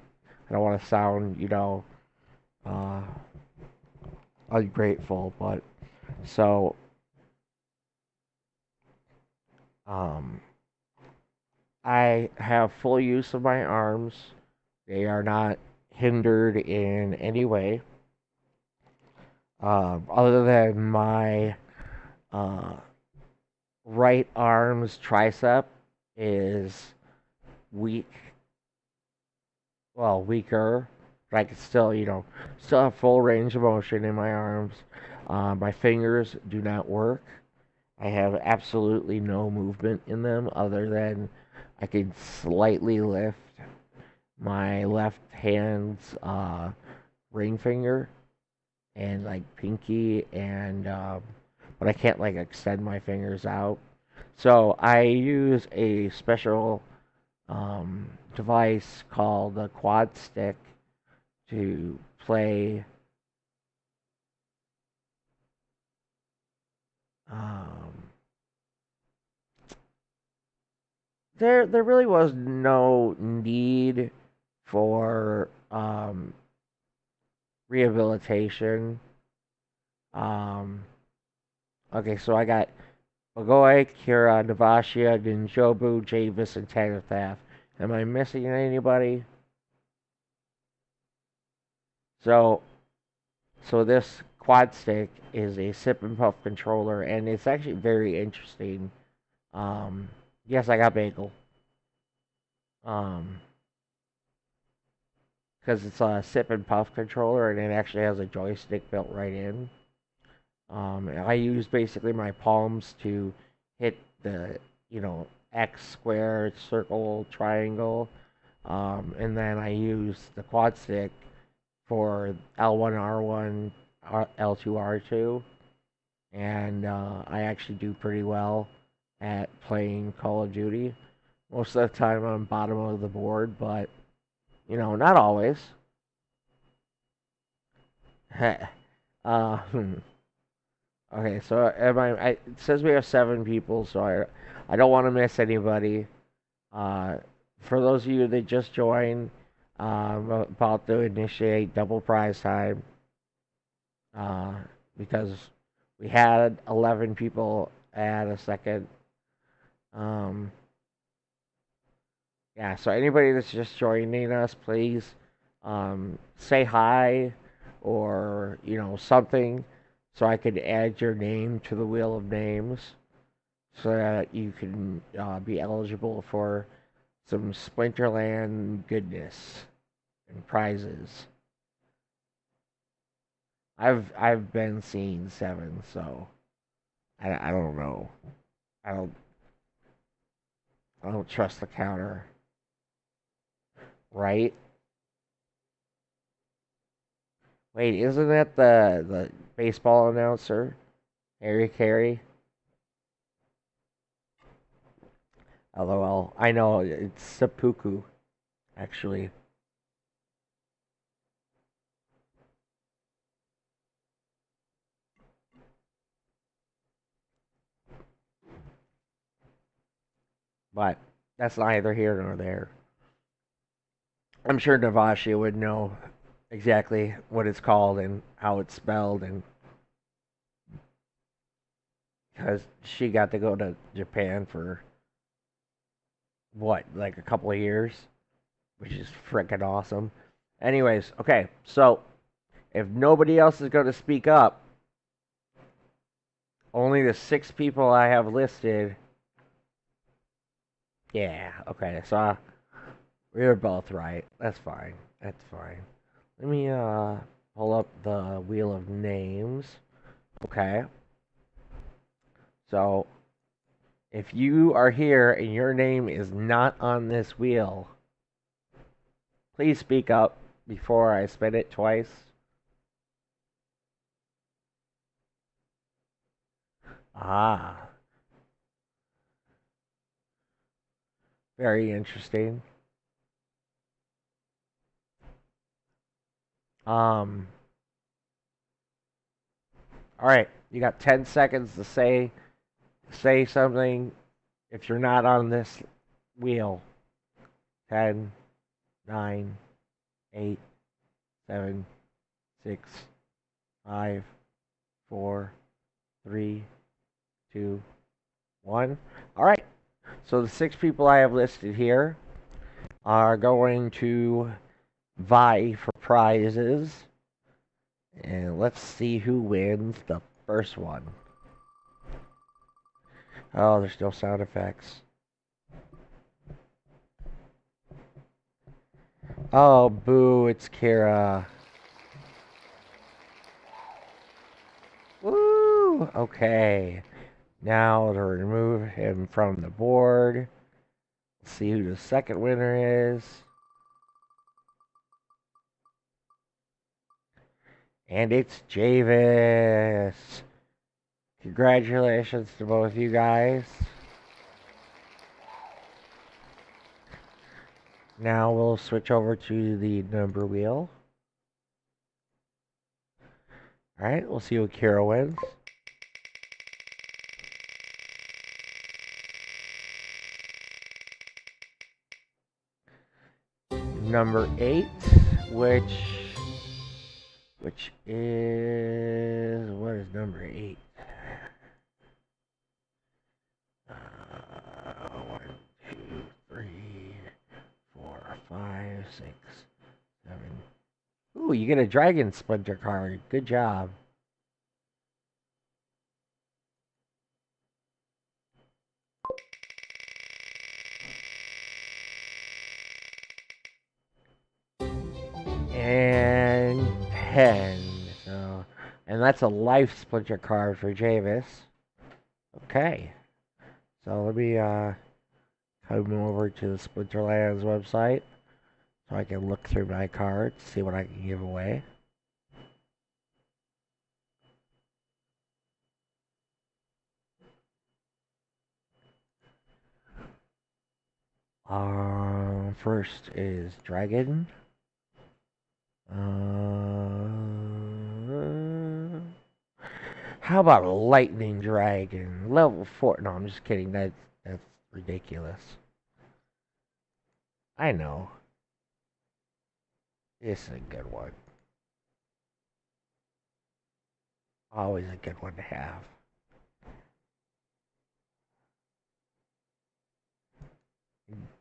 I don't want to sound, uh, ungrateful, but so, um, I have full use of my arms. They are not hindered in any way, other than my uh, right arm's tricep is weak, well, weaker, but I can still, still have full range of motion in my arms. My fingers do not work. I have absolutely no movement in them other than I can slightly lift my left hand's ring finger and like pinky and but I can't like extend my fingers out. So I use a special device called the quad stick to play um, there really was no need for rehabilitation. Um, okay, so I got Bagoi, Kira, Navashia, Ninjobu, Javis, and Tagathath. Am I missing anybody? So, so this quad stick is a sip and puff controller, and it's actually very interesting. Um, yes, I got bagel. Um, because it's a sip and puff controller, and it actually has a joystick built right in. I use basically my palms to hit the, X, square, circle, triangle, and then I use the quad stick for L1, R1, L2, R2, and I actually do pretty well at playing Call of Duty. Most of the time I'm bottom of the board, but, not always. uh, Okay, so it says we have 7 people, so I don't want to miss anybody. Uh, for those of you that just joined, I'm about to initiate double prize time. Uh, because we had 11 people add a second. Um, yeah, so anybody that's just joining us, please say hi or, something so I could add your name to the wheel of names so that you can be eligible for some Splinterland goodness and prizes. I've been seeing 7, so I don't know. I don't I don't trust the counter, right? Wait, isn't that the baseball announcer, Harry Carey? LOL. I know it's seppuku, actually. But that's neither here nor there. I'm sure Navashia would know exactly what it's called and how it's spelled, and because she got to go to Japan for what, like a couple of years, which is freaking awesome. Anyways, okay, so if nobody else is going to speak up, only the 6 people I have listed. Yeah, okay, so we were both right. That's fine. That's fine. Let me pull up the wheel of names. Okay. So if you are here and your name is not on this wheel, please speak up before I spin it twice. Ah, very interesting. Um, all right, you got 10 seconds to say something if you're not on this wheel. 10, 9, 8, 7, 6, 5, 4, 3, 2, 1. All right. So the 6 people I have listed here are going to vie for prizes. And let's see who wins the first one. Oh, there's no sound effects. Oh, boo, it's Kira. Woo! Okay. Now to remove him from the board. Let's see who the second winner is. And it's Javis. Congratulations to both you guys. Now we'll switch over to the number wheel. Alright, we'll see what Kira wins. Number 8, which is, what is number 8? 1, 2, 3, 4, 5, 6, 7. Ooh, you get a dragon splinter card. Good job. And 10. So, and that's a life splinter card for Javis. Okay. So let me come over to the Splinterlands website so I can look through my cards, see what I can give away. First is Dragon. How about a Lightning Dragon? Level 4. No, I'm just kidding. That's ridiculous. I know. This is a good one. Always a good one to have.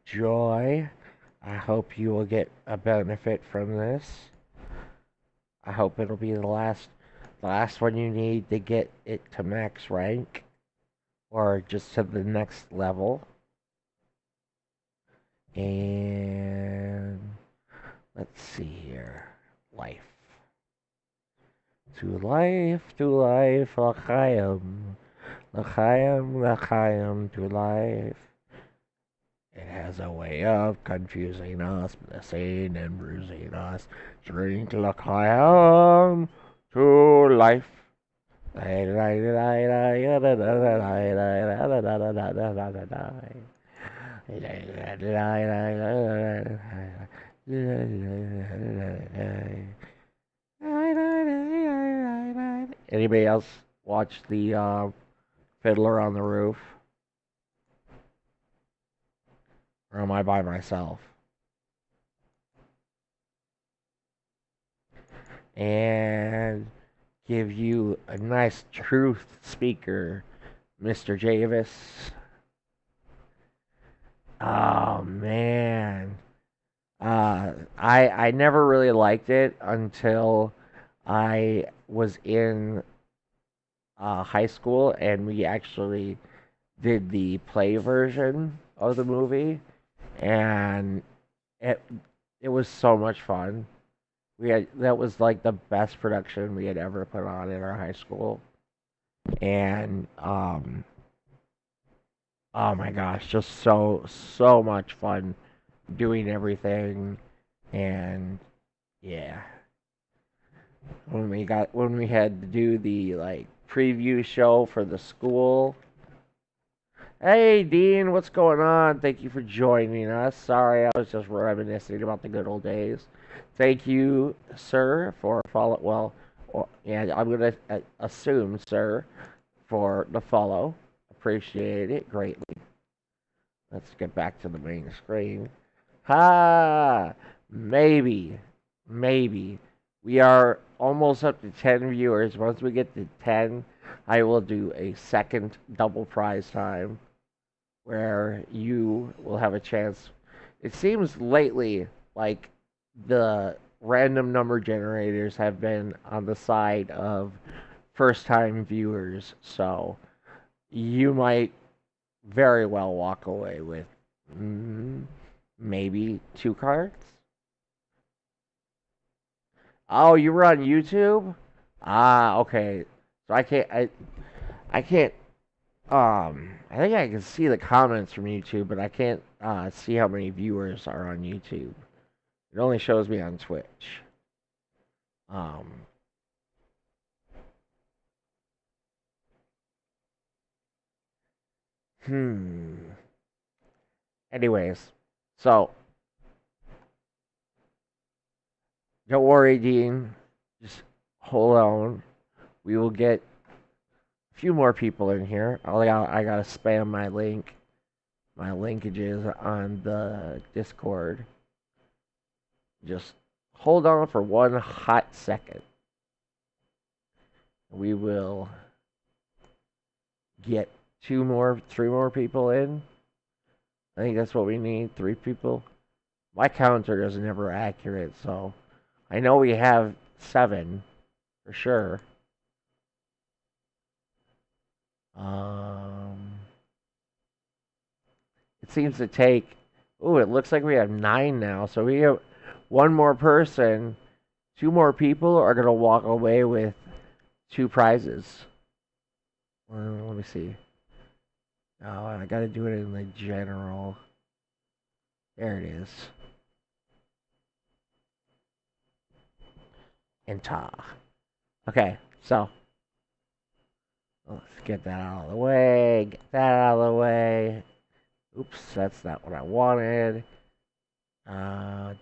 Joy. I hope you will get a benefit from this. I hope it'll be the last one you need to get it to max rank. Or just to the next level. And let's see here. Life. To life, L'chaim. L'chaim, to life. It has a way of confusing us, blessing and bruising us. Drink L'chaim to life. Anybody else watch the Fiddler on the Roof? Or am I by myself? And give you a nice truth speaker, Mr. Javis. Oh man. I never really liked it until I was in high school and we actually did the play version of the movie, and it it was so much fun. That was like the best production we had ever put on in our high school, and oh my gosh, just so much fun doing everything, and yeah, when we had to do the like preview show for the school. Hey, Dean, what's going on? Thank you for joining us. Sorry, I was just reminiscing about the good old days. Thank you, sir, for follow. Well, yeah, I'm gonna assume, sir, for the follow. Appreciate it greatly. Let's get back to the main screen. Ha! Maybe. We are almost up to 10 viewers. Once we get to 10, I will do a second double prize time where you will have a chance. It seems lately like the random number generators have been on the side of first time viewers, so you might very well walk away with maybe 2 cards. Oh, you were on YouTube? Ah, okay. So I can't I think I can see the comments from YouTube, but I can't see how many viewers are on YouTube. It only shows me on Twitch. Um hmm. Anyways, so don't worry, Dean. Just hold on. We will get a few more people in here. I gotta spam my linkages on the Discord. Just hold on for one hot second. We will get 3 more people in. I think that's what we need. 3 people. My counter is never accurate, so I know we have 7 for sure. It seems to take. Ooh, it looks like we have 9 now. So we have 1 more person. 2 more people are gonna walk away with 2 prizes. Let me see. Oh, I gotta do it in the general. There it is. Enter. Okay, so let's get that out of the way. Get that out of the way. Oops, that's not what I wanted. There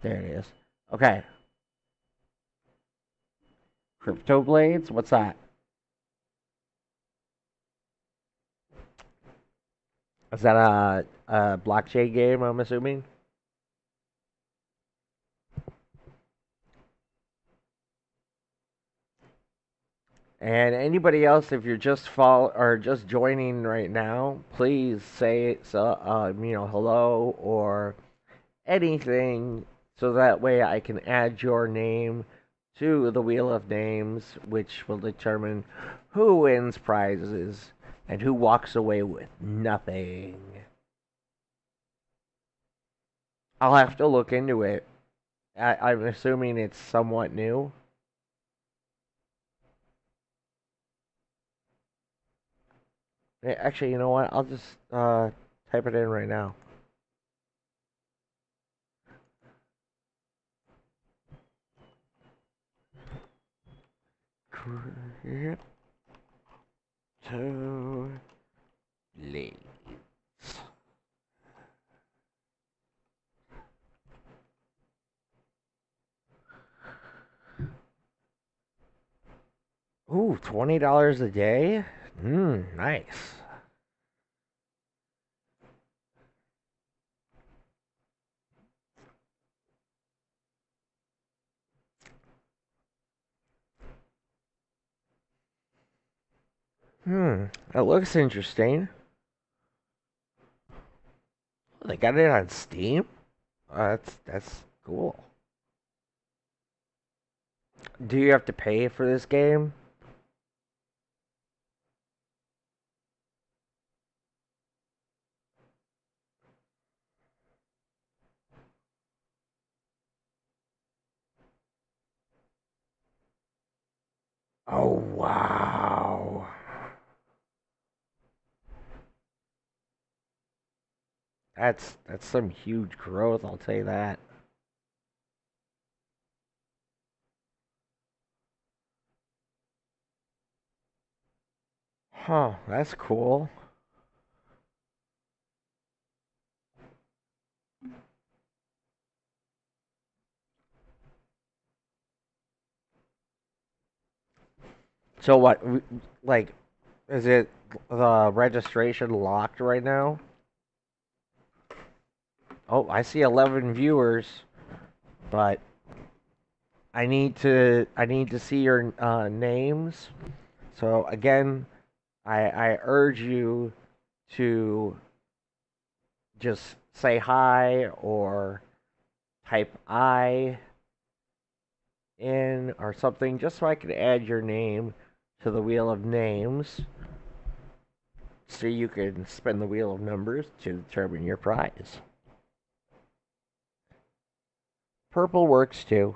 it is. Okay. Crypto Blades? What's that? Is that a blockchain game, I'm assuming? And anybody else, if you're just just joining right now, please say hello or anything, so that way I can add your name to the Wheel of Names, which will determine who wins prizes and who walks away with nothing. I'll have to look into it. I'm assuming it's somewhat new. Actually, you know what? I'll just type it in right now. Crypto Blades. Ooh, $20 a day? Nice. That looks interesting. Oh, they got it on Steam? That's cool. Do you have to pay for this game? Oh wow. That's some huge growth, I'll tell you that. Huh, that's cool. So what, like, is it the registration locked right now? Oh, I see 11 viewers, but I need to see your names. So again, I urge you to just say hi or type I in or something just so I can add your name to the wheel of names so you can spin the wheel of numbers to determine your prize. Purple works too.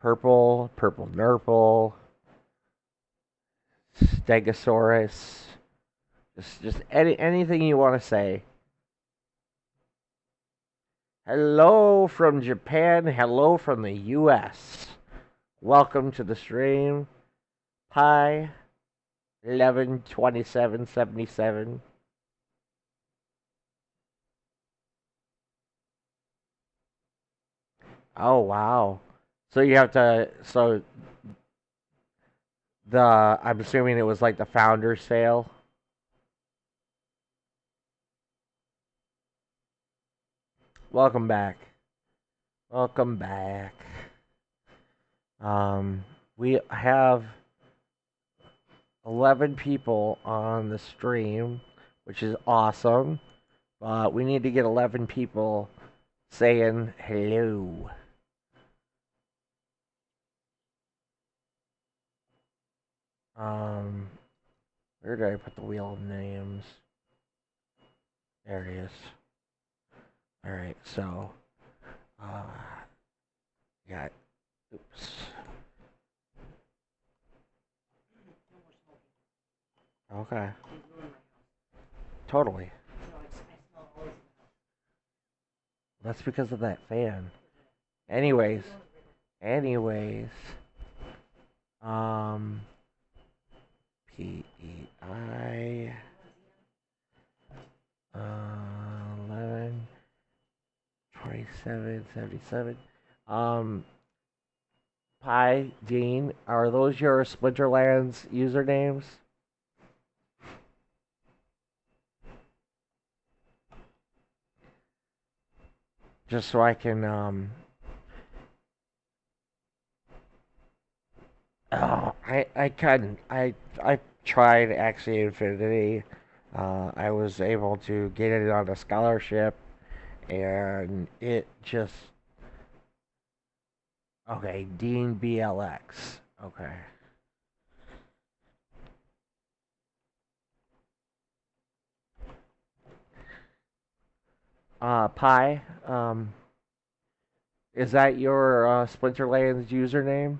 Purple, purple nurple, stegosaurus, just anything you want to say. Hello from Japan, hello from the US. Welcome to the stream. Pi 112777. Oh wow. So you have to I'm assuming it was like the founder's sale. Welcome back. Welcome back. We have 11 people on the stream, which is awesome. We need to get 11 people saying hello. Where did I put the wheel of names? There it is. Alright, so, got, oops. Okay. Totally. That's because of that fan. Anyways, PEI 11 27 77. Pi Dean, are those your Splinterlands usernames? Just so I can oh, I couldn't. I tried Axie Infinity. I was able to get it on a scholarship, and it just okay. Dean BLX. Okay. Pi. Is that your Splinterlands username?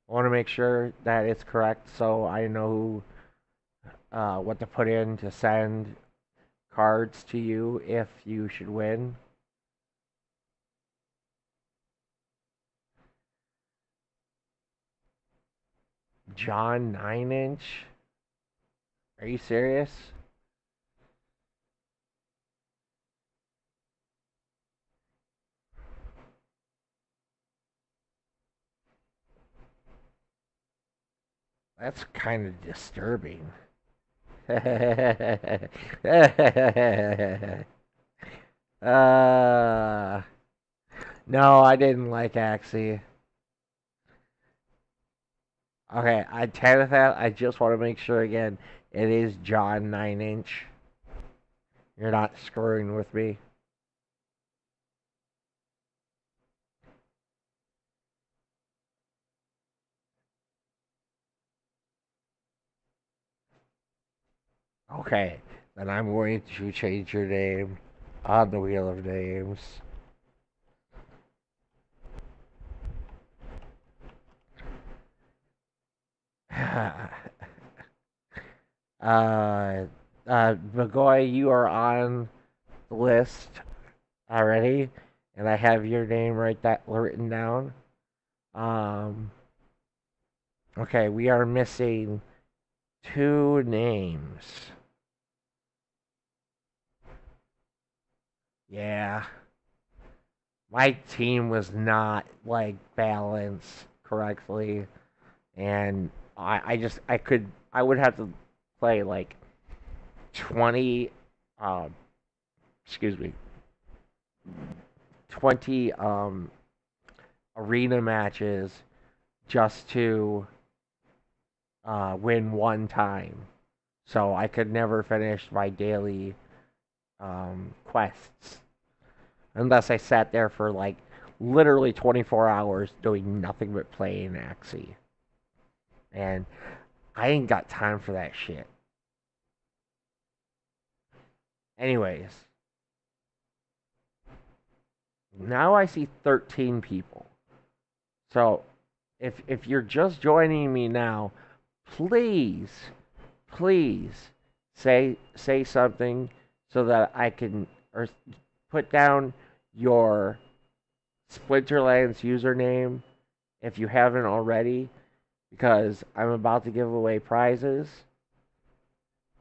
I want to make sure that it's correct, so I know what to put in to send cards to you if you should win. John 9-inch? Are you serious? That's kind of disturbing. No, I didn't like Axie. Okay, I tell that I just want to make sure again. It is John 9-inch. You're not screwing with me. Okay, then I'm going to change your name on the Wheel of Names. Bagoy, you are on the list already, and I have your name written down. Um, Okay, we are missing 2 names. Yeah. My team was not like balanced correctly, and I would have to play like 20 um excuse me 20 arena matches just to win one time. So I could never finish my daily quests unless I sat there for like literally 24 hours doing nothing but playing Axie. And I ain't got time for that shit. Anyways, now I see 13 people. So if you're just joining me now, please, please say something so that I can or put down your Splinterlands username if you haven't already, because I'm about to give away prizes,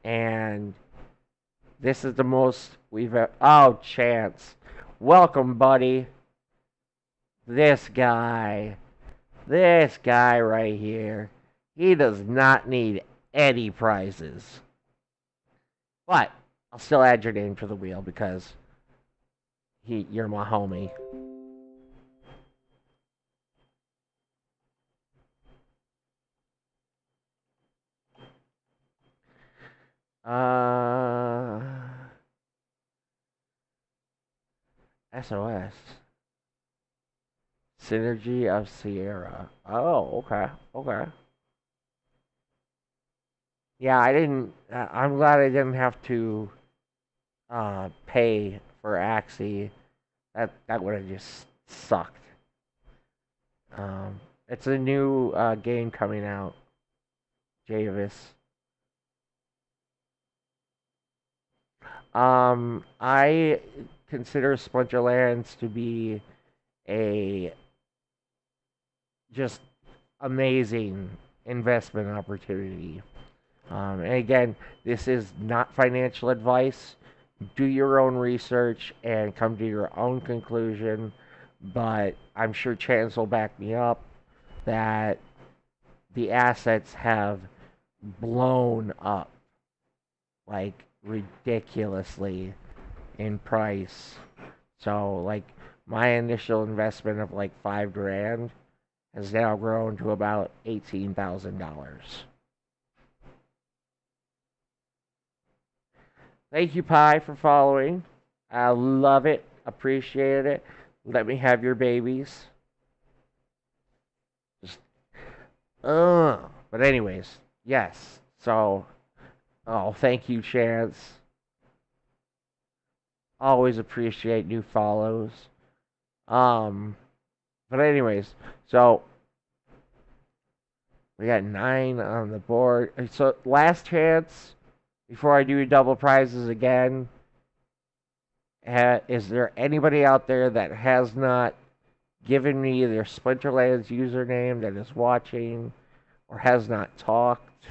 and this is the most we've ever. Oh, Chance, welcome, buddy. This guy, this guy right here, he does not need any prizes, but I'll still add your name to the wheel because you're my homie. Uh, SOS. Synergy of Sierra. Oh, okay, okay. Yeah, I didn't. I'm glad I didn't have to pay for Axie. That would have just sucked. Um, it's a new game coming out, Javis. I consider Splinterlands to be a just amazing investment opportunity. And again, this is not financial advice. Do your own research and come to your own conclusion. But I'm sure Chance will back me up that the assets have blown up like ridiculously in price. So, like, my initial investment of like 5 grand has now grown to about $18,000. Thank you, Pi, for following. I love it. Appreciate it. Let me have your babies. Just, But anyways, yes. So, oh, thank you, Chance. Always appreciate new follows. Um, but anyways, so we got 9 on the board. So last chance before I do double prizes again. Is there anybody out there that has not given me their Splinterlands username that is watching or has not talked?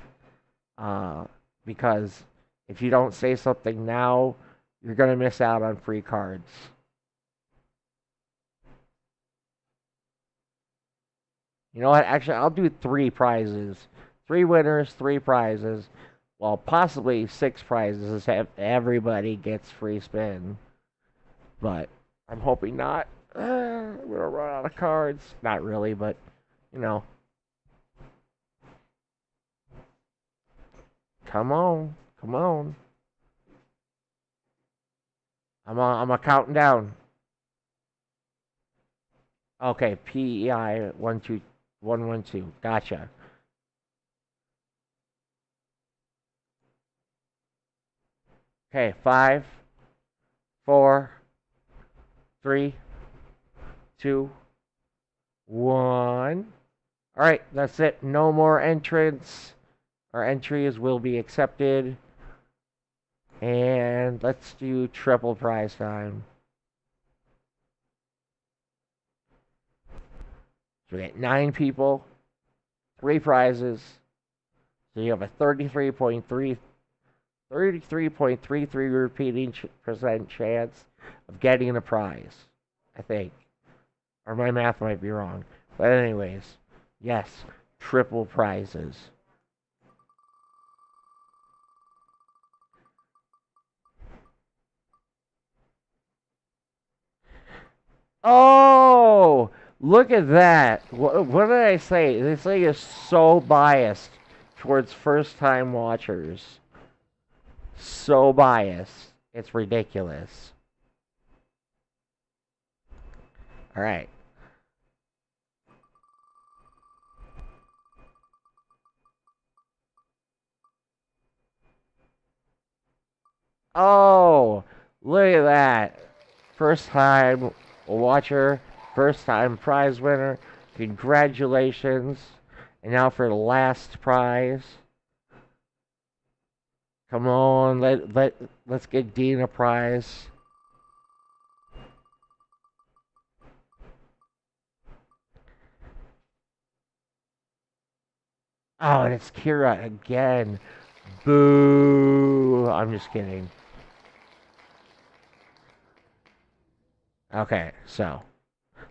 Because if you don't say something now, you're going to miss out on free cards. You know what? Actually, I'll do 3 prizes. 3 winners, 3 prizes. Well, possibly 6 prizes if everybody gets free spin. But I'm hoping not. I'm going to run out of cards. Not really, but, you know. Come on. Come on. I'm counting down. Okay, PEI 12112. Gotcha. Okay, 5, 4, 3, 2, 1. All right, that's it. No more entrants. Our entries will be accepted. And let's do triple prize time. So we got 9 people, 3 prizes. So you have a 33.33 repeating percent chance of getting a prize, I think. Or my math might be wrong. But anyways, yes, triple prizes. Oh, look at that. What did I say? This thing is so biased towards first-time watchers. So biased. It's ridiculous. All right. Oh, look at that. First time watcher, first time prize winner. Congratulations. And now for the last prize. Come on, let's get Dean a prize. Oh, and it's Kira again. Boo. I'm just kidding. Okay, so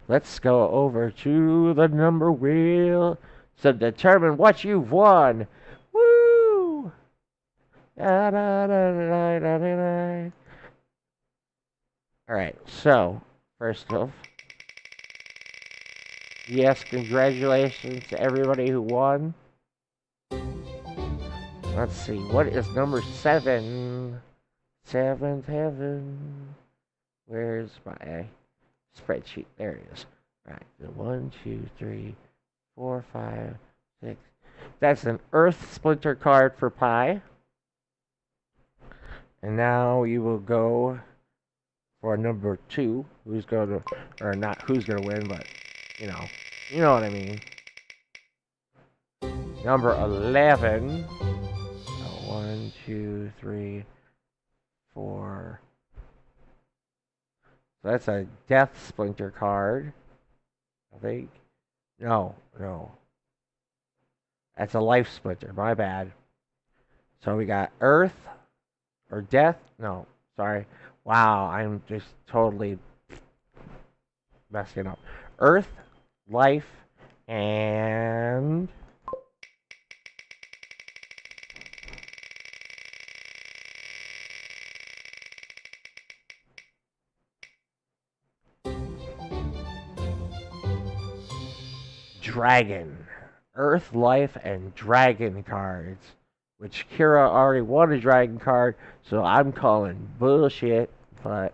let's go over to the number wheel to determine what you've won. Woo! Alright, so, first off, yes, congratulations to everybody who won. Let's see, what is number 7? Seventh heaven. Where's my spreadsheet? There it is. Alright, 1, 2, 3, 4, 5, 6. That's an Earth Splinter card for Pi. And now you will go for number 2. Who's going to, or not who's going to win, but, you know what I mean. Number 11. 1, 2, 3, 4. So that's a Death Splinter card, I think. No. That's a Life Splinter, my bad. So we got Earth, or Death. No, sorry. Wow, I'm just totally messing up. Earth, Life, and Dragon. Earth, Life, and Dragon cards. Which Kira already won a Dragon card, so I'm calling bullshit, but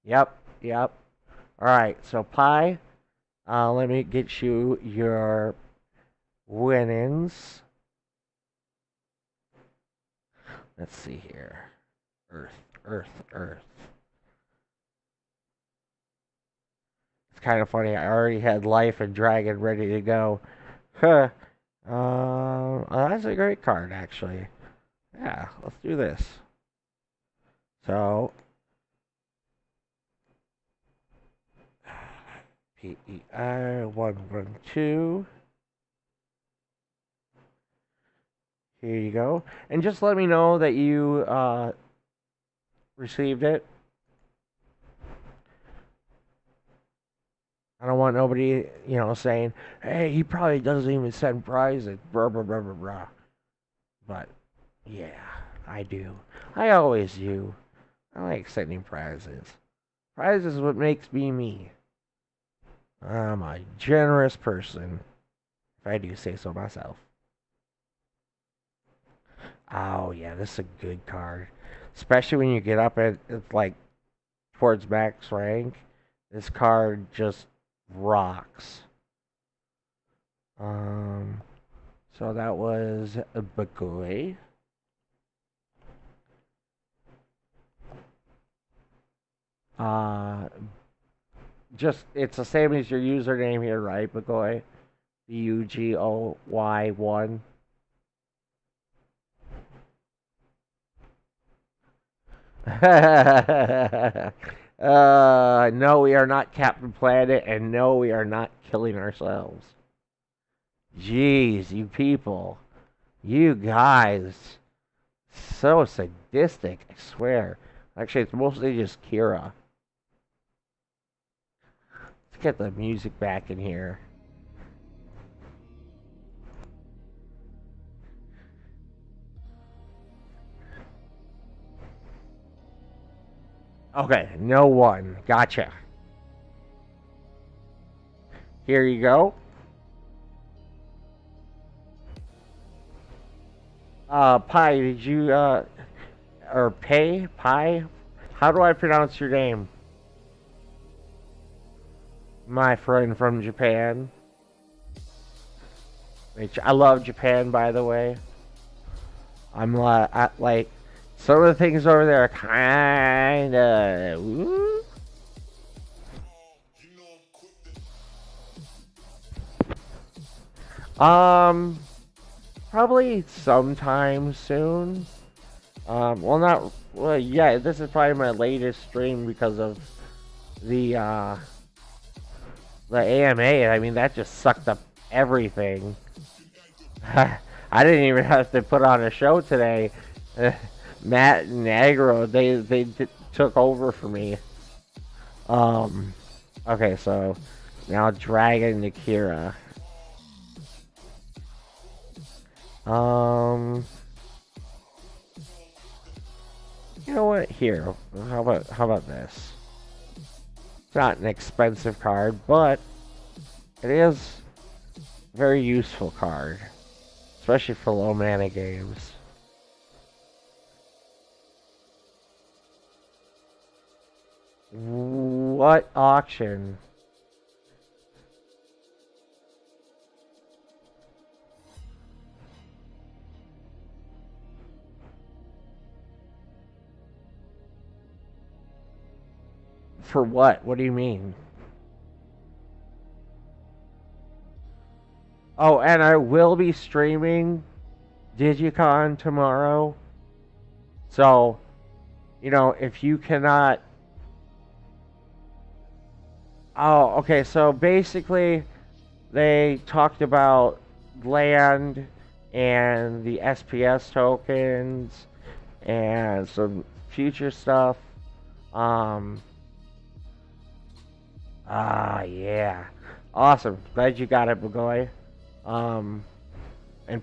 Yep. Alright, so Pi, let me get you your winnings. Let's see here. Earth. It's kind of funny, I already had Life and Dragon ready to go. Huh. That's a great card, actually. Yeah, let's do this. So, PEI 112. Here you go. And just let me know that you received it. I don't want nobody, saying, hey, he probably doesn't even send prizes. Blah, blah, blah, blah, blah. But, yeah, I do. I always do. I like sending prizes. Prizes is what makes me me. I'm a generous person, if I do say so myself. Oh, yeah, this is a good card. Especially when you get up at, like, towards max rank. This card just rocks. So that was a Bagoy. It's the same as your username here, right, Bagoy? BUGOY1. No, we are not Captain Planet, and no, we are not killing ourselves. Jeez, you people. You guys. So sadistic, I swear. Actually, it's mostly just Kira. Let's get the music back in here. Okay, no one. Gotcha. Here you go. Pi, did you, or Pi? How do I pronounce your name? My friend from Japan. Which, I love Japan, by the way. I'm like, some of the things over there are kinda, woo. Probably sometime soon. Well, yeah, this is probably my latest stream because of the AMA. I mean, that just sucked up everything. I didn't even have to put on a show today. Matt and Agro, they took over for me. Okay, so now Dragon to Kira. You know what? Here, how about this? It's not an expensive card, but it is a very useful card, especially for low mana games. What auction? For what? What do you mean? Oh, and I will be streaming Digicon tomorrow. So, you know, if you cannot... Oh, okay, so basically, they talked about land and the SPS tokens and some future stuff. Yeah. Awesome. Glad you got it, Bagoy. And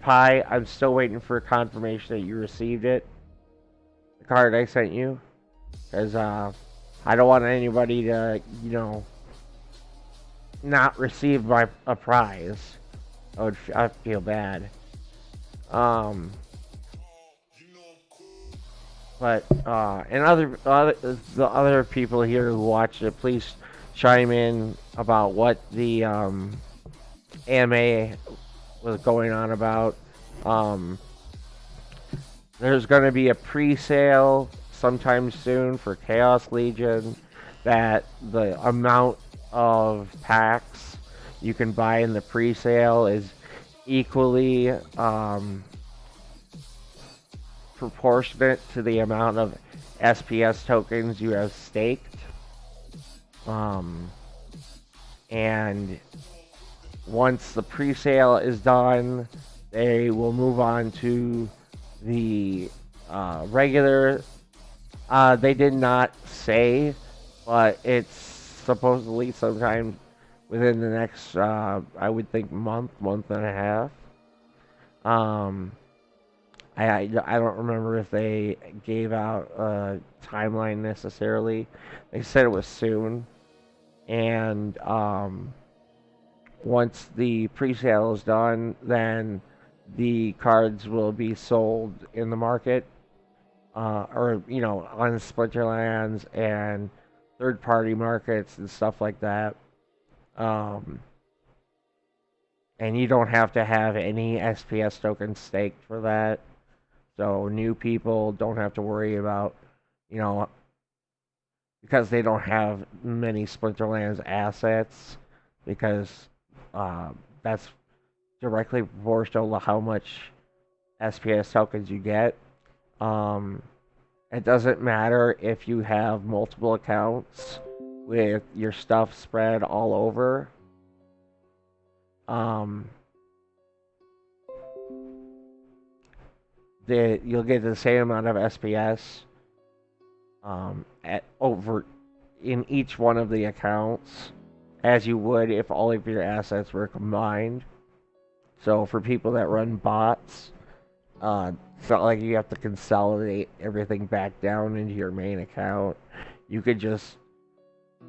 Pi, I'm still waiting for confirmation that you received it. The card I sent you. Because, I don't want anybody to, you know, not receive a prize. I'd feel bad. But, and the other people here who watched it, please chime in about what the, AMA was going on about. There's going to be a pre-sale sometime soon for Chaos Legion that the amount of packs you can buy in the pre-sale is equally proportionate to the amount of SPS tokens you have staked. And once the pre-sale is done, they will move on to the regular. They did not say, but it's supposedly sometime within the next, I would think, month and a half. I don't remember if they gave out a timeline necessarily. They said it was soon. And once the pre-sale is done, then the cards will be sold in the market, or, you know, on Splinterlands and third-party markets and stuff like that. And you don't have to have any SPS tokens staked for that. So new people don't have to worry about, you know, because they don't have many Splinterlands assets, because that's directly proportional to how much SPS tokens you get. And It doesn't matter if you have multiple accounts with your stuff spread all over. You'll get the same amount of SPS at over in each one of the accounts as you would if all of your assets were combined. So for people that run bots, it's not like you have to consolidate everything back down into your main account. You could just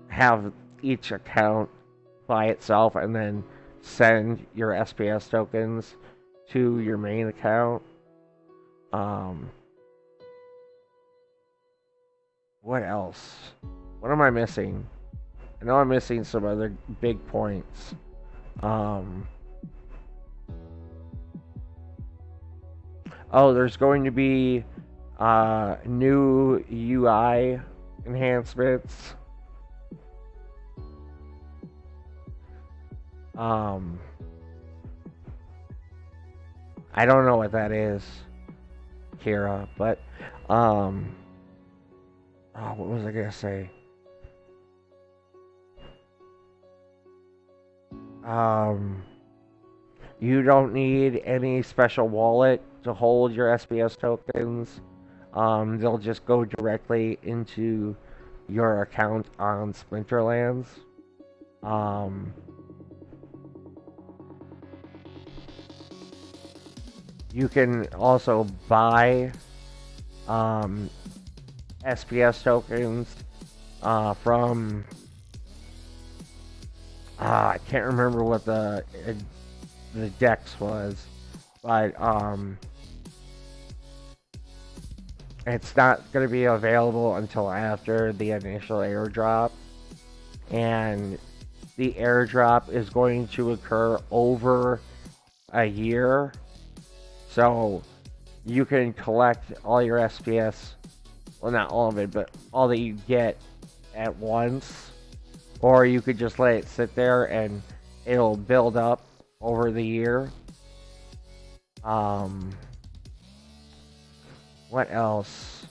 have each account by itself and then send your SPS tokens to your main account. What else? What am I missing? I know I'm missing some other big points. There's going to be new UI enhancements. I don't know what that is, Kira, but what was I gonna say? You don't need any special wallet to hold your SPS tokens. They'll just go directly into your account on Splinterlands. You can also buy SPS tokens from I can't remember what the dex was, but it's not going to be available until after the initial airdrop, and the airdrop is going to occur over a year, so you can collect all your SPS, well, not all of it, but all that you get at once, or you could just let it sit there and it'll build up over the year. What else?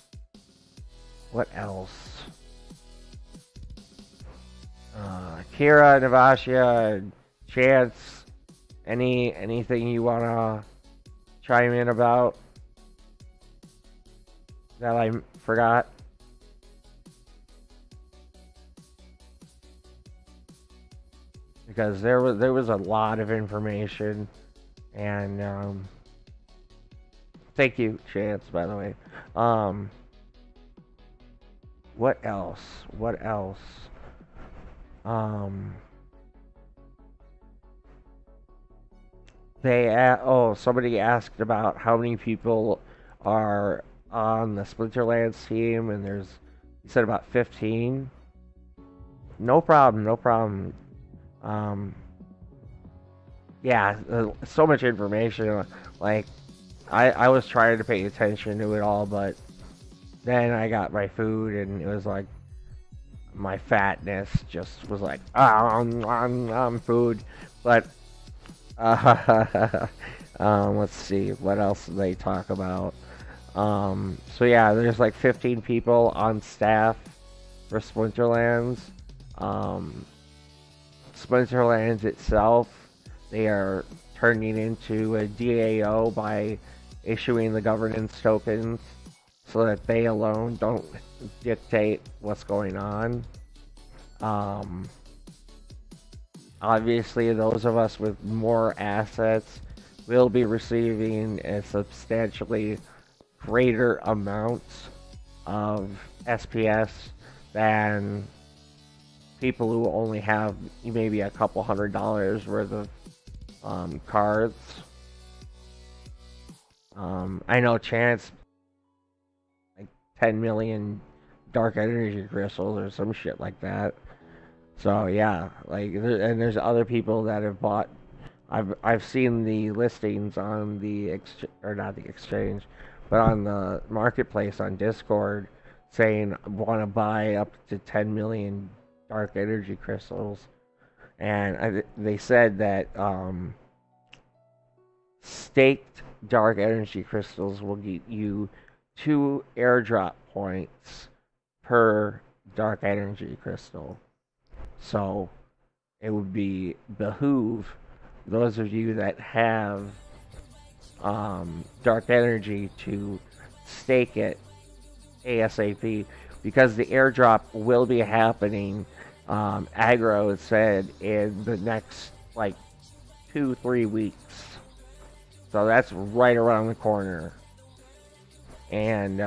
Kira, Navasha, Chance, anything you wanna chime in about that I forgot? Because there was a lot of information, and thank you, Chance, by the way. What else? Somebody asked about how many people are on the Splinterlands team, and he said about 15. No problem. Yeah, so much information. Like, I was trying to pay attention to it all, but then I got my food, and it was like my fatness just was like food. But let's see what else they talk about. So yeah, there's like 15 people on staff for Splinterlands. Splinterlands itself, they are turning into a DAO by issuing the governance tokens so that they alone don't dictate what's going on. Obviously, those of us with more assets will be receiving a substantially greater amount of SPS than people who only have maybe a couple $100 worth of cards. I know Chance like 10 million dark energy crystals or some shit like that. So yeah, like and there's other people that have bought. I've seen the listings on the not the exchange, but on the marketplace on Discord saying want to buy up to 10 million dark energy crystals, and they said that staked dark energy crystals will get you 2 airdrop points per dark energy crystal. So it would behoove those of you that have dark energy to stake it ASAP, because the airdrop will be happening. Aggro said in the next like 2-3 weeks, so that's right around the corner. And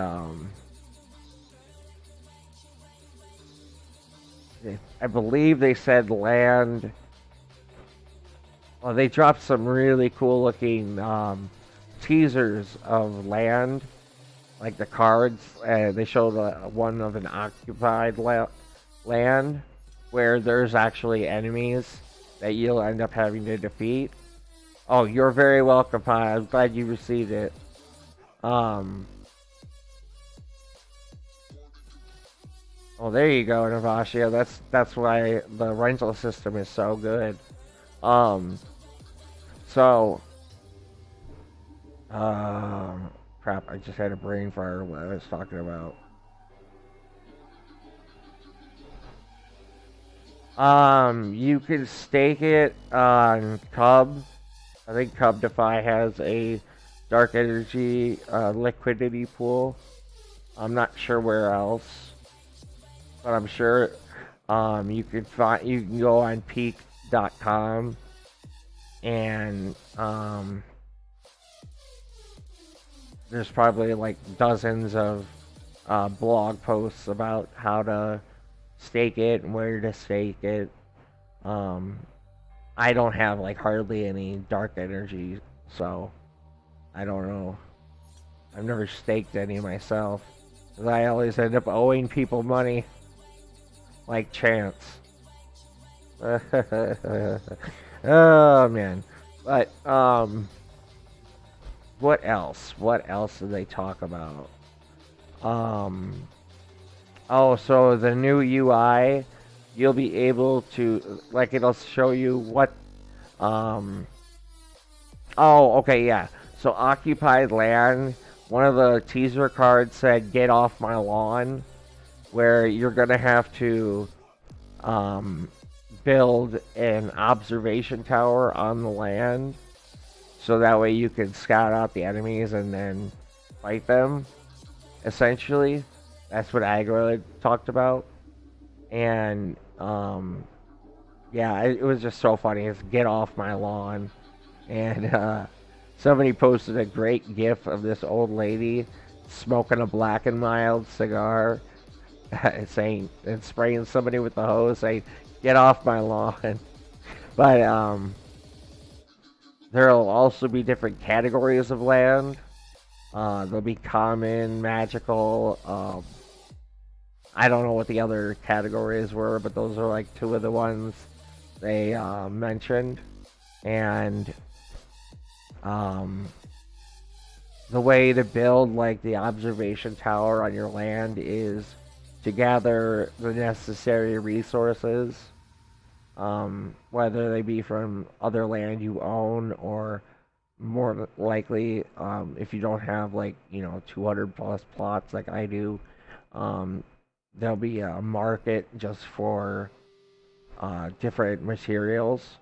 I believe they said land. Well, they dropped some really cool looking teasers of land, like the cards. They showed one of an occupied land where there's actually enemies that you'll end up having to defeat. Oh, you're very welcome, Pi. I'm glad you received it. Oh, there you go, Navashia. That's why the rental system is so good. So, crap, I just had a brain fire what I was talking about. You can stake it on Cub. I think Cub Defy has a dark energy liquidity pool. I'm not sure where else, but I'm sure you can go on peak.com and there's probably like dozens of blog posts about how to stake it and where to stake it. I don't have like hardly any dark energy, so I don't know. I've never staked any myself, 'cause I always end up owing people money, like Chance. Oh man, but what else? What else did they talk about? Oh, so the new UI, you'll be able to, like, it'll show you what, oh, okay, yeah. So occupied land, one of the teaser cards said, "Get off my lawn," where you're gonna have to, build an observation tower on the land, so that way you can scout out the enemies and then fight them, essentially. That's what Aggro talked about. And, yeah, it was just so funny. It's "Get off my lawn." And, somebody posted a great gif of this old lady smoking a Black and Mild cigar, saying, and spraying somebody with the hose, saying, "Get off my lawn." But, there'll also be different categories of land. There'll be common, magical, I don't know what the other categories were, but those are like two of the ones they mentioned. And the way to build like the observation tower on your land is to gather the necessary resources, whether they be from other land you own, or more likely, if you don't have like 200 plus plots like I do, there'll be a market just for different materials.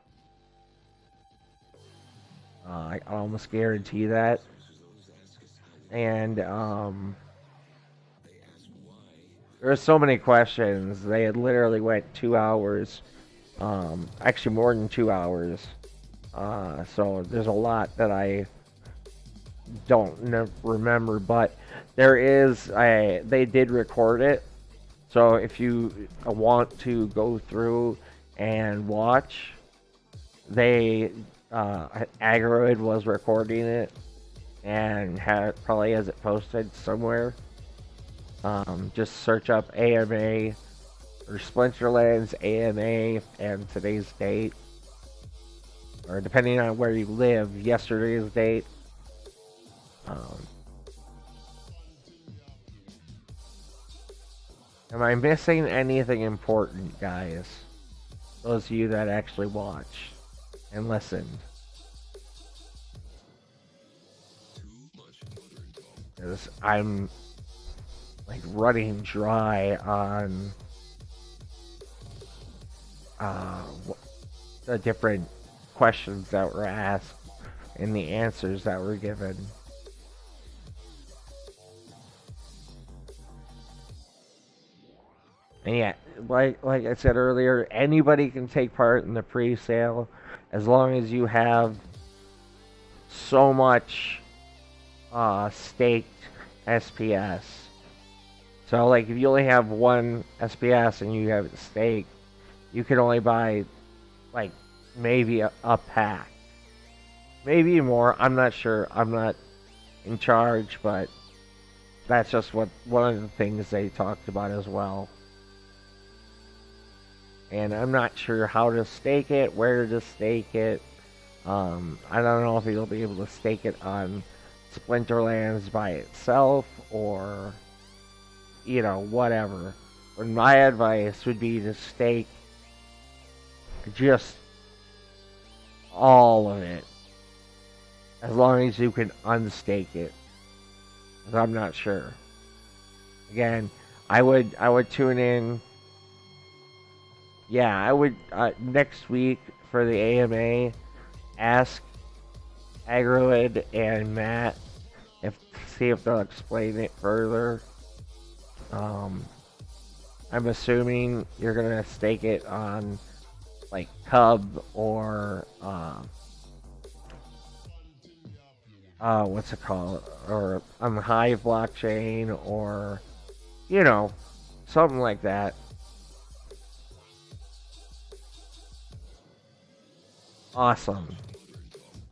I almost guarantee that. And there were so many questions. They had literally went 2 hours. Actually more than 2 hours. So there's a lot that I don't remember, but there is they did record it. So if you want to go through and watch, Aggro was recording it and probably has it posted somewhere. Just search up AMA or Splinterlands AMA and today's date, or depending on where you live, yesterday's date. Am I missing anything important, guys? Those of you that actually watch and listen. Because I'm like running dry on the different questions that were asked and the answers that were given. And yeah, like I said earlier, anybody can take part in the pre-sale as long as you have so much staked SPS. So like if you only have one SPS and you have it staked, you can only buy like maybe a pack. Maybe more, I'm not sure. I'm not in charge, but that's just what one of the things they talked about as well. And I'm not sure how to stake it, where to stake it. I don't know if you'll be able to stake it on Splinterlands by itself or, you know, whatever. But my advice would be to stake just all of it, as long as you can unstake it. 'Cause I'm not sure. Again, I would tune in. Yeah, I would next week for the AMA ask Agrilid and Matt see if they'll explain it further. I'm assuming you're gonna stake it on like Cub or what's it called, or on the Hive blockchain, or you know, something like that. Awesome.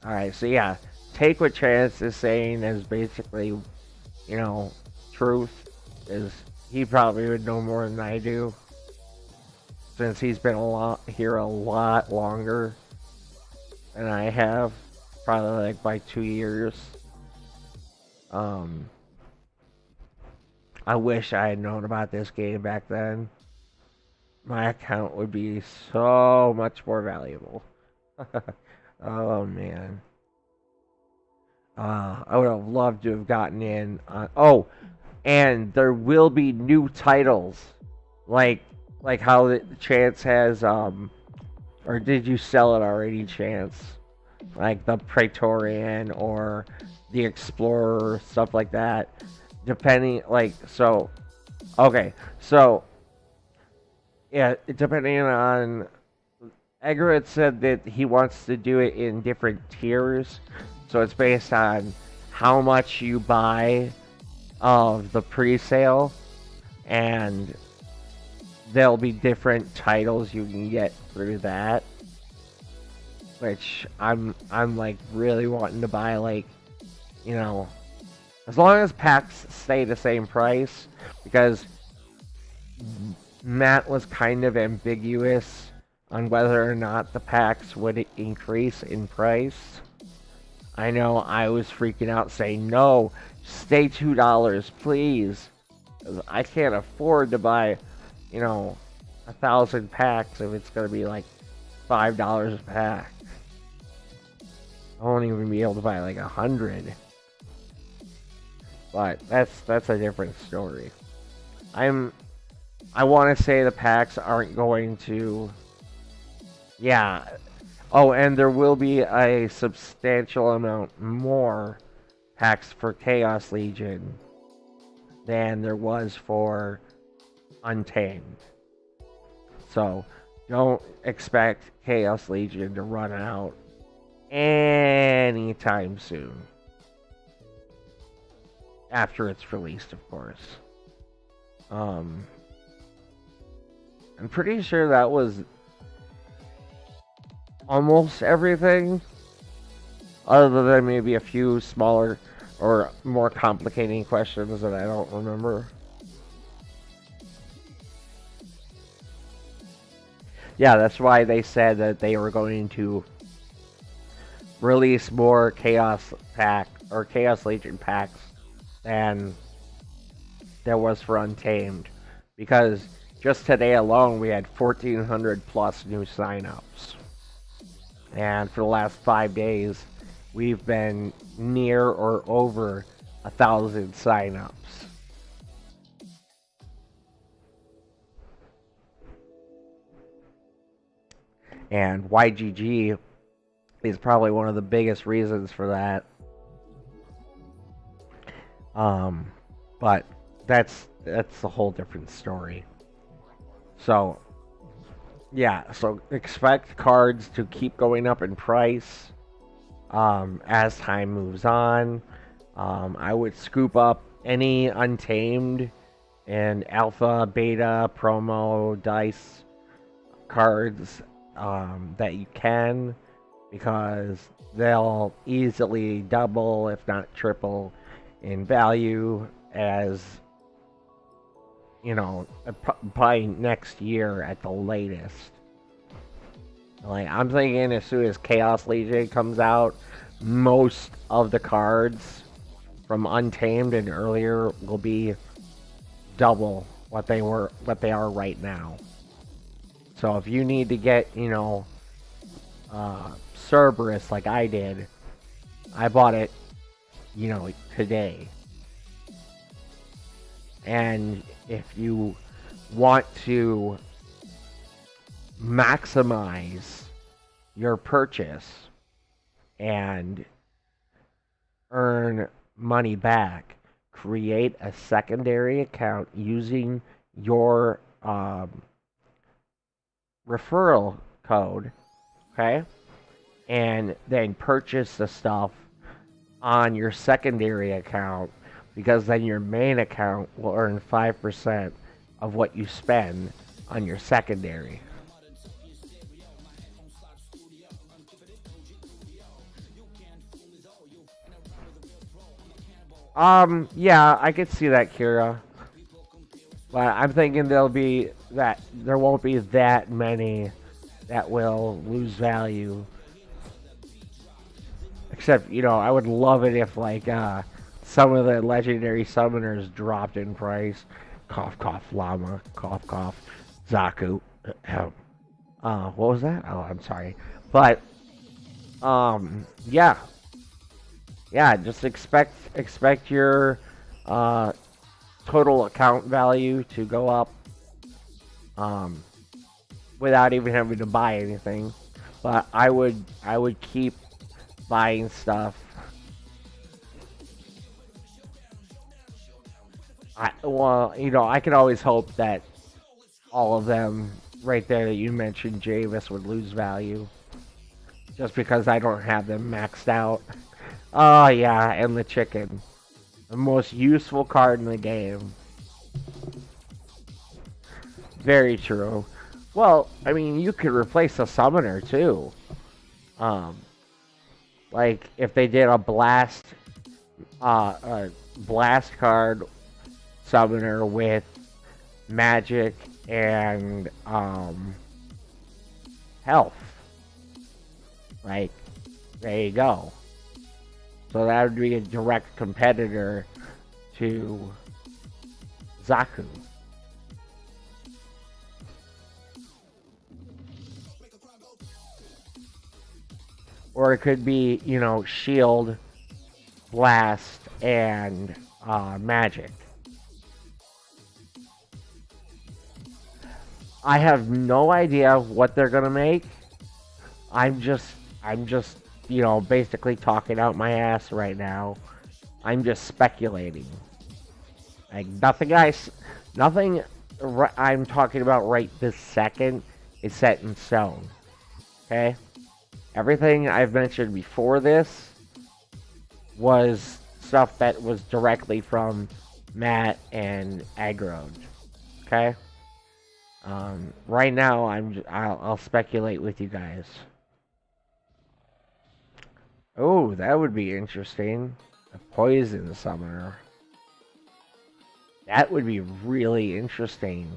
Alright, so yeah, take what Chance is saying as basically, you know, truth, is he probably would know more than I do, since he's been here a lot longer than I have, probably like by 2 years. I wish I had known about this game back then. My account would be so much more valuable. Oh man. I would have loved to have gotten in on. Oh, and there will be new titles, like how the Chance has. Or did you sell it already, Chance? Like the Praetorian or the Explorer, stuff like that. Depending, like, so. Okay, so yeah, depending on. Egret said that he wants to do it in different tiers, so it's based on how much you buy of the pre-sale, and there'll be different titles you can get through that. Which I'm like really wanting to buy, like, you know, as long as packs stay the same price, because Matt was kind of ambiguous on whether or not the packs would increase in price. I know I was freaking out saying, no, stay $2, please. 'Cause I can't afford to buy, you know, 1,000 packs if it's going to be like $5 a pack. I won't even be able to buy like 100. But that's a different story. I want to say the packs aren't going to. Yeah. Oh, and there will be a substantial amount more packs for Chaos Legion than there was for Untamed. So, don't expect Chaos Legion to run out anytime soon. After it's released, of course. I'm pretty sure that was almost everything, other than maybe a few smaller or more complicating questions that I don't remember. Yeah, that's why they said that they were going to release more Chaos Pack or Chaos Legion packs than there was for Untamed, because just today alone we had 1,400 plus new signups. And for the last 5 days, we've been near or over 1,000 signups. And YGG is probably one of the biggest reasons for that. But that's a whole different story. So yeah, so expect cards to keep going up in price as time moves on. I would scoop up any Untamed and Alpha, Beta, Promo, Dice cards that you can, because they'll easily double, if not triple, in value as, you know, by next year at the latest. Like, I'm thinking as soon as Chaos Legion comes out, most of the cards from Untamed and earlier will be double what they are right now. So if you need to get, you know, Cerberus like I did, I bought it, you know, today. And if you want to maximize your purchase and earn money back, create a secondary account using your referral code, okay? And then purchase the stuff on your secondary account, because then your main account will earn 5% of what you spend on your secondary. Yeah, I could see that, Kira. But I'm thinking there won't be that many that will lose value. Except, you know, I would love it if, like, some of the legendary summoners dropped in price. Cough, cough, llama. Cough, cough, Zaku. What was that? Oh, I'm sorry. But, yeah. Yeah, just expect your, total account value to go up, without even having to buy anything. But I would keep buying stuff. Well, you know, I can always hope that all of them right there that you mentioned, Javis, would lose value. Just because I don't have them maxed out. Oh, yeah, and the chicken. The most useful card in the game. Very true. Well, I mean, you could replace a summoner, too. Like, if they did a blast card summoner with magic and health. Like, there you go. So that would be a direct competitor to Zaku. Or it could be, you know, shield, blast, and magic. I have no idea what they're gonna make. I'm just, you know, basically talking out my ass right now. I'm just speculating. Like, nothing I'm talking about right this second is set in stone. Okay? Everything I've mentioned before this was stuff that was directly from Matt and Aggroed. Okay? Right now, I'll speculate with you guys. Oh, that would be interesting. A poison summoner. That would be really interesting.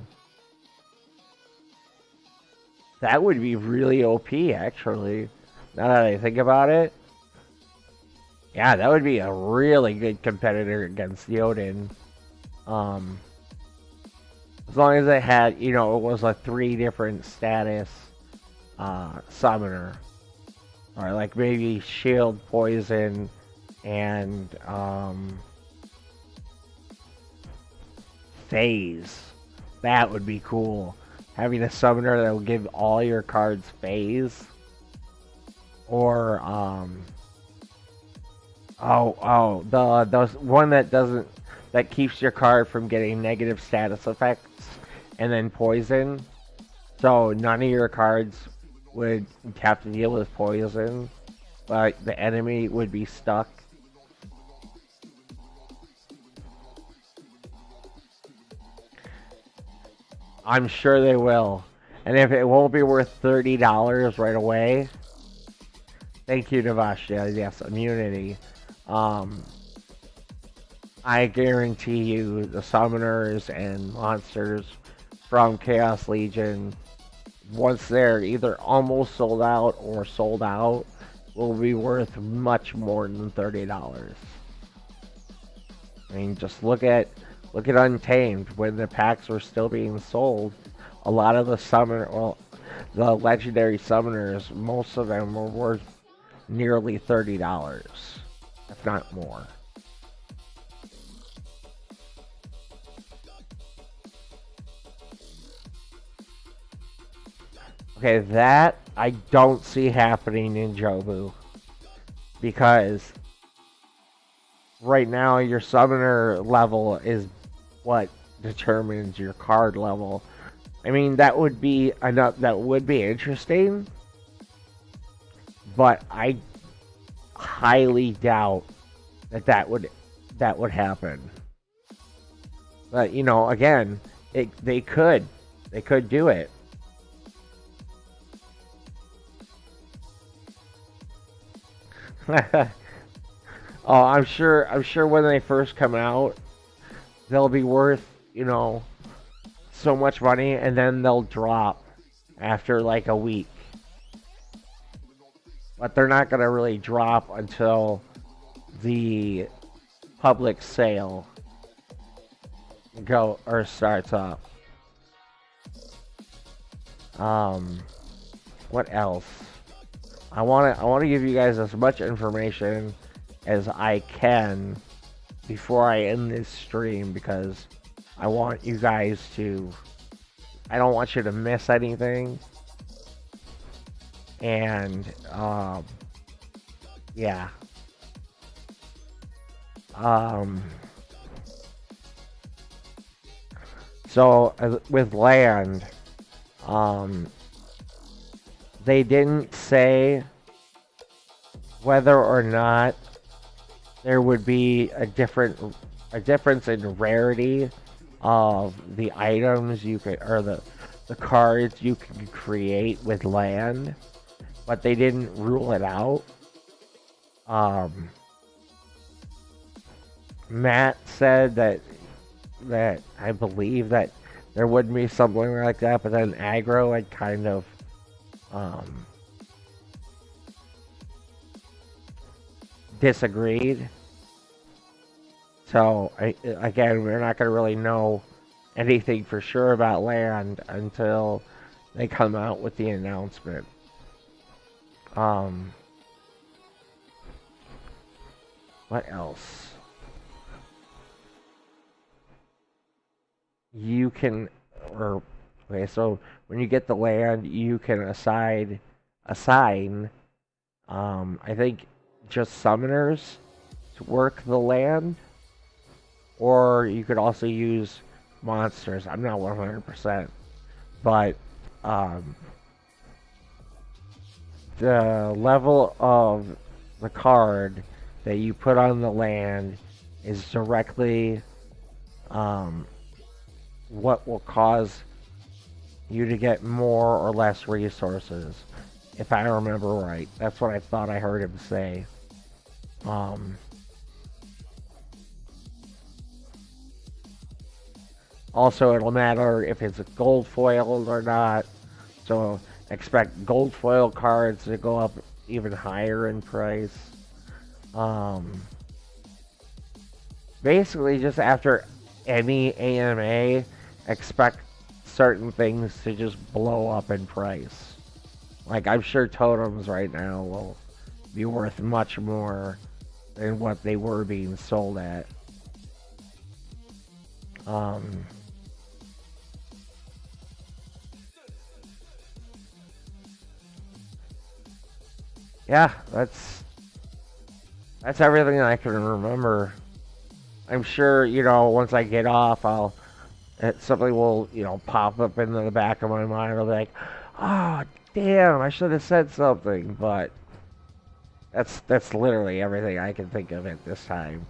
That would be really OP, actually. Now that I think about it. Yeah, that would be a really good competitor against Yoden. As long as it had, you know, it was a 3 different status summoner. Or like maybe shield, poison, and phase. That would be cool. having a summoner that will give all your cards phase, or the one that keeps your card from getting negative status effects and then poison. So none of your cards would have to deal with poison, but the enemy would be stuck. I'm sure they will. And if it won't be worth $30 right away, thank you, Navasha. Yes, immunity. I guarantee you the summoners and monsters from Chaos Legion, once they're either almost sold out or sold out, will be worth much more than $30. I mean, just look at Untamed. When the packs were still being sold, a lot of the legendary summoners, most of them were worth nearly $30, if not more. Okay, that I don't see happening in Jobu, because right now your summoner level is what determines your card level. I mean, that would be interesting, but I highly doubt that would happen. But you know, again, they could do it. Oh, I'm sure when they first come out, they'll be worth, you know, so much money, and then they'll drop after like a week. But they're not gonna really drop until the public sale starts up. What else? I wanna give you guys as much information as I can before I end this stream, because I want you guys to, I don't want you to miss anything. And yeah. So with land, they didn't say whether or not there would be a difference in rarity of the items you could, or the cards you can create with land, but they didn't rule it out. Matt said that I believe that there would be something like that, but then aggro had kind of disagreed. So again, we're not going to really know anything for sure about land until they come out with the announcement. What else? You can, okay, so when you get the land, you can assign, I think, just summoners to work the land, or you could also use monsters. I'm not 100%, but the level of the card that you put on the land is directly what will cause you to get more or less resources, if I remember right. That's what I thought I heard him say. Also, it'll matter if it's gold foiled or not. So expect gold foil cards to go up even higher in price. Basically, just after any AMA, expect certain things to just blow up in price. Like, I'm sure totems right now will be worth much more than what they were being sold at. yeah, that's everything I can remember. I'm sure, once I get off, something will, pop up into the back of my mind. I'll be like, oh, damn, I should have said something. But that's literally everything I can think of at this time.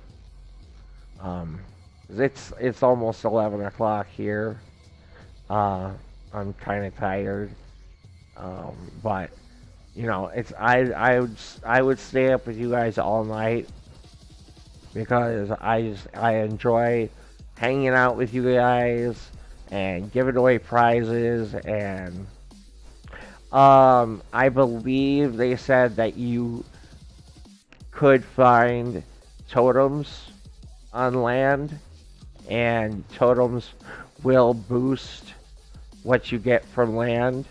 Um, it's almost 11 o'clock here. I'm kind of tired. But it's I would stay up with you guys all night because I enjoy hanging out with you guys and giving away prizes, and I believe they said that you could find totems on land, and totems will boost what you get from land.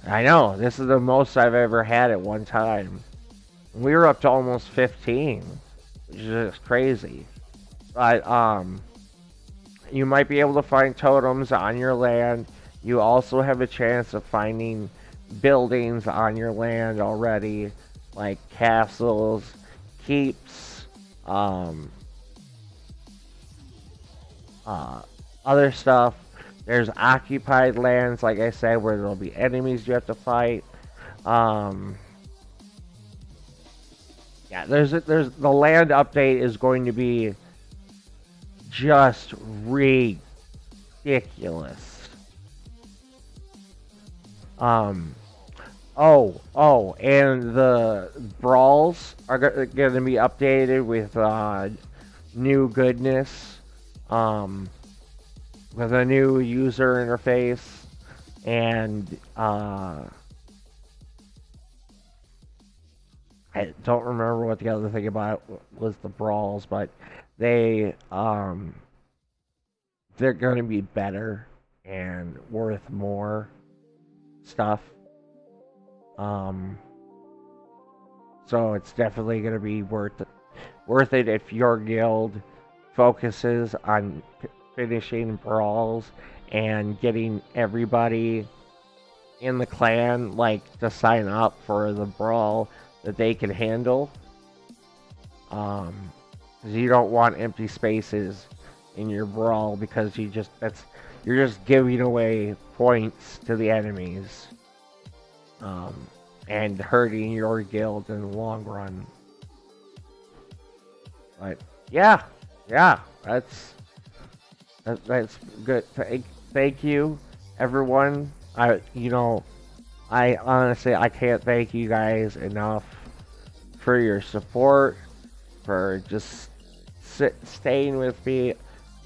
I know, this is the most I've ever had at one time. We were up to almost 15, which is just crazy. But you might be able to find totems on your land. You also have a chance of finding buildings on your land already, like castles, keeps, other stuff. There's occupied lands, like I said, where there'll be enemies you have to fight. Yeah, there's the land update is going to be just ridiculous. And the brawls are going to be updated with new goodness, with a new user interface, and I don't remember what the other thing about was the brawls, but they're going to be better and worth more stuff. So it's definitely going to be worth it if your guild focuses on finishing brawls and getting everybody in the clan to sign up for the brawl that they can handle. Because you don't want empty spaces in your brawl, because you're just giving away points to the enemies, and hurting your guild in the long run. But yeah, that's good. Thank you, everyone. I honestly, I can't thank you guys enough for your support, for just staying with me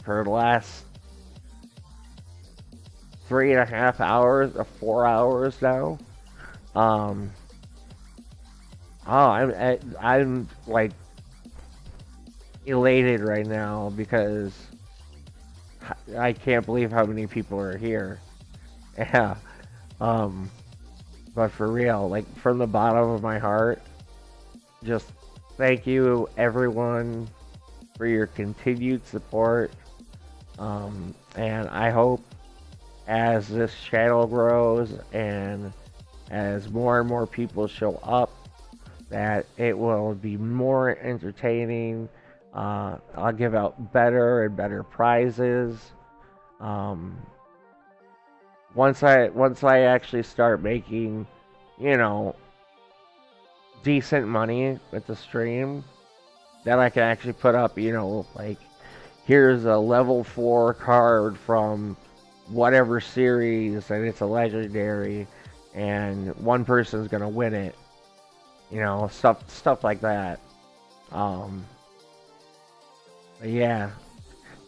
for the last 3.5 hours or 4 hours now. I'm like elated right now because I can't believe how many people are here. Yeah. But for real, from the bottom of my heart, just thank you, everyone, for your continued support. And I hope as this channel grows and as more and more people show up, that it will be more entertaining. I'll give out better and better prizes. Once I actually start making, decent money with the stream, then I can actually put up, here's a level 4 card from whatever series, and it's a legendary, and one person's gonna win it. Stuff like that. But yeah.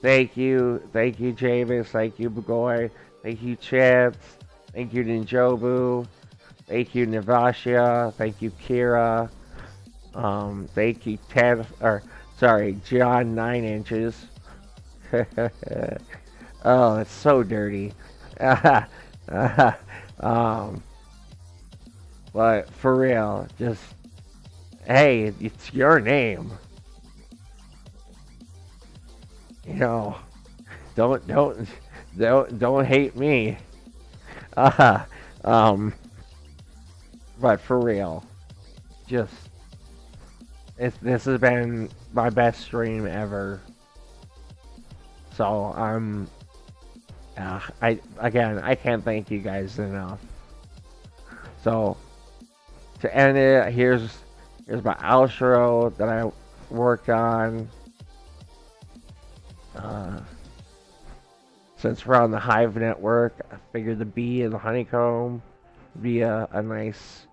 Thank you, Javis. Thank you, Bugoy. Thank you, Chance. Thank you, Ninjobu. Thank you, Navasha. Thank you, Kira. Thank you, John 9 inches. Oh, it's so dirty. But for real, just hey, it's your name. Don't hate me. Uh, um, but for real, just this has been my best stream ever. So I can't thank you guys enough. So to end it, here's my outro that I worked on. Since we're on the Hive network, I figured the bee and the honeycomb would be a nice,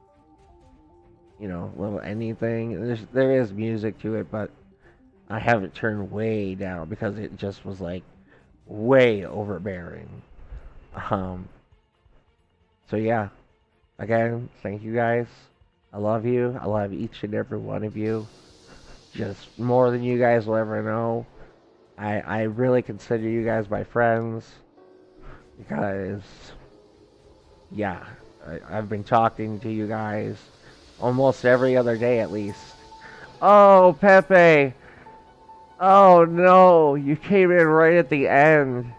little ending thing. There is music to it, but I have it turned way down because it just was like way overbearing. So yeah, again, thank you guys. I love you. I love each and every one of you. Just more than you guys will ever know. I really consider you guys my friends because, yeah, I've been talking to you guys almost every other day at least. Oh, Pepe! Oh no, you came in right at the end.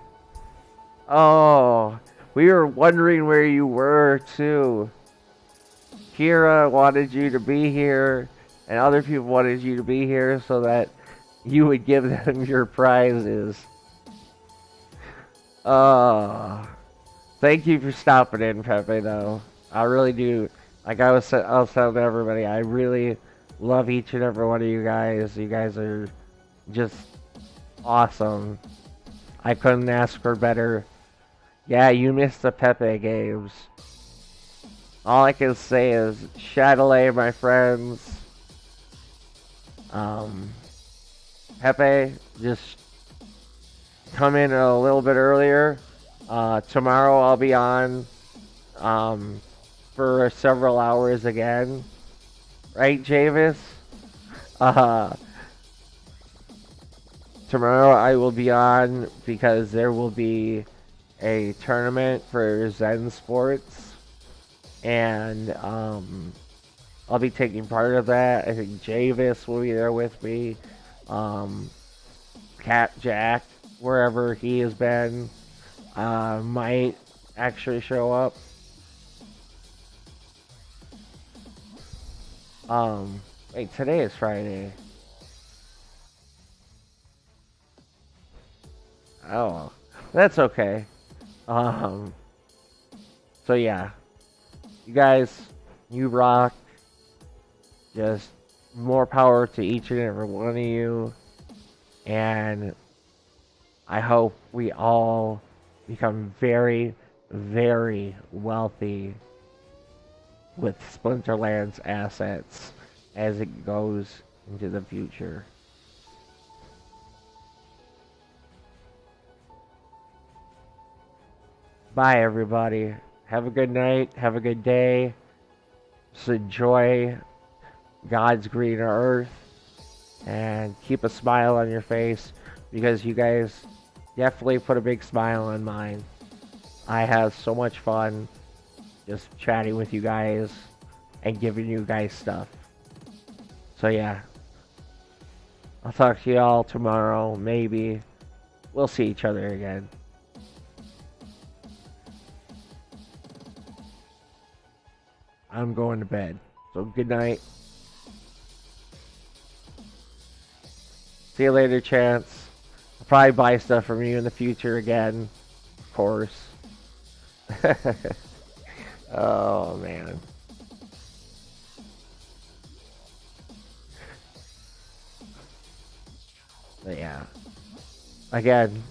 Oh, we were wondering where you were too. Kira wanted you to be here, and other people wanted you to be here so that you would give them your prizes. Thank you for stopping in, Pepe, though. I really do. Like I was telling everybody, I really love each and every one of you guys. You guys are just awesome. I couldn't ask for better. Yeah, you missed the Pepe games. All I can say is, Chatelet, my friends. Pepe, just come in a little bit earlier. Tomorrow I'll be on for several hours again. Right, Javis? Tomorrow I will be on because there will be a tournament for Zen Sports. And I'll be taking part of that. I think Javis will be there with me. Cat Jack, wherever he has been, might actually show up. Wait, today is Friday. Oh, that's okay. So yeah, you guys, you rock. Just more power to each and every one of you. And I hope we all become very, very wealthy with Splinterlands assets as it goes into the future. Bye, everybody. Have a good night. Have a good day. Just enjoy God's green earth and keep a smile on your face because you guys definitely put a big smile on mine. I have so much fun just chatting with you guys and giving you guys stuff. So yeah, I'll talk to you all tomorrow, maybe. We'll see each other again. I'm going to bed. So good night. See you later, Chance. I'll probably buy stuff from you in the future again. Of course. Oh, man. But yeah. Again,